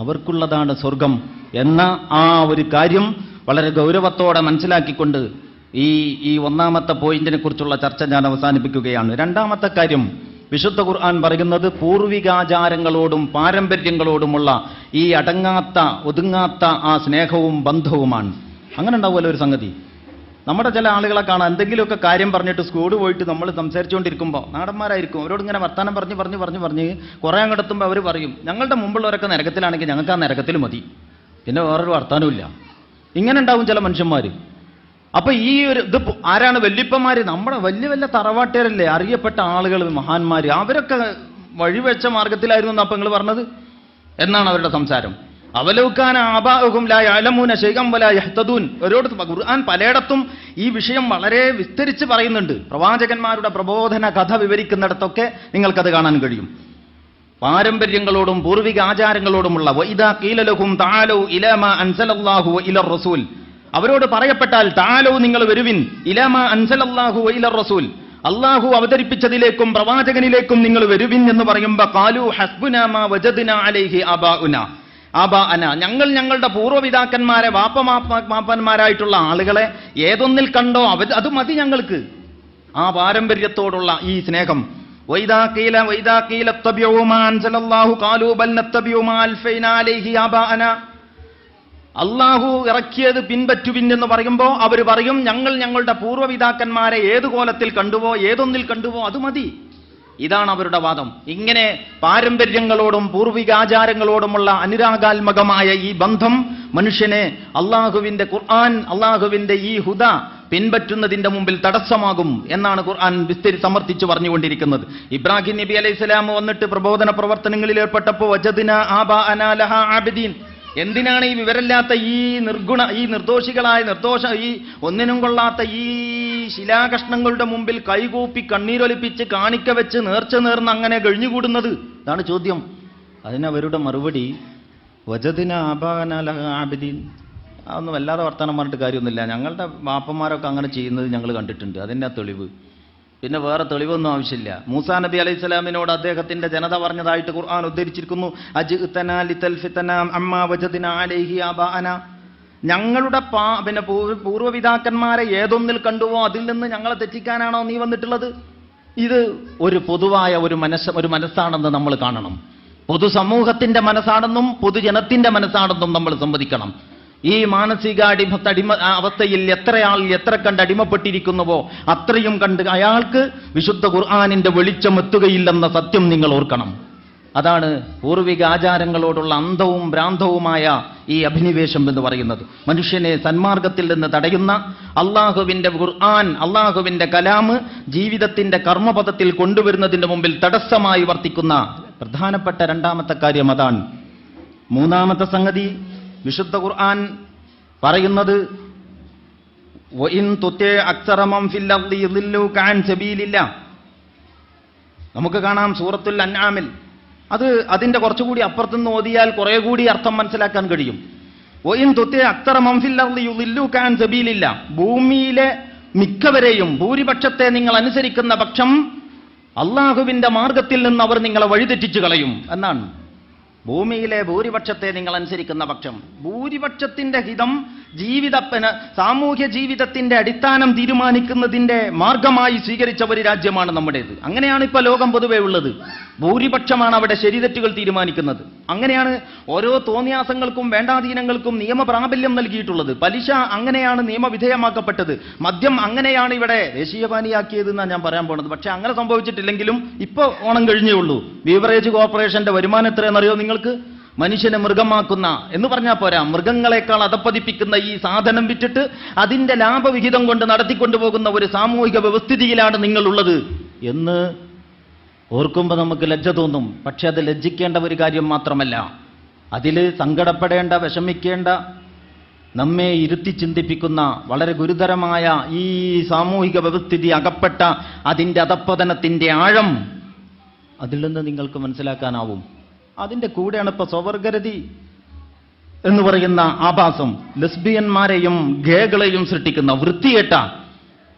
A: അവർക്കുള്ളതാണ് സ്വർഗം എന്ന ആ ഒരു കാര്യം വളരെ ഗൗരവത്തോടെ മനസ്സിലാക്കിക്കൊണ്ട് ഈ ഒന്നാമത്തെ പോയിന്റിനെ കുറിച്ചുള്ള ചർച്ച ഞാൻ അവസാനിപ്പിക്കുകയാണ്. രണ്ടാമത്തെ കാര്യം, വിശുദ്ധ ഖുർആൻ പറയുന്നത് പൂർവികാചാരങ്ങളോടും പാരമ്പര്യങ്ങളോടുമുള്ള ഈ ഒതുങ്ങാത്ത ആ സ്നേഹവും ബന്ധവുമാണ്. അങ്ങനെ ഉണ്ടാവുമല്ലോ ഒരു സംഗതി. നമ്മുടെ ചില ആളുകളെ കാണാം, എന്തെങ്കിലുമൊക്കെ കാര്യം പറഞ്ഞിട്ട് സ്കൂളിൽ പോയിട്ട് നമ്മൾ സംസാരിച്ചുകൊണ്ടിരിക്കുമ്പോൾ നാടന്മാരായിരിക്കും, അവരോട് ഇങ്ങനെ വർത്താനം പറഞ്ഞ് കുറേ അങ്ങെടുത്തുമ്പോൾ അവർ പറയും ഞങ്ങളുടെ മുമ്പുള്ളവരൊക്കെ നരകത്തിലാണെങ്കിൽ ഞങ്ങൾക്ക് ആ നരകത്തിൽ മതി, പിന്നെ വേറൊരു വർത്താനമില്ല. ഇങ്ങനെ ഉണ്ടാവും ചില മനുഷ്യന്മാർ. അപ്പൊ ഈ ഇത് ആരാണ്? വല്യപ്പന്മാര്, നമ്മുടെ വലിയ തറവാട്ടുകാരല്ലേ, അറിയപ്പെട്ട ആളുകൾ, മഹാന്മാര്, അവരൊക്കെ വഴിവെച്ച മാർഗത്തിലായിരുന്നു അപ്പൊ നിങ്ങൾ പറഞ്ഞത് എന്നാണ് അവരുടെ സംസാരം. അവലൗകാന ആബാഉഹും ലാ യഅലമൂന ശൈഅൻ വലാ യഹ്തദൂൻ. അവരോട് ഖുർആൻ പലയിടത്തും ഈ വിഷയം വളരെ വിസ്തരിച്ച് പറയുന്നുണ്ട്. പ്രവാചകന്മാരുടെ പ്രബോധന കഥ വിവരിക്കുന്നിടത്തൊക്കെ നിങ്ങൾക്കത് കാണാൻ കഴിയും. പാരമ്പര്യങ്ങളോടും പൂർവിക ആചാരങ്ങളോടുമുള്ള വഇദാ ഖീല ലഹും തആലൂ ഇലാ മാ അൻസലല്ലാഹു വഇലർ റസൂൽ, അവരോട് പറയപ്പെട്ടാൽ തആലൂ നിങ്ങൾ വരുവിൻ, ഇലാ മാ അൻസലല്ലാഹു വഇലർ റസൂൽ, അല്ലാഹു അവതരിപ്പിച്ചതിലേക്കും പ്രവാചകനിലേക്കും നിങ്ങൾ വരുവിൻ എന്ന് പറയുമ്പോൾ ഖാലൂ ഹസ്ബുനാ മാ വജദ്നാ അലൈഹി ആബാഅന, ഞങ്ങളുടെ പൂർവ്വപിതാക്കന്മാരെ വാപ്പമാപ്പന്മാരായിട്ടുള്ള ആളുകളെ ഏതൊന്നിൽ കണ്ടോ അത് മതി ഞങ്ങൾക്ക്. ആ പാരമ്പര്യത്തോടുള്ള ഈ സ്നേഹം. വൈദാ ഖീല ഇത്തബിഉ മാ അൻസലല്ലാഹു ഖാലൂ ബൽ നത്തബിഉ മാ അൽഫൈനാ അലൈഹി ആബാഅന, അള്ളാഹു ഇറക്കിയത് പിൻപറ്റുവിൻ എന്ന് പറയുമ്പോൾ അവർ പറയും ഞങ്ങളുടെ പൂർവ്വപിതാക്കന്മാരെ ഏത് കോലത്തിൽ കണ്ടുവോ ഏതൊന്നിൽ കണ്ടുവോ അത് മതി. ഇതാണ് അവരുടെ വാദം. ഇങ്ങനെ പാരമ്പര്യങ്ങളോടും പൂർവികാചാരങ്ങളോടുമുള്ള അനുരാഗാത്മകമായ ഈ ബന്ധം മനുഷ്യനെ അള്ളാഹുവിന്റെ ഖുർആൻ, അള്ളാഹുവിന്റെ ഈ ഹുദ പിൻപറ്റുന്നതിന്റെ മുമ്പിൽ തടസ്സമാകും എന്നാണ് ഖുർആൻ സമർത്ഥിച്ചു പറഞ്ഞുകൊണ്ടിരിക്കുന്നത്. ഇബ്രാഹിം നബി അലൈഹിസ്സലാം വന്നിട്ട് പ്രബോധന പ്രവർത്തനങ്ങളിൽ ഏർപ്പെട്ടപ്പോൾ വജദ്നാ ആബാഅനാ ലഹാ ആബിദീൻ, എന്തിനാണ് ഈ വിവരമില്ലാത്ത ഈ നിർദോഷികളായ ഈ ഒന്നിനും കൊള്ളാത്ത ഈ ശിലാകഷ്ണങ്ങളുടെ മുമ്പിൽ കൈകൂപ്പി കണ്ണീരൊലിപ്പിച്ച് കാണിക്ക വെച്ച് നേർന്ന് അങ്ങനെ കഴിഞ്ഞുകൂടുന്നത്? ഇതാണ് ചോദ്യം. അതിനവരുടെ മറുപടി വജദിന ആബാഅനാ ലഹാ ആബിദീൻ. അതൊന്നും വല്ലാതെ വർത്തമാനം പറഞ്ഞിട്ട് കാര്യമൊന്നുമില്ല, ഞങ്ങളുടെ ബാപ്പന്മാരൊക്കെ അങ്ങനെ ചെയ്യുന്നത് ഞങ്ങൾ കണ്ടിട്ടുണ്ട്, അതിൻ്റെ തെളിവ്. പിന്നെ വേറെ തെളിവൊന്നും ആവശ്യമില്ല. മൂസാ നബി അലൈഹി സ്വലാമിനോട് അദ്ദേഹത്തിന്റെ ജനത പറഞ്ഞതായിട്ട് ഖുർആൻ ഉദ്ധരിച്ചിരിക്കുന്നു, അജ്തനാ ലിതൽഫിതനാ അമ്മാ വജദ്നാ അലൈഹി ആബാഅന, ഞങ്ങളുടെ പൂർവ്വപിതാക്കന്മാരെ ഏതൊന്നിൽ കണ്ടുവോ അതിൽ നിന്ന് ഞങ്ങളെ തെറ്റിക്കാനാണോ നീ വന്നിട്ടുള്ളത്? ഇത് ഒരു പൊതുവായ ഒരു മനസ്സാണെന്ന് നമ്മൾ കാണണം. പൊതുസമൂഹത്തിന്റെ മനസ്സാണെന്നും പൊതുജനത്തിന്റെ മനസ്സാണെന്നും നമ്മൾ സമ്മതിക്കണം. ഈ മാനസിക അവസ്ഥയിൽ എത്ര കണ്ട് അടിമപ്പെട്ടിരിക്കുന്നുവോ അത്രയും കണ്ട് അയാൾക്ക് വിശുദ്ധ ഖുർആനിന്റെ വെളിച്ചം എത്തുകയില്ലെന്ന സത്യം നിങ്ങൾ ഓർക്കണം. അതാണ് പൂർവിക ആചാരങ്ങളോടുള്ള അന്ധവും ഭ്രാന്തവുമായ ഈ അഭിനിവേശം എന്ന് പറയുന്നത്. മനുഷ്യനെ സന്മാർഗത്തിൽ നിന്ന് തടയുന്ന അള്ളാഹുവിന്റെ ഖുർആൻ, അള്ളാഹുവിന്റെ കലാമ് ജീവിതത്തിന്റെ കർമ്മപഥത്തിൽ കൊണ്ടുവരുന്നതിന്റെ മുമ്പിൽ തടസ്സമായി വർത്തിക്കുന്ന പ്രധാനപ്പെട്ട രണ്ടാമത്തെ കാര്യം അതാണ്. മൂന്നാമത്തെ സംഗതി, വിശുദ്ധ ഖുർആൻ പറയുന്നത് വഇൻ തുതി അക്സറ മൻ ഫിൽ അർളി യളില്ലൂക അൻ സബീലില്ലാ. നമുക്ക് കാണാം സൂറത്തുൽ അൻആമിൽ. അതിന്റെ കുറച്ചുകൂടി അപ്പുറത്തുനിന്ന് ഓതിയാൽ കുറെ കൂടി അർത്ഥം മനസ്സിലാക്കാൻ കഴിയും. വഇൻ തുതി അക്സറ മൻ ഫിൽ അർളി യളില്ലൂക അൻ സബീലില്ലാ, ഭൂമിയിലെ മിക്കവരെയും ഭൂരിപക്ഷത്തെ നിങ്ങൾ അനുസരിക്കുന്ന പക്ഷം അള്ളാഹുവിന്റെ മാർഗത്തിൽ നിന്ന് അവർ നിങ്ങളെ വഴിതെറ്റിച്ചു കളയും എന്നാണ്. ഭൂമിയിലെ ഭൂരിപക്ഷത്തെ നിങ്ങൾ അനുസരിക്കുന്ന പക്ഷം, ഭൂരിപക്ഷത്തിന്റെ ഹിതം സാമൂഹ്യ ജീവിതത്തിന്റെ അടിസ്ഥാനം തീരുമാനിക്കുന്നതിന്റെ മാർഗമായി സ്വീകരിച്ച ഒരു രാജ്യമാണ് നമ്മുടേത്. അങ്ങനെയാണ് ഇപ്പൊ ലോകം പൊതുവെ ഉള്ളത്. ഭൂരിപക്ഷമാണ് അവിടെ ശരിതെറ്റുകൾ തീരുമാനിക്കുന്നത്. അങ്ങനെയാണ് ഓരോ തോന്നിയാസങ്ങൾക്കും വേണ്ടാധീനങ്ങൾക്കും നിയമപ്രാബല്യം നൽകിയിട്ടുള്ളത്. പലിശ അങ്ങനെയാണ് നിയമവിധേയമാക്കപ്പെട്ടത്. മദ്യം അങ്ങനെയാണ് ഇവിടെ ദേശീയപാനിയാക്കിയതെന്നാണ് ഞാൻ പറയാൻ പോണത്. പക്ഷെ അങ്ങനെ സംഭവിച്ചിട്ടില്ലെങ്കിലും ഇപ്പൊ ഓണം കഴിഞ്ഞേ ഉള്ളൂ. ബീവറേജ് കോർപ്പറേഷന്റെ വരുമാനം എത്രയെന്നറിയോ നിങ്ങൾക്ക്? മനുഷ്യനെ മൃഗമാക്കുന്ന എന്ന് പറഞ്ഞാൽ പോരാ, മൃഗങ്ങളെക്കാൾ അധപ്പതിപ്പിക്കുന്ന ഈ സാധനം വിറ്റിട്ട് അതിന്റെ ലാഭവിഹിതം കൊണ്ട് നടത്തിക്കൊണ്ടുപോകുന്ന ഒരു സാമൂഹിക വ്യവസ്ഥിതിയിലാണ് നിങ്ങളുള്ളത് എന്ന് ഓർക്കുമ്പോൾ നമുക്ക് ലജ്ജ തോന്നും. പക്ഷെ അത് ലജ്ജിക്കേണ്ട ഒരു കാര്യം മാത്രമല്ല, അതിൽ സങ്കടപ്പെടേണ്ട, വിഷമിക്കേണ്ട, നമ്മെ ഇരുത്തി ചിന്തിപ്പിക്കുന്ന വളരെ ഗുരുതരമായ ഈ സാമൂഹിക വ്യവസ്ഥിതി അകപ്പെട്ട അതിൻ്റെ അധപ്പതനത്തിൻ്റെ ആഴം അതിൽ നിന്ന് നിങ്ങൾക്ക് മനസ്സിലാക്കാനാവും. അതിൻ്റെ കൂടെയാണ് ഇപ്പൊ സ്വവർഗരതി എന്ന് പറയുന്ന ആഭാസം, ലെസ്ബിയന്മാരെയും ഗേകളെയും സൃഷ്ടിക്കുന്ന വൃത്തികെട്ട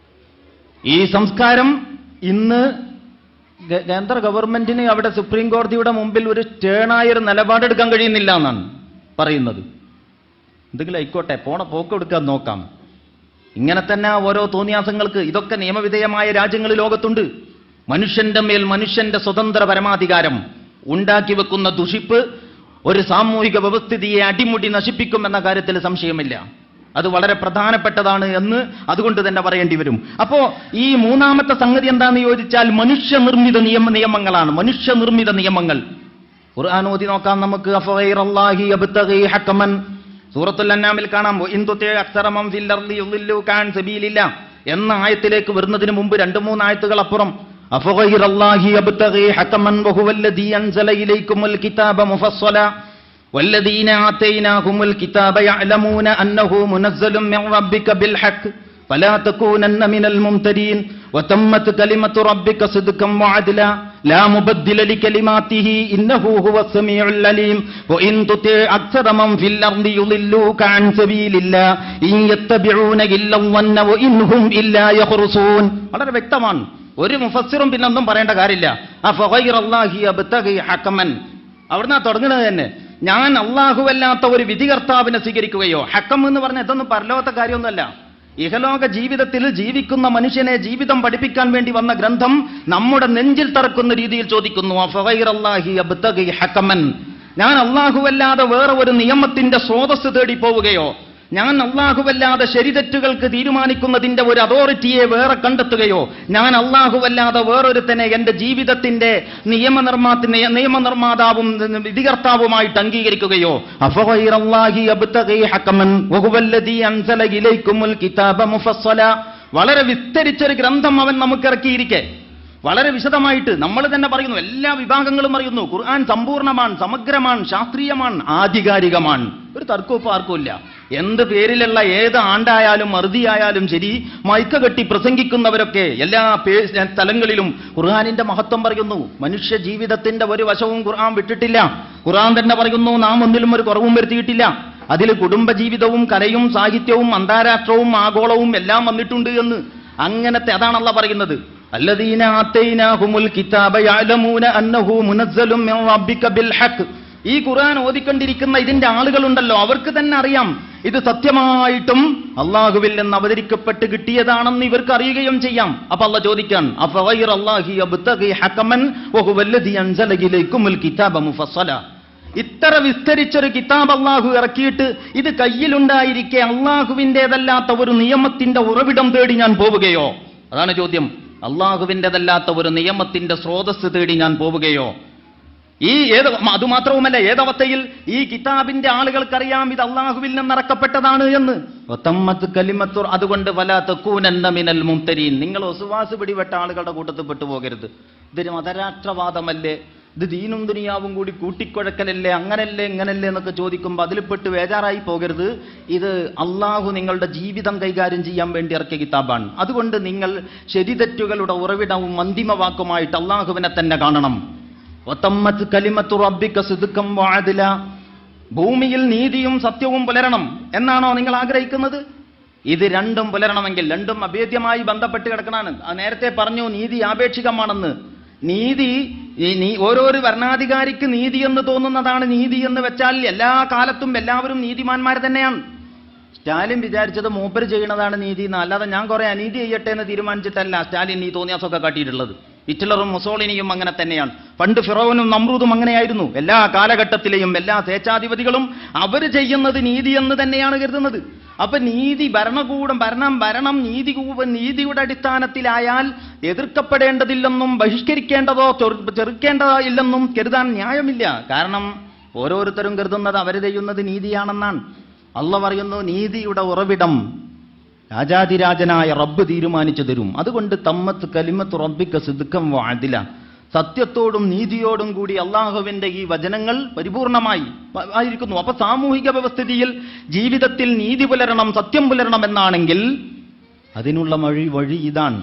A: ഈ സംസ്കാരം ഇന്ന് കേന്ദ്ര ഗവൺമെന്റിന് അവിടെ സുപ്രീം കോടതിയുടെ മുമ്പിൽ ഒരു സ്റ്റേണായൊരു നിലപാടെടുക്കാൻ കഴിയുന്നില്ല എന്നാണ് പറയുന്നത്. എന്തെങ്കിലും ആയിക്കോട്ടെ, പോണ പോക്കെടുക്കാൻ നോക്കാം. ഇങ്ങനെ തന്നെ ഓരോ തോന്നിയാസങ്ങൾക്ക് ഇതൊക്കെ നിയമവിധേയമായ രാജ്യങ്ങൾ ലോകത്തുണ്ട്. മനുഷ്യന്റെ മേൽ മനുഷ്യന്റെ സ്വതന്ത്ര പരമാധികാരം ഉണ്ടാക്കി വെക്കുന്ന ദുഷിപ്പ് ഒരു സാമൂഹിക വ്യവസ്ഥിതിയെ അടിമുടി നശിപ്പിക്കുമെന്ന കാര്യത്തിൽ സംശയമില്ല. അത് വളരെ പ്രധാനപ്പെട്ടതാണ് എന്ന് അതുകൊണ്ട് തന്നെ പറയേണ്ടി വരും. അപ്പോ ഈ മൂന്നാമത്തെ സംഗതി എന്താണെന്ന് ചോദിച്ചാൽ മനുഷ്യനിർമ്മിത നിയമങ്ങളാണ്. മനുഷ്യനിർമ്മിത നിയമങ്ങൾ ഖുർആൻ ഓതി നോക്കാം നമുക്ക്. അഫഗൈറല്ലാഹി യബ്തഗി ഹക്കമൻ, സൂറത്തുൽ അൻആമിൽ കാണാം, ഇൻ തുതി അക്സറ മൻ ഫിൽ അർളി യുളില്ലുക അൻ സബീലില്ലാ എന്ന ആയത്തിലേക്ക് വരുന്നതിന് മുമ്പ് 2-3 ആയത്തുകൾ അപ്പുറം അഫഗൈറല്ലാഹി യബ്തഗി ഹക്കമൻ വഹുവല്ലദീ അൻസല ഇലൈക്കുമുൽ കിതാബ മുഫസ്സല വല്ലദീന ആതൈനാഹുമുൽ കിതാബ യഅലമൂന അന്നഹു മുനസ്സലും മിൻ റബ്ബിക ബിൽ ഹഖ് ഫലാ തകൂനന്ന മിനൽ മുംതരീൻ വതമ്മത് കലിമതു റബ്ബിക സിദ്ഖൻ വഅദ്ല ലാ മുബദ്ദില ലികലിമാതിഹി ഇന്നഹു ഹുവസ് സമീഉൽ അലീം വഇൻ തുതി അക്സറ മൻ ഫിൽ അർളി യുളില്ലുക അൻ സബീലില്ലാ ഇൻ യത്തബിഊന ഇല്ല വന്ന വഇൻഹും ഇല്ലാ യഖ്റുസൂൻ. വളരെ വ്യക്തമാണ്. ഒരു മുഫസ്സിറും പിന്നൊന്നും പറയേണ്ട കാര്യമില്ല. അഫഗൈറല്ലാഹി യബ്തഗി ഹക്കമൻ, അവിടുന്ന് തുടങ്ങുന്നത് തന്നെ ഞാൻ അല്ലാഹുവല്ലാത്ത ഒരു വിധികർത്താവിനെ സ്വീകരിക്കുകയോ. ഹക്കം എന്ന് പറഞ്ഞാൽ ഇതൊന്നും പരലോകത്തെ കാര്യമൊന്നുമല്ല. ഇഹലോക ജീവിതത്തിൽ ജീവിക്കുന്ന മനുഷ്യനെ ജീവിതം പഠിപ്പിക്കാൻ വേണ്ടി വന്ന ഗ്രന്ഥം നമ്മുടെ നെഞ്ചിൽ തറക്കുന്ന രീതിയിൽ ചോദിക്കുന്നു, അഫഗൈറല്ലാഹി യബ്തഗി ഹക്കമൻ, ഞാൻ അല്ലാഹുവല്ലാതെ വേറെ ഒരു നിയമത്തിന്റെ സ്രോതസ് തേടി പോവുകയോ, ഞാൻ അല്ലാഹുവല്ലാതെ ശരിതെറ്റുകൾക്ക് തീരുമാനിക്കുന്നതിന്റെ ഒരു അതോറിറ്റിയെ വേറെ കണ്ടെത്തുകയോ, ഞാൻ അല്ലാഹുവല്ലാതെ വേറൊരുത്തനെ എന്റെ ജീവിതത്തിന്റെ നിയമനിർമ്മാതാവും വിധികർത്താവുമായിട്ട് അംഗീകരിക്കുകയോ. അഫഗൈറല്ലാഹി യബ്തഗി ഹക്കമൻ വഹുവല്ലദീ അൻസല ഇലൈക്കുമുൽ കിതാബ മുഫസ്സല. വളരെ വിസ്തരിച്ചൊരു ഗ്രന്ഥം അവൻ നമുക്കിറക്കിയിരിക്കെ, വളരെ വിശദമായിട്ട് നമ്മൾ തന്നെ പറയുന്നു, എല്ലാ വിഭാഗങ്ങളും അറിയുന്നു. ഖുർആൻ സമ്പൂർണ്ണമാണ്, സമഗ്രമാണ്, ശാസ്ത്രീയമാണ്, ആധികാരികമാണ്. ഒരു തർക്കവും ആർക്കുമില്ല. എന്ത് പേരിലുള്ള ഏത് ആണ്ടായാലും അറുതിയായാലും ശരി, മൈക്ക കെട്ടി പ്രസംഗിക്കുന്നവരൊക്കെ എല്ലാ സ്ഥലങ്ങളിലും ഖുർആനിന്റെ മഹത്വം പറയുന്നു. മനുഷ്യ ജീവിതത്തിന്റെ ഒരു വശവും ഖുർആൻ വിട്ടിട്ടില്ല. ഖുർആൻ തന്നെ പറയുന്നു, നാം ഒന്നിലും ഒരു കുറവും വരുത്തിയിട്ടില്ല. അതിൽ കുടുംബജീവിതവും കലയും സാഹിത്യവും അന്താരാഷ്ട്രവും ആഗോളവും എല്ലാം വന്നിട്ടുണ്ട് എന്ന്. അങ്ങനത്തെ അതാണ് അല്ലാഹ് പറയുന്നത്. അല്ലദീന ആതൈനാഹുമുൽ കിതാബ യഅലമൂന അന്നഹു മുനസ്സലും മിൻ റബ്ബിക ബിൽ ഹഖ്. ഈ ഖുർആൻ ഓതിക്കൊണ്ടിരിക്കുന്ന ഇതിന്റെ ആളുകളുണ്ടല്ലോ, അവർക്ക് തന്നെ അറിയാം ഇത് സത്യമായിട്ടും അള്ളാഹുവിൽ നിന്ന് അവതരിക്കപ്പെട്ട് കിട്ടിയതാണെന്ന് ഇവർക്ക് അറിയുകയും ചെയ്യാം. അപ്പൊ അല്ലാഹ് ചോദിക്കാൻ, അഫഗൈറല്ലാഹി യബ്തഗി ഹക്കമൻ വഹുവല്ലദീ അൻസല ഇലൈക്കുമുൽ കിതാബ മുഫസ്സല. ഇത്ര വിസ്തരിച്ചൊരു കിതാബ് അള്ളാഹു ഇറക്കിയിട്ട് ഇത് കയ്യിലുണ്ടായിരിക്കെ അള്ളാഹുവിൻ്റെതല്ലാത്ത ഒരു നിയമത്തിന്റെ ഉറവിടം തേടി ഞാൻ പോവുകയോ? അതാണ് ചോദ്യം. അള്ളാഹുവിൻ്റെതല്ലാത്ത ഒരു നിയമത്തിന്റെ സ്രോതസ് തേടി ഞാൻ പോവുകയോ? അതുമാത്രവുമല്ല, ഏതവസ്ഥയിൽ ഈ കിതാബിന്റെ ആളുകൾക്കറിയാം ഇത് അള്ളാഹുവിൽ നിന്നിറക്കപ്പെട്ടതാണ് എന്ന്. അതുകൊണ്ട് വലാ തകൂനന്ന മിനൽ മുംതരീൻ, നിങ്ങൾ ഒസുവാസ് പിടിപെട്ട ആളുകളുടെ കൂട്ടത്തിൽ പെട്ടുപോകരുത്. ഇതൊരു മതരാഷ്ട്രവാദമല്ലേ, ഇത് ദീനും ദുനിയാവും കൂടി കൂട്ടിക്കുഴക്കലല്ലേ, അങ്ങനല്ലേ ഇങ്ങനല്ലേ എന്നൊക്കെ ചോദിക്കുമ്പോൾ അതിൽപ്പെട്ട് വേജാറായി പോകരുത്. ഇത് അള്ളാഹു നിങ്ങളുടെ ജീവിതം കൈകാര്യം ചെയ്യാൻ വേണ്ടി ഇറക്കിയ കിതാബാണ്. അതുകൊണ്ട് നിങ്ങൾ ശരിതെറ്റുകളുടെ ഉറവിടവും അന്തിമ വാക്കുമായിട്ട് അള്ളാഹുവിനെ തന്നെ കാണണം. വതമ്മത് കലിമത്തു റബ്ബിക സിദ്ഖൻ വഅദ്ല. ഭൂമിയിൽ നീതിയും സത്യവും പുലരണം എന്നാണോ നിങ്ങൾ ആഗ്രഹിക്കുന്നത്? ഇത് രണ്ടും പുലരണമെങ്കിൽ, രണ്ടും അഭേദ്യമായി ബന്ധപ്പെട്ട് കിടക്കണാണ്. നേരത്തെ പറഞ്ഞു നീതി ആപേക്ഷികമാണെന്ന്. നീതി ഓരോരു ഭരണാധികാരിക്ക് നീതി എന്ന് തോന്നുന്നതാണ് നീതി എന്ന് വെച്ചാൽ എല്ലാ കാലത്തും എല്ലാവരും നീതിമാന്മാർ തന്നെയാണ്. സ്റ്റാലിൻ വിചാരിച്ചത് മൂപ്പര് ചെയ്യണതാണ് നീതി എന്ന്, അല്ലാതെ ഞാൻ കുറെ അനീതി ചെയ്യട്ടെ എന്ന് തീരുമാനിച്ചിട്ടല്ല സ്റ്റാലിൻ ഈ തോന്നിയാസമൊക്കെ കാട്ടിയിട്ടുള്ളത്. ഹിറ്റ്ലറും മുസോളിനിയും അങ്ങനെ തന്നെയാണ്. പണ്ട് ഫിറോനും നമ്രൂദും അങ്ങനെയായിരുന്നു. എല്ലാ കാലഘട്ടത്തിലെയും എല്ലാ സ്വേച്ഛാധിപതികളും അവർ ചെയ്യുന്നത് നീതി എന്ന് തന്നെയാണ് കരുതുന്നത്. അപ്പൊ നീതി ഭരണം നീതിയുടെ അടിസ്ഥാനത്തിലായാൽ എതിർക്കപ്പെടേണ്ടതില്ലെന്നും ബഹിഷ്കരിക്കേണ്ടതോ ചെറുക്കേണ്ടതില്ലെന്നും കരുതാൻ ന്യായമില്ല. കാരണം ഓരോരുത്തരും കരുതുന്നത് അവർ ചെയ്യുന്നത് നീതിയാണെന്നാണ്. അള്ളാഹ് പറയുന്നു, നീതിയുടെ ഉറവിടം രാജാതിരാജനായ റബ്ബ് തീരുമാനിച്ചു തരും. അതുകൊണ്ട് തമ്മത്ത് കലിമത്ത് റബ്ബിക സിദ്ഖം വഅദില, സത്യത്തോടും നീതിയോടും കൂടി അള്ളാഹുവിന്റെ ഈ വചനങ്ങൾ പരിപൂർണമായി ആയിരിക്കുന്നു. അപ്പൊ സാമൂഹിക വ്യവസ്ഥിതിയിൽ ജീവിതത്തിൽ നീതി പുലരണം, സത്യം പുലരണം എന്നാണെങ്കിൽ അതിനുള്ള വഴി ഇതാണ്.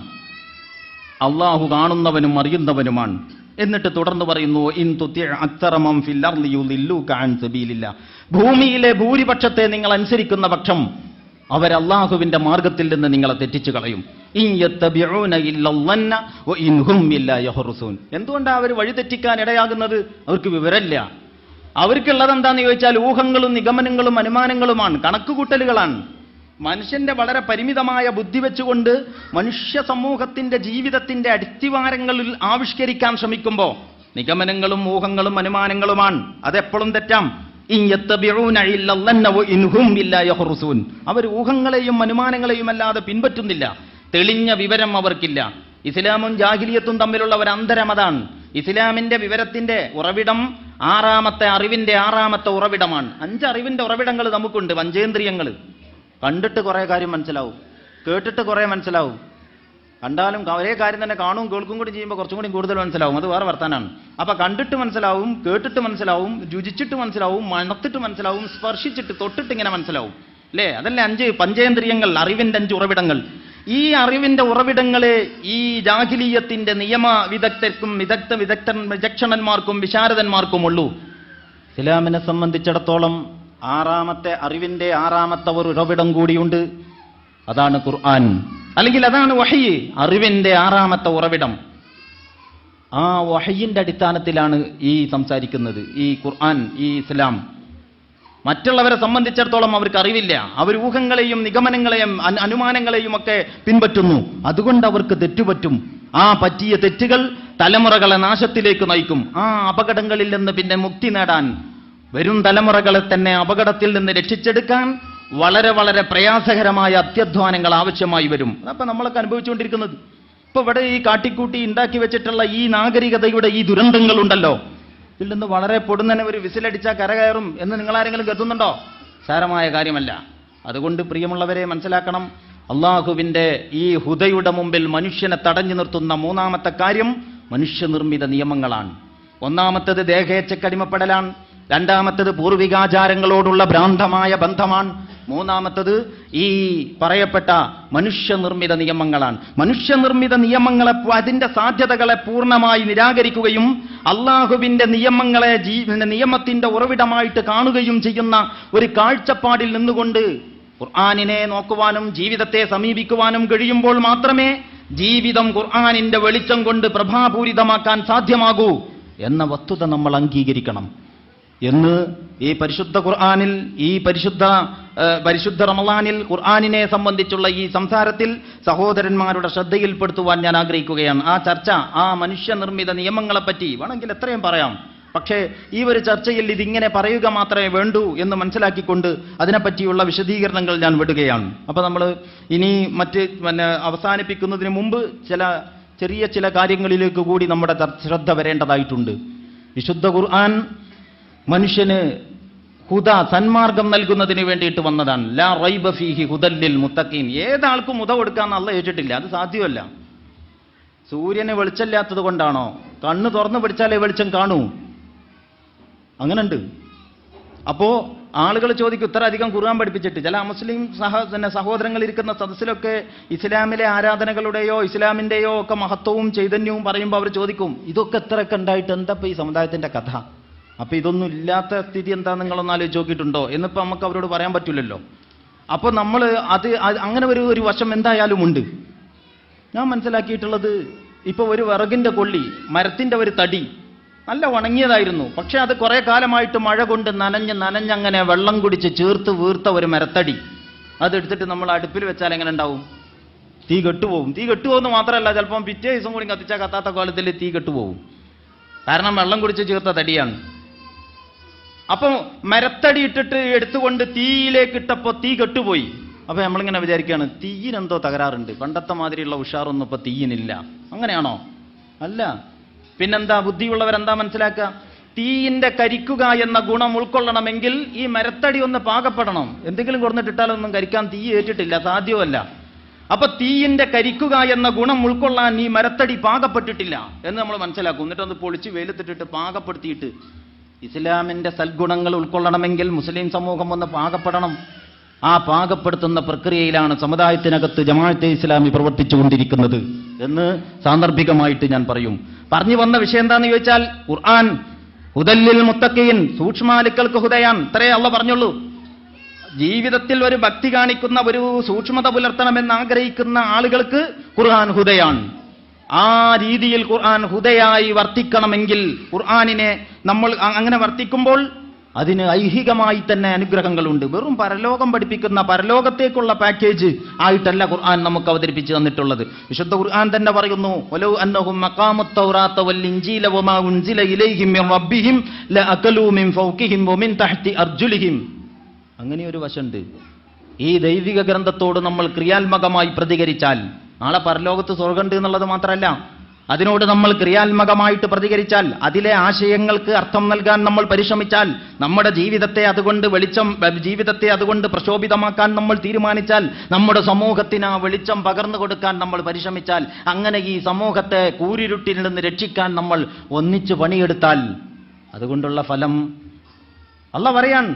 A: അള്ളാഹു കാണുന്നവനും അറിയുന്നവനുമാണ്. എന്നിട്ട് തുടർന്ന് പറയുന്നു, ഇൻ തുതി' അക്തറ മൻ ഫിൽ അർളി യുളില്ലൂക അൻ സബീലില്ലാഹ്, ഭൂമിയിലെ ഭൂരിപക്ഷത്തെ നിങ്ങൾ അനുസരിക്കുന്ന പക്ഷം അവർ അള്ളാഹുവിന്റെ മാർഗത്തിൽ നിന്ന് നിങ്ങളെ തെറ്റിച്ചു കളയും. ഇൻ യത്തബിഊന ഇല്ലല്ലന്ന വ ഇൻ ഹും ഇല്ലാ യഹ്റുസൂൻ. എന്തുകൊണ്ടാണ് അവർ വഴി തെറ്റിക്കാൻ ഇടയാകുന്നത്? അവർക്ക് വിവരമില്ല. അവർക്കുള്ളത് എന്താന്ന് ചോദിച്ചാൽ ഊഹങ്ങളും നിഗമനങ്ങളും അനുമാനങ്ങളുമാണ്, കണക്കുകൂട്ടലുകളാണ്. മനുഷ്യന്റെ വളരെ പരിമിതമായ ബുദ്ധി വെച്ചുകൊണ്ട് മനുഷ്യ സമൂഹത്തിന്റെ ജീവിതത്തിന്റെ അടിസ്ഥാനങ്ങളിൽ ആവിഷ്കരിക്കാൻ ശ്രമിക്കുമ്പോൾ നിഗമനങ്ങളും ഊഹങ്ങളും അനുമാനങ്ങളുമാണ്. അതെപ്പോഴും തെറ്റാം. അവർ ഊഹങ്ങളെയും അനുമാനങ്ങളെയും അല്ലാതെ പിൻപറ്റുന്നില്ല. തെളിഞ്ഞ വിവരം അവർക്കില്ല. ഇസ്ലാമും ജാഹിലിയത്തും തമ്മിലുള്ള ഒരു അന്തരം അതാണ്. ഇസ്ലാമിന്റെ വിവരത്തിന്റെ ഉറവിടം അറിവിന്റെ ആറാമത്തെ ഉറവിടമാണ്. 5 അറിവിന്റെ ഉറവിടങ്ങൾ നമുക്കുണ്ട്. പഞ്ചേന്ദ്രിയങ്ങൾ. കണ്ടിട്ട് കുറെ കാര്യം മനസ്സിലാവും, കേട്ടിട്ട് കുറെ മനസ്സിലാവും. കണ്ടാലും ഒരേ കാര്യം തന്നെ കാണും കേൾക്കും കൂടി ചെയ്യുമ്പോൾ കുറച്ചും കൂടി കൂടുതൽ മനസ്സിലാവും. അത് വേറെ വർത്താനാണ്. അപ്പൊ കണ്ടിട്ട് മനസ്സിലാവും, കേട്ടിട്ട് മനസ്സിലാവും, രുചിച്ചിട്ട് മനസ്സിലാവും, മണത്തിട്ട് മനസ്സിലാവും, സ്പർശിച്ചിട്ട് തൊട്ടിട്ട് ഇങ്ങനെ മനസ്സിലാവും. അല്ലേ? അതല്ലേ 5 പഞ്ചേന്ദ്രിയങ്ങൾ, അറിവിന്റെ 5 ഉറവിടങ്ങൾ. ഈ അറിവിന്റെ ഉറവിടങ്ങളെ ഈ ജാഹിലിയത്തിന്റെ നിയമ വിദഗ്ധർക്കും വിചക്ഷണന്മാർക്കും വിശാരദന്മാർക്കും ഉള്ളൂ. ഇസ്ലാമിനെ സംബന്ധിച്ചിടത്തോളം അറിവിന്റെ ആറാമത്തെ ഒരു ഉറവിടം കൂടിയുണ്ട്. അതാണ് ഖുർആൻ, അല്ലെങ്കിൽ അതാണ് വഹയ്. അറിവിന്റെ ആറാമത്തെ ഉറവിടം. ആ വഹയിന്റെ അടിസ്ഥാനത്തിലാണ് ഈ സംസാരിക്കുന്നത് ഈ ഖുർആൻ, ഈ ഇസ്ലാം. മറ്റുള്ളവരെ സംബന്ധിച്ചിടത്തോളം അവർക്ക് അറിവില്ല. അവർ ഊഹങ്ങളെയും നിഗമനങ്ങളെയും അനുമാനങ്ങളെയും ഒക്കെ പിൻപറ്റുന്നു. അതുകൊണ്ട് അവർക്ക് തെറ്റുപറ്റും. ആ പറ്റിയ തെറ്റുകൾ തലമുറകളെ നാശത്തിലേക്ക് നയിക്കും. ആ അപകടങ്ങളിൽ നിന്ന് പിന്നെ മുക്തി നേടാൻ, വരും തലമുറകളെ തന്നെ അപകടത്തിൽ നിന്ന് രക്ഷിച്ചെടുക്കാൻ വളരെ വളരെ പ്രയാസകരമായ അത്യധ്വാനങ്ങൾ ആവശ്യമായി വരും. അതപ്പോൾ നമ്മളൊക്കെ അനുഭവിച്ചുകൊണ്ടിരിക്കുന്നത്. ഇപ്പൊ ഇവിടെ ഈ കാട്ടിക്കൂട്ടി ഉണ്ടാക്കി വെച്ചിട്ടുള്ള ഈ നാഗരികതയുടെ ഈ ദുരന്തങ്ങളുണ്ടല്ലോ, ഇതിൽ നിന്ന് വളരെ പൊടുന്നനെ ഒരു വിസിലടിച്ചാൽ കരകയറും എന്ന് നിങ്ങളാരെങ്കിലും കരുതുന്നുണ്ടോ? സാരമായ കാര്യമല്ല. അതുകൊണ്ട് പ്രിയമുള്ളവരെ മനസ്സിലാക്കണം, അള്ളാഹുവിന്റെ ഈ ഹുദയുടെ മുമ്പിൽ മനുഷ്യനെ തടഞ്ഞു നിർത്തുന്ന മൂന്നാമത്തെ കാര്യം മനുഷ്യനിർമ്മിത നിയമങ്ങളാണ്. ഒന്നാമത്തേത് ദേഹേച്ഛക്കടിമപ്പെടലാണ്. രണ്ടാമത്തേത് പൂർവികാചാരങ്ങളോടുള്ള ഭ്രാന്തമായ ബന്ധമാണ്. മൂന്നാമത്തേത് ഈ പറയപ്പെട്ട മനുഷ്യനിർമ്മിത നിയമങ്ങളാണ്. മനുഷ്യനിർമ്മിത നിയമങ്ങളെ, അതിന്റെ സാധ്യതകളെ പൂർണ്ണമായി നിരാകരിക്കുകയും അള്ളാഹുവിന്റെ നിയമങ്ങളെ നിയമത്തിന്റെ ഉറവിടമായിട്ട് കാണുകയും ചെയ്യുന്ന ഒരു കാഴ്ചപ്പാടിൽ നിന്നുകൊണ്ട് ഖുർആനിനെ നോക്കുവാനും ജീവിതത്തെ സമീപിക്കുവാനും കഴിയുമ്പോൾ മാത്രമേ ജീവിതം ഖുർആനിന്റെ വെളിച്ചം കൊണ്ട് പ്രഭാപൂരിതമാക്കാൻ സാധ്യമാകൂ എന്ന വസ്തുത നമ്മൾ അംഗീകരിക്കണം എന്ന് ഈ പരിശുദ്ധ ഖുർആനിൽ, ഈ പരിശുദ്ധ റമളാനിൽ ഖുർആനിനെ സംബന്ധിച്ചുള്ള ഈ സംസാരത്തിൽ സഹോദരന്മാരുടെ ശ്രദ്ധയിൽപ്പെടുത്തുവാൻ ഞാൻ ആഗ്രഹിക്കുകയാണ്. ആ ചർച്ച ആ മനുഷ്യനിർമ്മിത നിയമങ്ങളെപ്പറ്റി വേണമെങ്കിൽ എത്രയും പറയാം. പക്ഷേ ഈ ഒരു ചർച്ചയിൽ ഇതിങ്ങനെ പറയുക മാത്രമേ വേണ്ടൂ എന്ന് മനസ്സിലാക്കിക്കൊണ്ട് അതിനെപ്പറ്റിയുള്ള വിശദീകരണങ്ങൾ ഞാൻ വിടുകയാണ്. അപ്പൊ നമ്മൾ ഇനി അവസാനിപ്പിക്കുന്നതിന് മുമ്പ് ചെറിയ കാര്യങ്ങളിലേക്ക് കൂടി നമ്മുടെ ശ്രദ്ധ വരേണ്ടതായിട്ടുണ്ട്. വിശുദ്ധ ഖുർആൻ മനുഷ്യന് സന്മാർഗം നൽകുന്നതിന് വേണ്ടിയിട്ട് വന്നതാണ്. ലാ റൈബ ഫീഹി ഹുദൽ ലിൽ മുത്തഖീൻ. ഏതാൾക്കും ഉദ കൊടുക്കാന്ന് അള്ളാഹ് ഏറ്റിട്ടില്ല. അത് സാധ്യമല്ല. സൂര്യന് വെളിച്ചമില്ലാത്തത് കൊണ്ടാണോ? കണ്ണ് തുറന്ന് പിടിച്ചാലേ വെളിച്ചം കാണൂ. അങ്ങനെയുണ്ട്. അപ്പോ ആളുകൾ ചോദിക്കും, ഇത്ര അധികം ഖുർആൻ പഠിപ്പിച്ചിട്ട്. ചില മുസ്ലിം സഹോദരങ്ങൾ ഇരിക്കുന്ന സദസ്സിലൊക്കെ ഇസ്ലാമിലെ ആരാധനകളുടെയോ ഇസ്ലാമിന്റെയോ ഒക്കെ മഹത്വവും ചൈതന്യവും പറയുമ്പോൾ അവർ ചോദിക്കും, ഇതൊക്കെ എത്രയൊക്കെ ഉണ്ടായിട്ട് എന്താ ഈ സമുദായത്തിന്റെ കഥ? അപ്പൊ ഇതൊന്നും ഇല്ലാത്ത സ്ഥിതി എന്താ നിങ്ങളൊന്ന് ആലോചിച്ച് നോക്കിയിട്ടുണ്ടോ എന്നിപ്പോ നമുക്ക് അവരോട് പറയാൻ പറ്റില്ലല്ലോ. അപ്പൊ നമ്മൾ അങ്ങനെ ഒരു വശം എന്തായാലും ഉണ്ട്. ഞാൻ മനസ്സിലാക്കിയിട്ടുള്ളത്, ഇപ്പൊ ഒരു വിറകിന്റെ കൊള്ളി, മരത്തിന്റെ ഒരു തടി നല്ല ഉണങ്ങിയതായിരുന്നു. പക്ഷെ അത് കുറെ കാലമായിട്ട് മഴ കൊണ്ട് നനഞ്ഞങ്ങനെ വെള്ളം കുടിച്ച് ചേർത്ത് വീർത്ത ഒരു മരത്തടി അതെടുത്തിട്ട് നമ്മൾ അടുപ്പിൽ വെച്ചാൽ എങ്ങനെ ഉണ്ടാവും? തീ കെട്ടുപോകും. തീ കെട്ടുപോകുന്ന മാത്രമല്ല, ചിലപ്പം പിറ്റേ ദിവസം കൂടി കത്തിച്ചാൽ കത്താത്ത കാലത്തിൽ തീ കെട്ടുപോകും. കാരണം വെള്ളം കുടിച്ച് ചേർത്ത തടിയാണ്. അപ്പം മരത്തടി ഇട്ടിട്ട് എടുത്തുകൊണ്ട് തീയിലേക്ക് ഇട്ടപ്പോൾ തീ കെട്ടുപോയി. അപ്പൊ നമ്മളിങ്ങനെ വിചാരിക്കുകയാണ്, തീയിനെന്തോ തകരാറുണ്ട്, പണ്ടത്തെ മാതിരിയുള്ള ഉഷാറൊന്നും ഇപ്പൊ തീയിനില്ല. അങ്ങനെയാണോ? അല്ല. പിന്നെന്താ? ബുദ്ധിയുള്ളവരെന്താ മനസ്സിലാക്കുക? തീയിന്റെ കരിക്കുക എന്ന ഗുണം ഉൾക്കൊള്ളണമെങ്കിൽ ഈ മരത്തടി ഒന്ന് പാകപ്പെടണം. എന്തെങ്കിലും കൊടുത്തിട്ടാലൊന്നും കരിക്കാൻ തീ ഏറ്റിട്ടില്ല, സാധ്യമല്ല. അപ്പൊ തീയിന്റെ കരിക്കുക എന്ന ഗുണം ഉൾക്കൊള്ളാൻ ഈ മരത്തടി പാകപ്പെട്ടിട്ടില്ല എന്ന് നമ്മൾ മനസ്സിലാക്കും. എന്നിട്ടൊന്ന് പൊളിച്ച് വെയിലത്തിട്ടിട്ട് പാകപ്പെടുത്തിയിട്ട്, ഇസ്ലാമിന്റെ സൽഗുണങ്ങൾ ഉൾക്കൊള്ളണമെങ്കിൽ മുസ്ലിം സമൂഹം ഒന്ന് പാകപ്പെടണം. ആ പാകപ്പെടുത്തുന്ന പ്രക്രിയയിലാണ് സമുദായത്തിനകത്ത് ജമാഅത്തെ ഇസ്ലാമി പ്രവർത്തിച്ചുകൊണ്ടിരിക്കുന്നത് എന്ന് സാന്ദർഭികമായിട്ട് ഞാൻ പറയും. പറഞ്ഞു വന്ന വിഷയം എന്താണെന്ന് ചോദിച്ചാൽ, ഖുർആൻ ഹുദല്ലിൽ മുത്തഖീൻ, സൂക്ഷ്മാലുക്കൾക്ക് ഹുദയാൻ, ഇത്രേ അള്ളാഹ് പറഞ്ഞുള്ളൂ. ജീവിതത്തിൽ ഒരു ഭക്തി കാണിക്കുന്ന, ഒരു സൂക്ഷ്മത പുലർത്തണമെന്ന് ആഗ്രഹിക്കുന്ന ആളുകൾക്ക് ഖുർആൻ ഹുദയാണ്. ആ രീതിയിൽ ഖുർആൻ ഹുദയായി വർത്തിക്കണമെങ്കിൽ ഖുർആനിനെ നമ്മൾ അങ്ങനെ വർത്തിക്കുമ്പോൾ അതിന് ഐഹികമായി തന്നെ അനുഗ്രഹങ്ങളുണ്ട്. വെറും പരലോകം പഠിപ്പിക്കുന്ന, പരലോകത്തേക്കുള്ള പാക്കേജ് ആയിട്ടല്ല ഖുർആൻ നമുക്ക് അവതരിപ്പിച്ച് തന്നിട്ടുള്ളത്. വിശുദ്ധ ഖുർആൻ തന്നെ പറയുന്നു, വലൗ അന്നഹും മഖാമുത് തൗറാത്ത വൽ ഇൻജീല വമാ ഉൻസില ഇലൈഹിം മിൻ റബ്ബിഹിം ലഅകലൂ മിൻ ഫൗഖിഹിം വമിൻ തഹ്തി അർജുലിഹിം. അങ്ങനെ ഒരു വശമുണ്ട്. ഈ ദൈവിക ഗ്രന്ഥത്തോട് നമ്മൾ ക്രിയാത്മകമായി പ്രതികരിച്ചാൽ, നാളെ പരലോകത്ത് സ്വർഗ്ഗമുണ്ട് എന്നുള്ളത് മാത്രമല്ല, അതിനോട് നമ്മൾ ക്രിയാത്മകമായിട്ട് പ്രതികരിച്ചാൽ, അതിലെ ആശയങ്ങൾക്ക് അർത്ഥം നൽകാൻ നമ്മൾ പരിശ്രമിച്ചാൽ, നമ്മുടെ ജീവിതത്തെ അതുകൊണ്ട് പ്രശോഭിതമാക്കാൻ നമ്മൾ തീരുമാനിച്ചാൽ, നമ്മുടെ സമൂഹത്തിന് ആ വെളിച്ചം പകർന്നു കൊടുക്കാൻ നമ്മൾ പരിശ്രമിച്ചാൽ, അങ്ങനെ ഈ സമൂഹത്തെ കൂരിരുട്ടിൽ നിന്ന് രക്ഷിക്കാൻ നമ്മൾ ഒന്നിച്ച് പണിയെടുത്താൽ അതുകൊണ്ടുള്ള ഫലം അല്ലാഹ് പറയാൻ,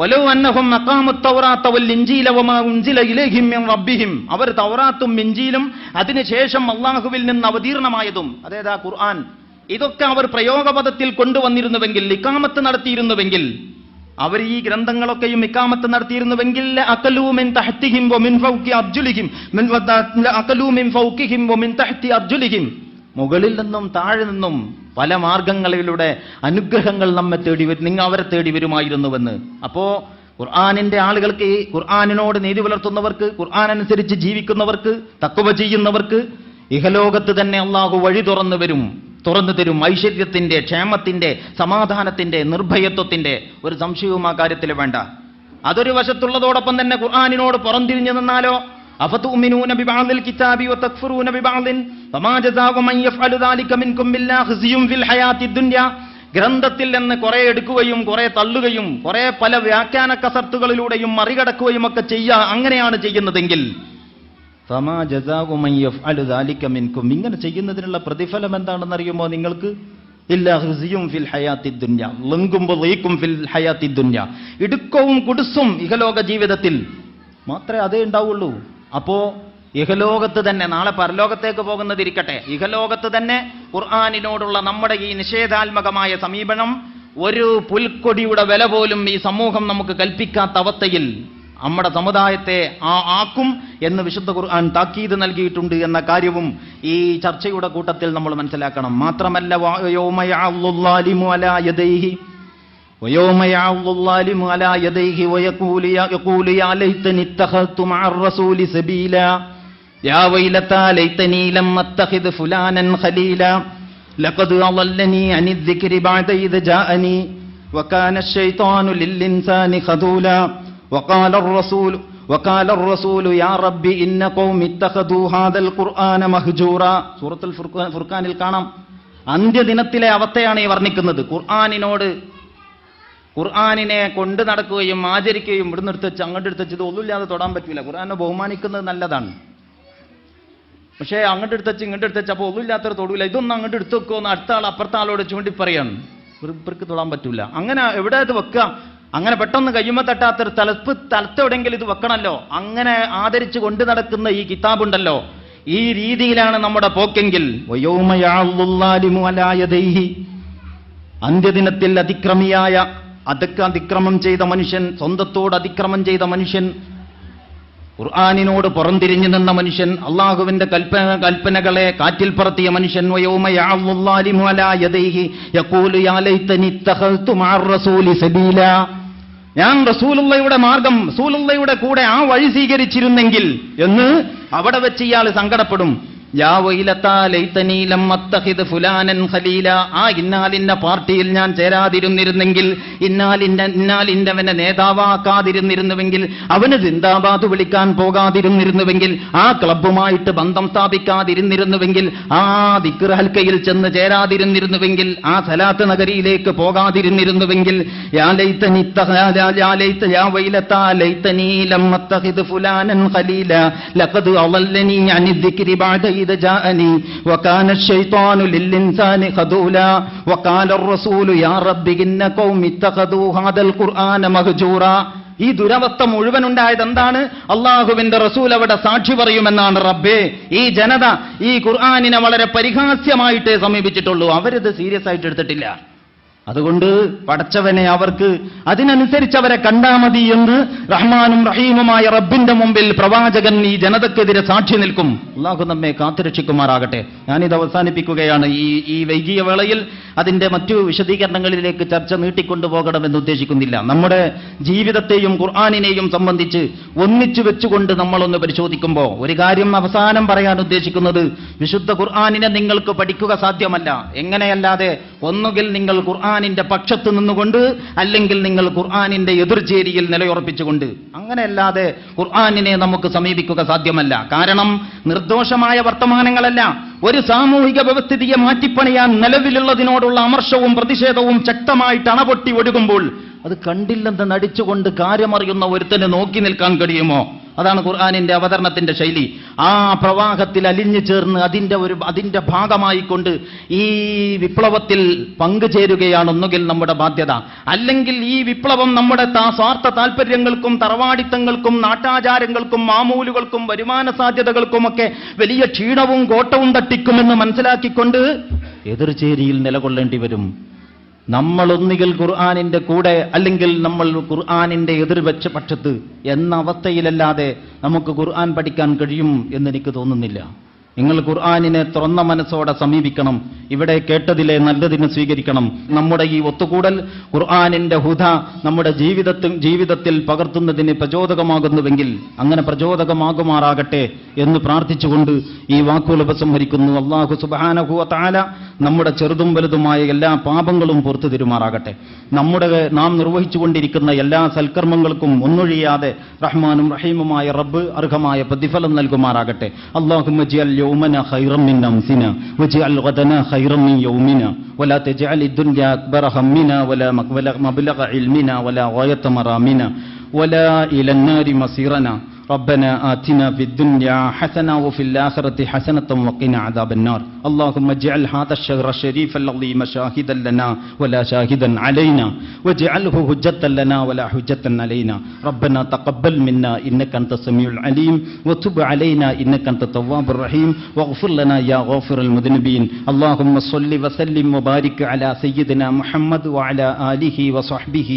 A: വലൗ അന്നഹും മഖാമുത് തൗറാത്ത വൽ ഇൻജീല വമാ ഉൻസില ഇലൈഹിം മിൻ റബ്ബിഹിം, അവർ തൗറാത്തും ഇൻജീലും അതിനുശേഷം അല്ലാഹുവിൽ നിന്ന് അവതീർണമായതും, അതായത് ആ ഖുർആൻ, ഇതൊക്കെ അവർ പ്രയോഗപദത്തിൽ കൊണ്ടുവന്നിരുന്നുവെങ്കിൽ, ഇഖാമത്ത് നടത്തിയിരുന്നുവെങ്കിൽ, അവർ ഈ ഗ്രന്ഥങ്ങളൊക്കെയും ഇഖാമത്ത് നടത്തിയിരുന്നുവെങ്കിൽ അഖലൂ മിൻ തഹ്തിഹിം വമിൻ ഫൗഖി അർജുലിഹിം അഖലൂ മിൻ ഫൗഖിഹിം വമിൻ തഹ്തി അർജുലിഹിം, മുകളിൽ നിന്നും താഴെ നിന്നും പല മാർഗങ്ങളിലൂടെ അനുഗ്രഹങ്ങൾ നമ്മെ തേടി വരും, നിങ്ങൾ അവരെ തേടി വരുമായിരുന്നുവെന്ന്. അപ്പോ ഖുർആനിന്റെ ആളുകൾക്ക്, ഈ ഖുർആനിനോട് നീതി പുലർത്തുന്നവർക്ക്, ഖുർആൻ അനുസരിച്ച് ജീവിക്കുന്നവർക്ക്, തഖ്വ ചെയ്യുന്നവർക്ക് ഇഹലോകത്ത് തന്നെ അള്ളാഹു വഴി തുറന്നു തരും. ഐശ്വര്യത്തിന്റെ, ക്ഷേമത്തിന്റെ, സമാധാനത്തിന്റെ, നിർഭയത്വത്തിന്റെ ഒരു സംശയവും ആ കാര്യത്തിൽ വേണ്ട. അതൊരു വശത്തുള്ളതോടൊപ്പം തന്നെ ഖുർആനിനോട് പുറംതിരിഞ്ഞു നിന്നാലോ, അഫതുമിനൂന ബിബഅദിൽ കിതാബി വതക്ഫുറൂന ബിബഅദിൻ ഫമാ ജസാഉ മൻ യഫ്അലു ദാലിക മിൻകും ബില്ലാ ഖിസ്യും ഫിൽ ഹയാത്തിദ് ദുനിയ, ഗ്രന്ഥത്തിൽ നിന്ന് കുറെ എടുക്കുകയും കുറെ തള്ളുകയും കുറെ പല വ്യാഖ്യാന കസർത്തുകളിലൂടെയും മറികടക്കുകയും ഒക്കെ അങ്ങനെയാണ് ചെയ്യുന്നതെങ്കിൽ ഫമാ ജസാഉ മൻ യഫ്അലു ദാലിക മിൻകും, ഇങ്ങനെ ചെയ്യുന്നതിനുള്ള പ്രതിഫലം എന്താണെന്ന് അറിയുമോ നിങ്ങൾക്ക്? ഇല്ലാ ഖിസ്യും ഫിൽ ഹയാത്തിദ് ദുനിയ, ലങ്കും വളീകും ഫിൽ ഹയാത്തിദ് ദുനിയ, ഇടുക്കവും കുടുസും ഇഹലോക ജീവിതത്തിൽ മാത്രമേ അതേ ഉണ്ടാവുള്ളൂ. അപ്പോ ഇഹലോകത്ത് തന്നെ, നാളെ പരലോകത്തേക്ക് പോകുന്നതിരിക്കട്ടെ, ഇഹലോകത്ത് തന്നെ ഖുർആനിനോടുള്ള നമ്മുടെ ഈ നിഷേധാത്മകമായ സമീപനം ഒരു പുൽക്കൊടിയുടെ വില പോലും ഈ സമൂഹം നമുക്ക് കൽപ്പിക്കാത്ത അവസ്ഥയിൽ നമ്മുടെ സമുദായത്തെ ആക്കും എന്ന് വിശുദ്ധ ഖുർആൻ താക്കീത് നൽകിയിട്ടുണ്ട് എന്ന കാര്യവും ഈ ചർച്ചയുടെ കൂട്ടത്തിൽ നമ്മൾ മനസ്സിലാക്കണം. മാത്രമല്ല, യൗമ യഅള്ളുല്ലാലിമു അലാ യദൈഹി ويوم يعض الظالم على يديه ويقول يا ليتني اتخذت مع الرسول سبيلا يا ويلتى ليتني لم اتخذ فلانا خليلا لقد أضلني عن الذكر بعد إذ جاءني وكان الشيطان للإنسان خذولا وقال الرسول يا رب إن قوم اتخذوا هذا القرآن مهجورا. സൂറത്തുൽ ഫുർഖാനിൽ കാണാം, അന്ത്യദിനത്തിലെ അവസ്ഥയാണ് ഈ വർണ്ണിക്കുന്നത്. ഖുർആനിനെ കൊണ്ട് നടക്കുകയും ആചരിക്കുകയും ഇവിടുന്ന് എടുത്തുവെച്ച് അങ്ങോട്ട് എടുത്തുവെച്ച് ഇത് ഒന്നുമില്ലാതെ തൊടാൻ പറ്റില്ല. ഖുർആനെ ബഹുമാനിക്കുന്നത് നല്ലതാണ്, പക്ഷേ അങ്ങോട്ട് എടുത്തുവെച്ച് ഇങ്ങോട്ട് എടുത്തുവെച്ച് അപ്പോൾ ഒന്നുമില്ലാത്തവർ തൊടൂല. ഇതൊന്നും അങ്ങോട്ട് എടുത്തു വെക്കുമെന്ന് അടുത്ത ആൾ അപ്പുറത്തെ ആളോട് ചൂണ്ടി പറയാണ്, ഇവർക്ക് തൊടാൻ പറ്റൂല. അങ്ങനെ എവിടെ ഇത് വെക്കുക? അങ്ങനെ പെട്ടെന്ന് കയ്യുമ്മ തട്ടാത്തൊരു തലത്തെവിടെയെങ്കിലും ഇത് വെക്കണമല്ലോ. അങ്ങനെ ആദരിച്ച് കൊണ്ടു നടക്കുന്ന ഈ കിതാബുണ്ടല്ലോ, ഈ രീതിയിലാണ് നമ്മുടെ പോക്കെങ്കിൽ അന്ത്യദിനത്തിൽ അതിക്രമം ചെയ്ത മനുഷ്യൻ, സ്വന്തത്തോട് അതിക്രമം ചെയ്ത മനുഷ്യൻ, ഖുർആനിനോട് പുറംതിരിഞ്ഞു നിന്ന മനുഷ്യൻ, അള്ളാഹുവിന്റെ കൽപ്പനകളെ കാറ്റിൽ പറത്തിയ മനുഷ്യൻ, വയൗമ യഅള്ളുല്ലാലിമു അലാ യദൈഹി യഖൂലു യാ ലൈതനി ഇത്തഖൽതു മഅർ റസൂലി സബീല, ഞാൻ റസൂലുള്ളയുടെ മാർഗം, റസൂലുള്ളയുടെ കൂടെ ആ വഴി സ്വീകരിച്ചിരുന്നെങ്കിൽ എന്ന് അവിടെ വെച്ച് ഇയാൾ സങ്കടപ്പെടും. യാ വൈലത്താ ലൈതനീ ലം അത്തഖിദ് ഫുലാനൻ ഖലീല, ആ ഇന്നാലിന്ന പാർട്ടിയിൽ ഞാൻ ചേരാതിരുന്നിരുന്നെങ്കിൽ, ഇന്നാലിന്നവനെ നേതാവാക്കാതിരുന്നിരുന്നുവെങ്കിൽ, അവന് സിന്ദാബാദ് വിളിക്കാൻ പോകാതിരുന്നിരുന്നുവെങ്കിൽ, ആ ക്ലബ്ബുമായിട്ട് ബന്ധം സ്ഥാപിക്കാതിരുന്നിരുന്നുവെങ്കിൽ, ആ ദിക്ർ ഹൽക്കയിൽ ചെന്ന് ചേരാതിരുന്നിരുന്നുവെങ്കിൽ, ആ സലാത്ത് നഗരിയിലേക്ക് പോകാതിരുന്നിരുന്നുവെങ്കിൽ, യാ വൈലത്താ ലൈതനീ ലം അത്തഖിദ് ഫുലാനൻ ഖലീല ലഖദ് അളല്ലനീ അനി ദിക്രി ബഅദ إذ جاءني وكان الشيطان للإنسان خذولا وقال الرسول يا رب إن قوم اتخذوا هذا القرآن مهجورا. ഈ ദുരവസ്ഥ മുഴുവൻ ഉണ്ടായത് എന്താണ്? അള്ളാഹുവിന്റെ റസൂൽ അവിടെ സാക്ഷി പറയുമെന്നാണ്. റബ്ബേ, ഈ ജനത ഈ ഖുർആനിനെ വളരെ പരിഹാസ്യമായിട്ടേ സമീപിച്ചിട്ടുള്ളൂ, അവരിത് സീരിയസ് ആയിട്ട് എടുത്തിട്ടില്ല. അതുകൊണ്ട് പടച്ചവനെ അവർക്ക് അതിനനുസരിച്ച് അവരെ കണ്ടാ മതി എന്ന് റഹ്മാനും റഹീമുമായ റബ്ബിന്റെ മുമ്പിൽ പ്രവാചകൻ ഈ ജനതക്കെതിരെ സാക്ഷി നിൽക്കും. അള്ളാഹു നമ്മെ കാത്തുരക്ഷിക്കുമാറാകട്ടെ. ഞാനിത് അവസാനിപ്പിക്കുകയാണ്. ഈ വൈകിയ വേളയിൽ അതിന്റെ മറ്റു വിശദീകരണങ്ങളിലേക്ക് ചർച്ച നീട്ടിക്കൊണ്ടുപോകണമെന്ന് ഉദ്ദേശിക്കുന്നില്ല. നമ്മുടെ ജീവിതത്തെയും ഖുർആനിനെയും സംബന്ധിച്ച് ഒന്നിച്ചു വെച്ചുകൊണ്ട് നമ്മളൊന്ന് പരിശോധിക്കുമ്പോൾ ഒരു കാര്യം അവസാനം പറയാൻ ഉദ്ദേശിക്കുന്നത്, വിശുദ്ധ ഖുർആനിനെ നിങ്ങൾക്ക് പഠിക്കുക സാധ്യമല്ല. എങ്ങനെയല്ലാതെ? ഒന്നുകിൽ നിങ്ങൾ ഖുർആനിന്റെ പക്ഷത്ത് നിന്നുകൊണ്ട്, അല്ലെങ്കിൽ നിങ്ങൾ ഖുർആനിന്റെ എതിർചേരിയിൽ നിലയുറപ്പിച്ചുകൊണ്ട്. അങ്ങനെയല്ലാതെ ഖുർആനിനെ നമുക്ക് സമീപിക്കുക സാധ്യമല്ല. കാരണം നിർദോഷമായ വർത്തമാനങ്ങളല്ല, ഒരു സാമൂഹിക വ്യവസ്ഥിതിയെ മാറ്റിപ്പണിയാൻ നിലവിലുള്ളതിനോടുള്ള അമർഷവും പ്രതിഷേധവും ശക്തമായിട്ട് അണപൊട്ടി ഒഴുകുമ്പോൾ അത് കണ്ടില്ലെന്ന് നടിച്ചുകൊണ്ട് കാര്യമറിയുന്ന ഒരുത്തന് നോക്കി നിൽക്കാൻ കഴിയുമോ? അതാണ് ഖുർആനിന്റെ അവതരണത്തിന്റെ ശൈലി. ആ പ്രവാഹത്തിൽ അലിഞ്ഞു ചേർന്ന് അതിന്റെ ഭാഗമായിക്കൊണ്ട് ഈ വിപ്ലവത്തിൽ പങ്കുചേരുകയാണ് ഒന്നുകിൽ നമ്മുടെ ബാധ്യത. അല്ലെങ്കിൽ ഈ വിപ്ലവം നമ്മുടെ സ്വാർത്ഥ താല്പര്യങ്ങൾക്കും തറവാടിത്തങ്ങൾക്കും നാട്ടാചാരങ്ങൾക്കും മാമൂലുകൾക്കും വരുമാന സാധ്യതകൾക്കുമൊക്കെ വലിയ ക്ഷീണവും കോട്ടവും തട്ടിക്കുമെന്ന് മനസ്സിലാക്കിക്കൊണ്ട് എതിർചേരിയിൽ നിലകൊള്ളേണ്ടി വരും. നമ്മളൊന്നുകിൽ ഖുർആനിന്റെ കൂടെ, അല്ലെങ്കിൽ നമ്മൾ ഖുർആനിന്റെ എതിർവെച്ച പക്ഷത്ത് എന്ന അവസ്ഥയിലല്ലാതെ നമുക്ക് ഖുർആൻ പഠിക്കാൻ കഴിയും എന്നെനിക്ക് തോന്നുന്നില്ല. നിങ്ങൾ ഖുർആനിനെ തുറന്ന മനസ്സോടെ സമീപിക്കണം. ഇവിടെ കേട്ടതിലെ നല്ലതിനെ സ്വീകരിക്കണം. നമ്മുടെ ഈ ഒത്തുകൂടൽ ഖുർആനിന്റെ ഹുദ നമ്മുടെ ജീവിതത്തിൽ പകർത്തുന്നതിന് പ്രചോദകമാകുന്നുവെങ്കിൽ അങ്ങനെ പ്രചോദകമാകുമാറാകട്ടെ എന്ന് പ്രാർത്ഥിച്ചുകൊണ്ട് ഈ വാക്കുകൾ ഉപസംഹരിക്കുന്നു. അല്ലാഹു സുബ്ഹാനഹു വ തആല നമ്മുടെ ചെറുതും വലുതുമായ എല്ലാ പാപങ്ങളും പുറത്തു തരുമാറാകട്ടെ. നാം നിർവഹിച്ചുകൊണ്ടിരിക്കുന്ന എല്ലാ സൽക്കർമ്മങ്ങൾക്കും ഒന്നൊഴിയാതെ റഹ്മാനും റഹീമുമായ റബ്ബ് അർഹമായ പ്രതിഫലം നൽകുമാറാകട്ടെ. അല്ലാഹുമ്മ ജിഅൽ യൗമന ഖൈറൻ മിൻ അംസിന വജിഅൽ ഗദന ഖൈറൻ മിൻ യൗമിന വലാ തജ്അൽ الدنيا അക്ബറ ഹമ്മിന വലാ മബ്ലഗ ഇൽമിന വലാ ഗായത മറാമിന വലാ ഇല النار മസീറന ربنا آتنا في الدنيا حسنة وفي الآخرة حسنة وقنا عذاب النار. اللهم اجعل هذا الشهر الشريف العظيم شاهدا لنا ولا شاهدا علينا واجعله حجة لنا ولا حجة علينا. ربنا تقبل منا إنك أنت السميع العليم وتب علينا إنك أنت التواب الرحيم واغفر لنا يا غافر المذنبين. اللهم صل وسلم وبارك على سيدنا محمد وعلى آله وصحبه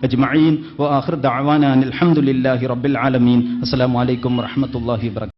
A: أجمعين وآخر دعوانا الحمد لله رب العالمين. السلام عليكم ورحمة الله وبركاته.